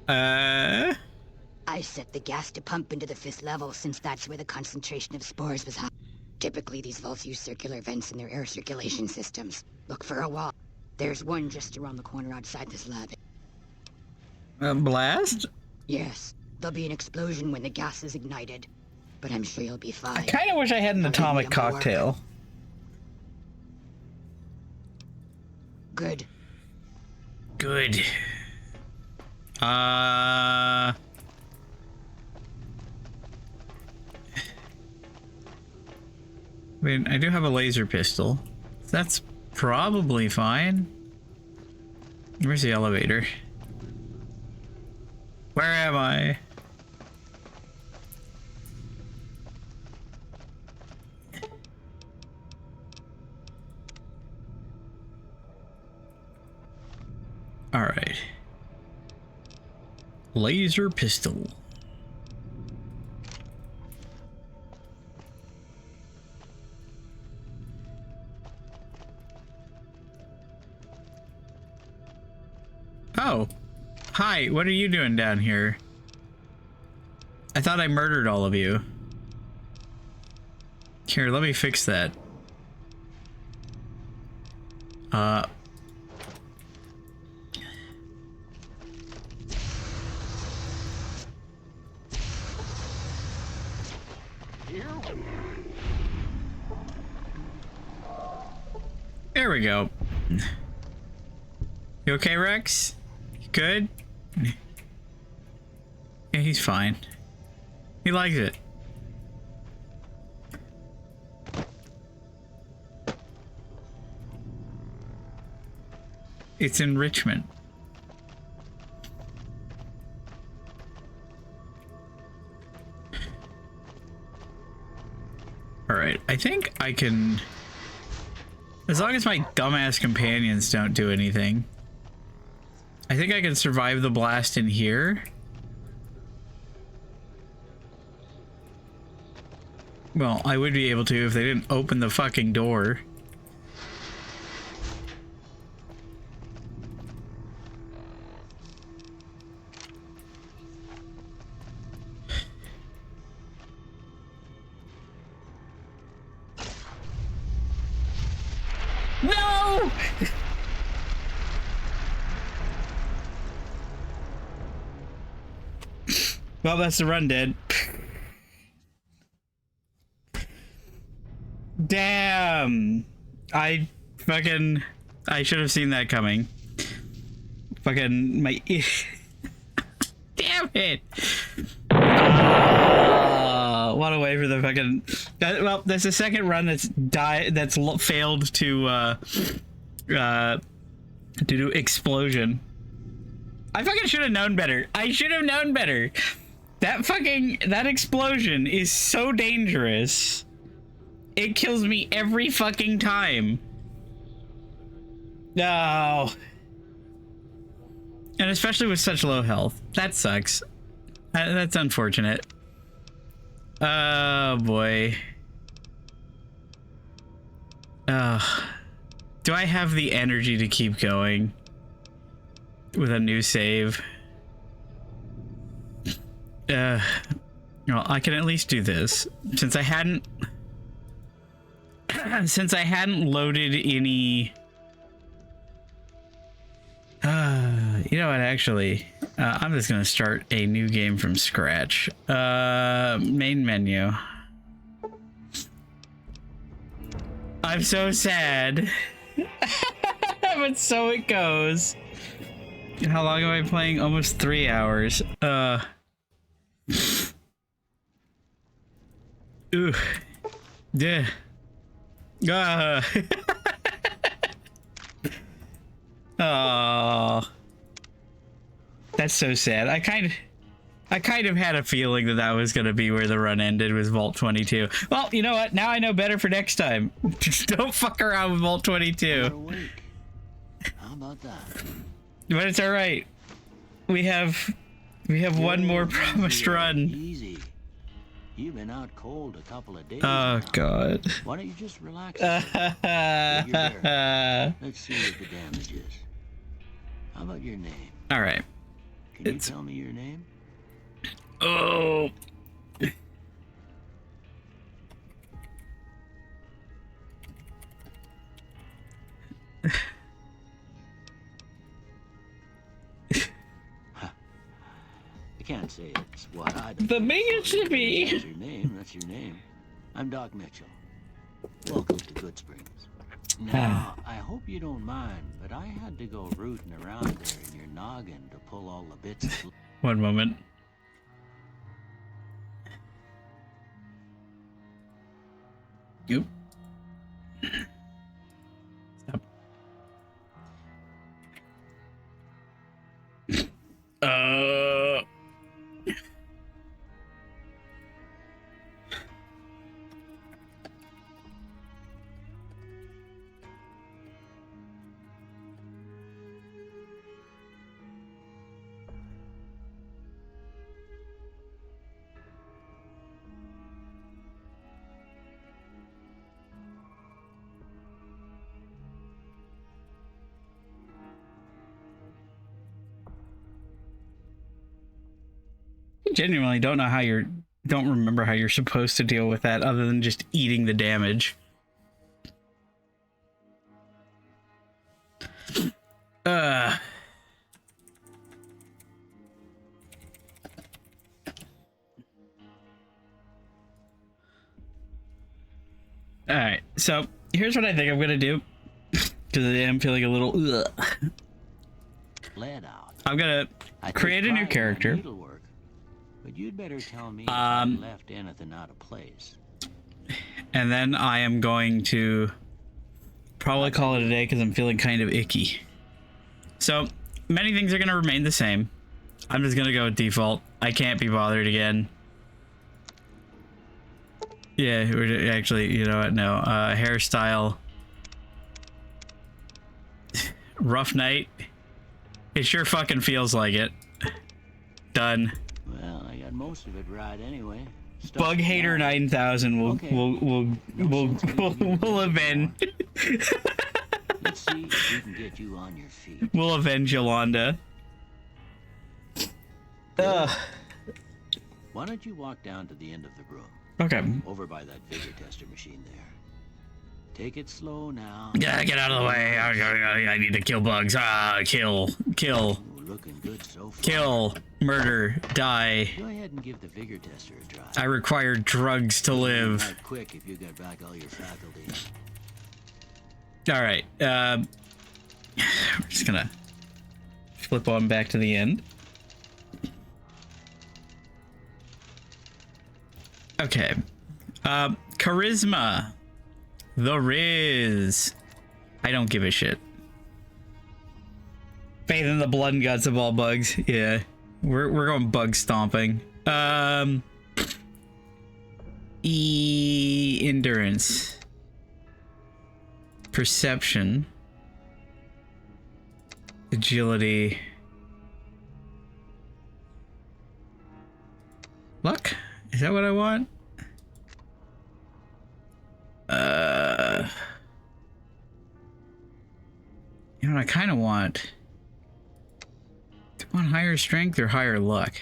S12: I set the gas to pump into the 5th level since that's where the concentration of spores was high. Typically, these vaults use circular vents in their air circulation systems. Look for a wall. There's one just around the corner outside this lab.
S1: Blast?
S12: Yes. There'll be an explosion when the gas is ignited, but I'm sure you'll be fine.
S1: I kind of wish I had an atomic cocktail.
S12: Good.
S1: Good. I mean, I do have a laser pistol. That's probably fine. Where's the elevator? Where am I? All right. Laser pistol. Oh. Hi, what are you doing down here? I thought I murdered all of you. Here, let me fix that. There we go. You okay, Rex? You good? Yeah, he's fine. He likes it. It's enrichment. Alright, I think I can... As long as my dumbass companions don't do anything. I think I can survive the blast in here. Well, I would be able to if they didn't open the fucking door. No! Well, that's the run, dead. Damn! I should have seen that coming. Fucking my... Damn it! What a way for the fucking... well, that's the second run that's failed to do explosion. I fucking should have known better. I should have known better. That explosion is so dangerous. It kills me every fucking time. No. And especially with such low health. That sucks. That's unfortunate. Oh boy. Do I have the energy to keep going with a new save? Well, I can at least do this since I hadn't loaded any. You know what, actually, I'm just gonna start a new game from scratch. Main menu. I'm so sad. But so it goes. How long am I playing? Almost 3 hours. Ooh. Yeah. Oh. That's so sad. I kind of had a feeling that was going to be where the run ended, with Vault 22. Well, you know what? Now I know better for next time. Don't fuck around with Vault 22.
S13: How about that?
S1: But it's all right. We have one more promised run.
S13: Easy. You've been out cold a couple of days.
S1: Oh
S13: now.
S1: God.
S13: Why don't you just relax? Let's see what the damage is. How about your name?
S1: All right.
S13: Can you tell me your name?
S1: Oh.
S13: I can't say it's what I'd.
S1: The Mississippi.
S13: That's your name. That's your name. I'm Doc Mitchell. Welcome to Good Springs. Now, I hope you don't mind, but I had to go rooting around there in your noggin to pull all the bits of...
S1: One moment. Yep. Stop. I genuinely don't remember how you're supposed to deal with that other than just eating the damage. Alright, so here's what I think I'm gonna do. Because I am feeling a little I'm gonna create a new character.
S13: But you'd better tell me if I left anything out of place.
S1: And then I am going to probably call it a day because I'm feeling kind of icky. So many things are going to remain the same. I'm just going to go with default. I can't be bothered again. Yeah, we're actually, you know what? No, hairstyle. Rough night. It sure fucking feels like it. Done.
S13: Well, I got most of it right anyway.
S1: Bug Hater 9000 will avenge.
S13: Let's see if we can get you on your feet.
S1: We'll avenge Yolanda.
S13: Why don't you walk down to the end of the room?
S1: Okay.
S13: Over by that vigor tester machine there. Take it slow now.
S1: Yeah, get out of the way. I need to kill bugs. Kill.
S13: Looking good so far.
S1: Kill. Murder. Die.
S13: Go ahead and give the vigor tester a try.
S1: I require drugs to live.
S13: Right quick if you get back all your faculties.
S1: All right. We're just gonna flip on back to the end. Okay. Charisma. The Riz. I don't give a shit. Faith in the blood and guts of all bugs. Yeah. We're going bug stomping. Endurance. Perception. Agility. Luck? Is that what I want? You know, I kind of want... Do I want higher strength or higher luck?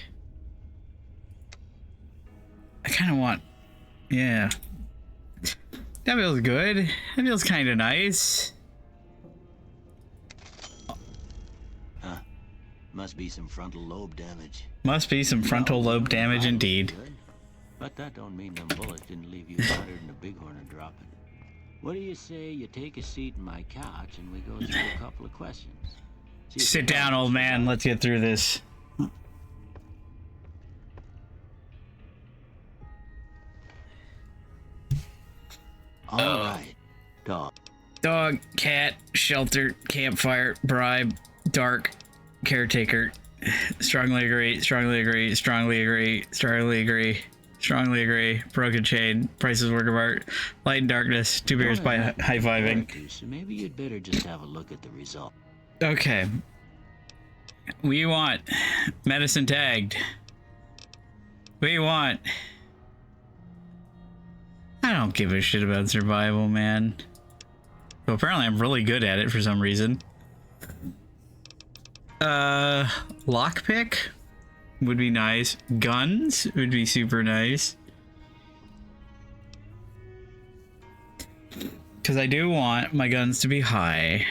S1: I kind of want... Yeah. That feels good. That feels kind of nice.
S13: Huh. Must be some frontal lobe damage.
S1: Must be some frontal lobe damage indeed.
S13: But that don't mean them bullets didn't leave you better than a bighorn dropping. What do you say you take a seat in my couch and we go through a couple of questions?
S1: Sit down, old man. Let's get through this.
S13: All right.
S1: Dog, cat, shelter, campfire, bribe, dark, caretaker. Strongly agree, strongly agree, strongly agree, strongly agree, strongly agree. Broken chain, prices work of art, light and darkness, two beers by high-fiving.
S13: So maybe you'd better just have a look at the result.
S1: Okay. We want medicine tagged. We want... I don't give a shit about survival, man. So apparently I'm really good at it for some reason. Lockpick would be nice. Guns would be super nice. Because I do want my guns to be high.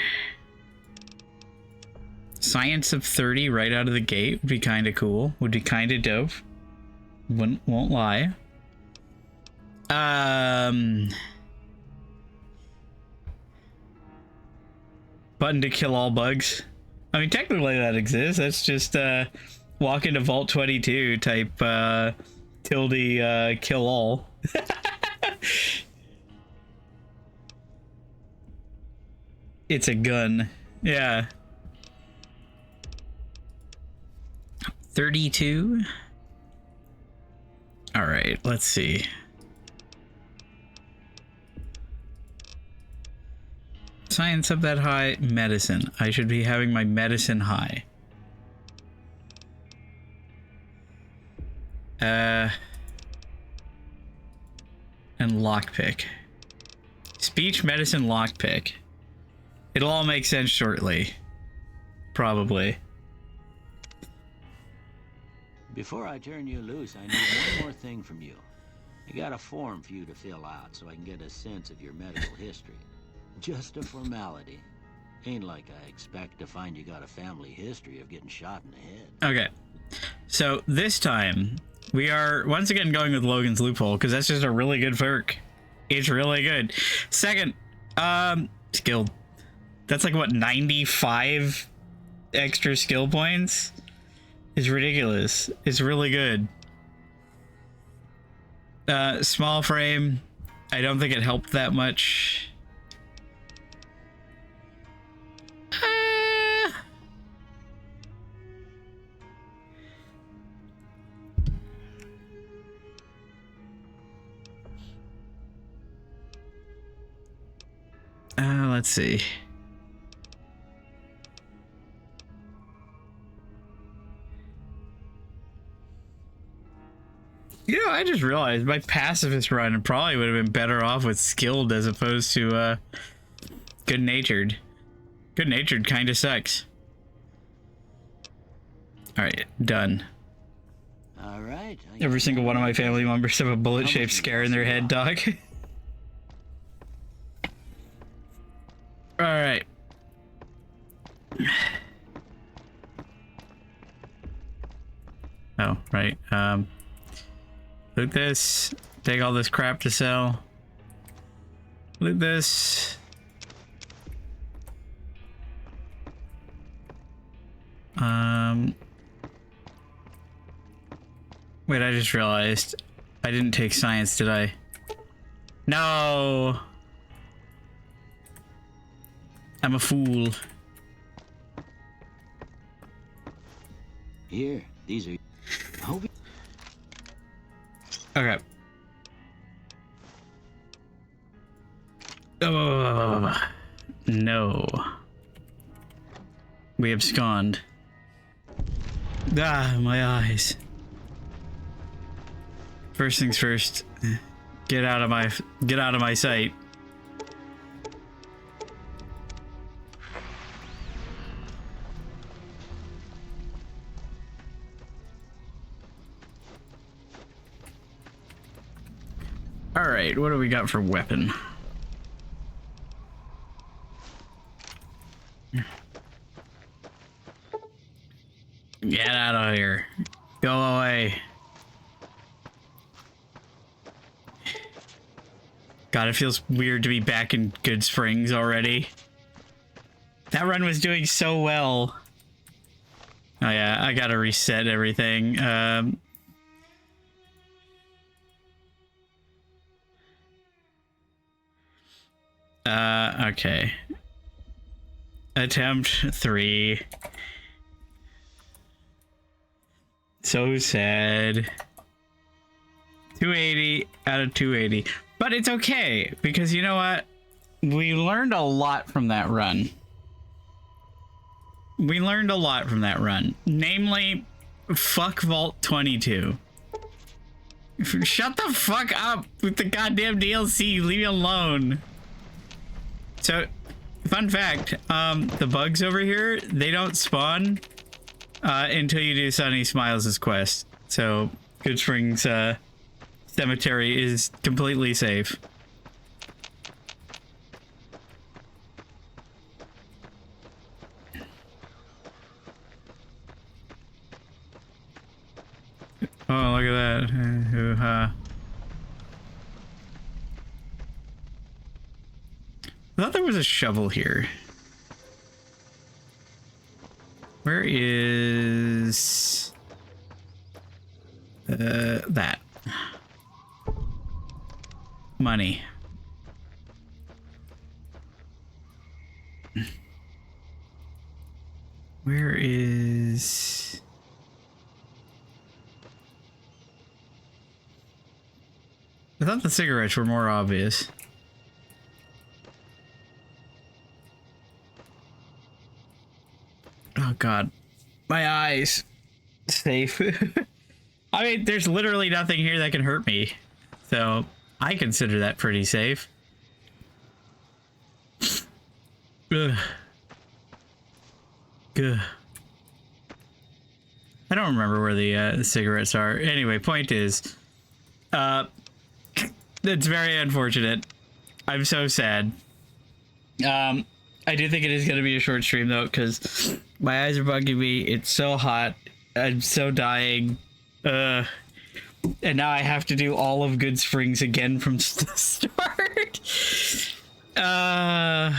S1: Science of 30 right out of the gate would be kind of cool. Would be kind of dope. Won't lie. Button to kill all bugs. I mean, technically that exists. That's just walk into Vault 22 type tilde kill all. It's a gun. Yeah. 32. All right, let's see. Science up that high. Medicine. I should be having my medicine high. And lockpick. Speech, medicine, lockpick. It'll all make sense shortly. Probably.
S13: Before I turn you loose, I need one more thing from you. I got a form for you to fill out so I can get a sense of your medical history. Just a formality. Ain't like I expect to find you got a family history of getting shot in the head.
S1: Okay. So this time, we are once again going with Logan's loophole, because that's just a really good perk. It's really good. Second, skilled. That's like, what, 95 extra skill points? It's ridiculous. It's really good. Small frame. I don't think it helped that much. Let's see. You know, I just realized my pacifist run probably would have been better off with skilled as opposed to good-natured. Good-natured kind of sucks. Alright, done.
S13: All right.
S1: Every single one of my family members have a bullet-shaped scar in their head, dog. Alright. Oh, right. Loot this. Take all this crap to sell. Loot this. Wait, I just realized I didn't take science, did I? No! I'm a fool.
S13: Here, these are.
S1: Okay. Oh, no. We abscond. Ah, my eyes. First things first. Get out of my sight. All right, what do we got for weapon? Get out of here. Go away. God, it feels weird to be back in Good Springs already. That run was doing so well. Oh yeah, I gotta reset everything. Okay. Attempt 3. So sad. 280 out of 280. But it's okay, because you know what? We learned a lot from that run. We learned a lot from that run. Namely, fuck Vault 22. Shut the fuck up with the goddamn DLC. Leave me alone. So, fun fact, the bugs over here, they don't spawn until you do Sunny Smiles' quest. So, Good Springs Cemetery is completely safe. Oh, look at that. I thought there was a shovel here. Where is that? Money. Where is... I thought the cigarettes were more obvious. Oh god. My eyes. Safe. I mean, there's literally nothing here that can hurt me. So, I consider that pretty safe. Ugh. Good. I don't remember where the cigarettes are. Anyway, point is, it's very unfortunate. I'm so sad. I do think it is going to be a short stream though, because my eyes are bugging me. It's so hot. I'm so dying. And now I have to do all of Good Springs again from the start. Oh.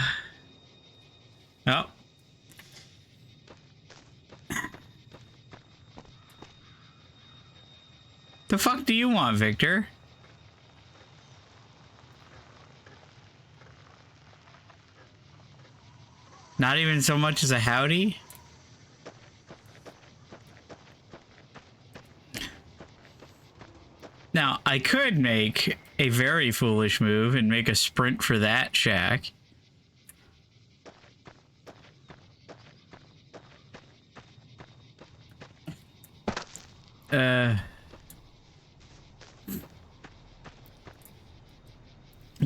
S1: The fuck do you want, Victor? Not even so much as a howdy? Now, I could make a very foolish move and make a sprint for that shack.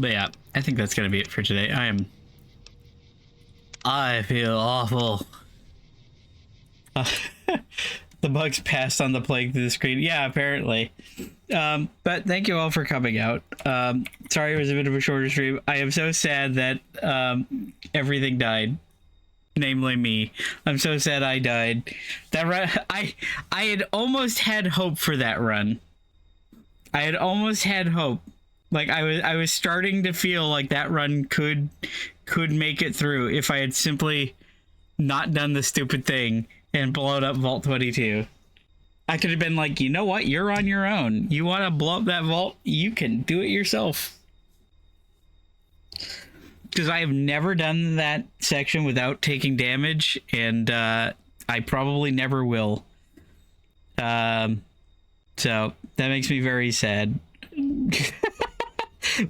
S1: But yeah, I think that's gonna be it for today. I feel awful. The bugs passed on the plague through the screen. Yeah, apparently. But thank you all for coming out. Sorry it was a bit of a shorter stream. I am so sad that everything died. Namely me. I'm so sad I died. That run, I had almost had hope for that run. I had almost had hope. Like I was starting to feel like that run could make it through if I had simply not done the stupid thing and blown up Vault 22. I could have been like, you know what? You're on your own. You want to blow up that vault? You can do it yourself. Because I have never done that section without taking damage, and I probably never will. So that makes me very sad.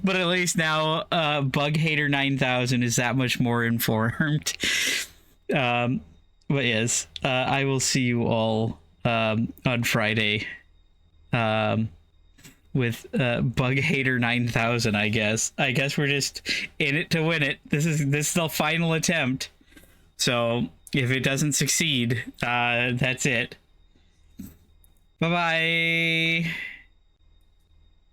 S1: But at least now Bug Hater 9000 is that much more informed. But yes, I will see you all on Friday with Bug Hater 9000. I guess we're just in it to win it. This is the final attempt. So if it doesn't succeed, that's it. Bye bye.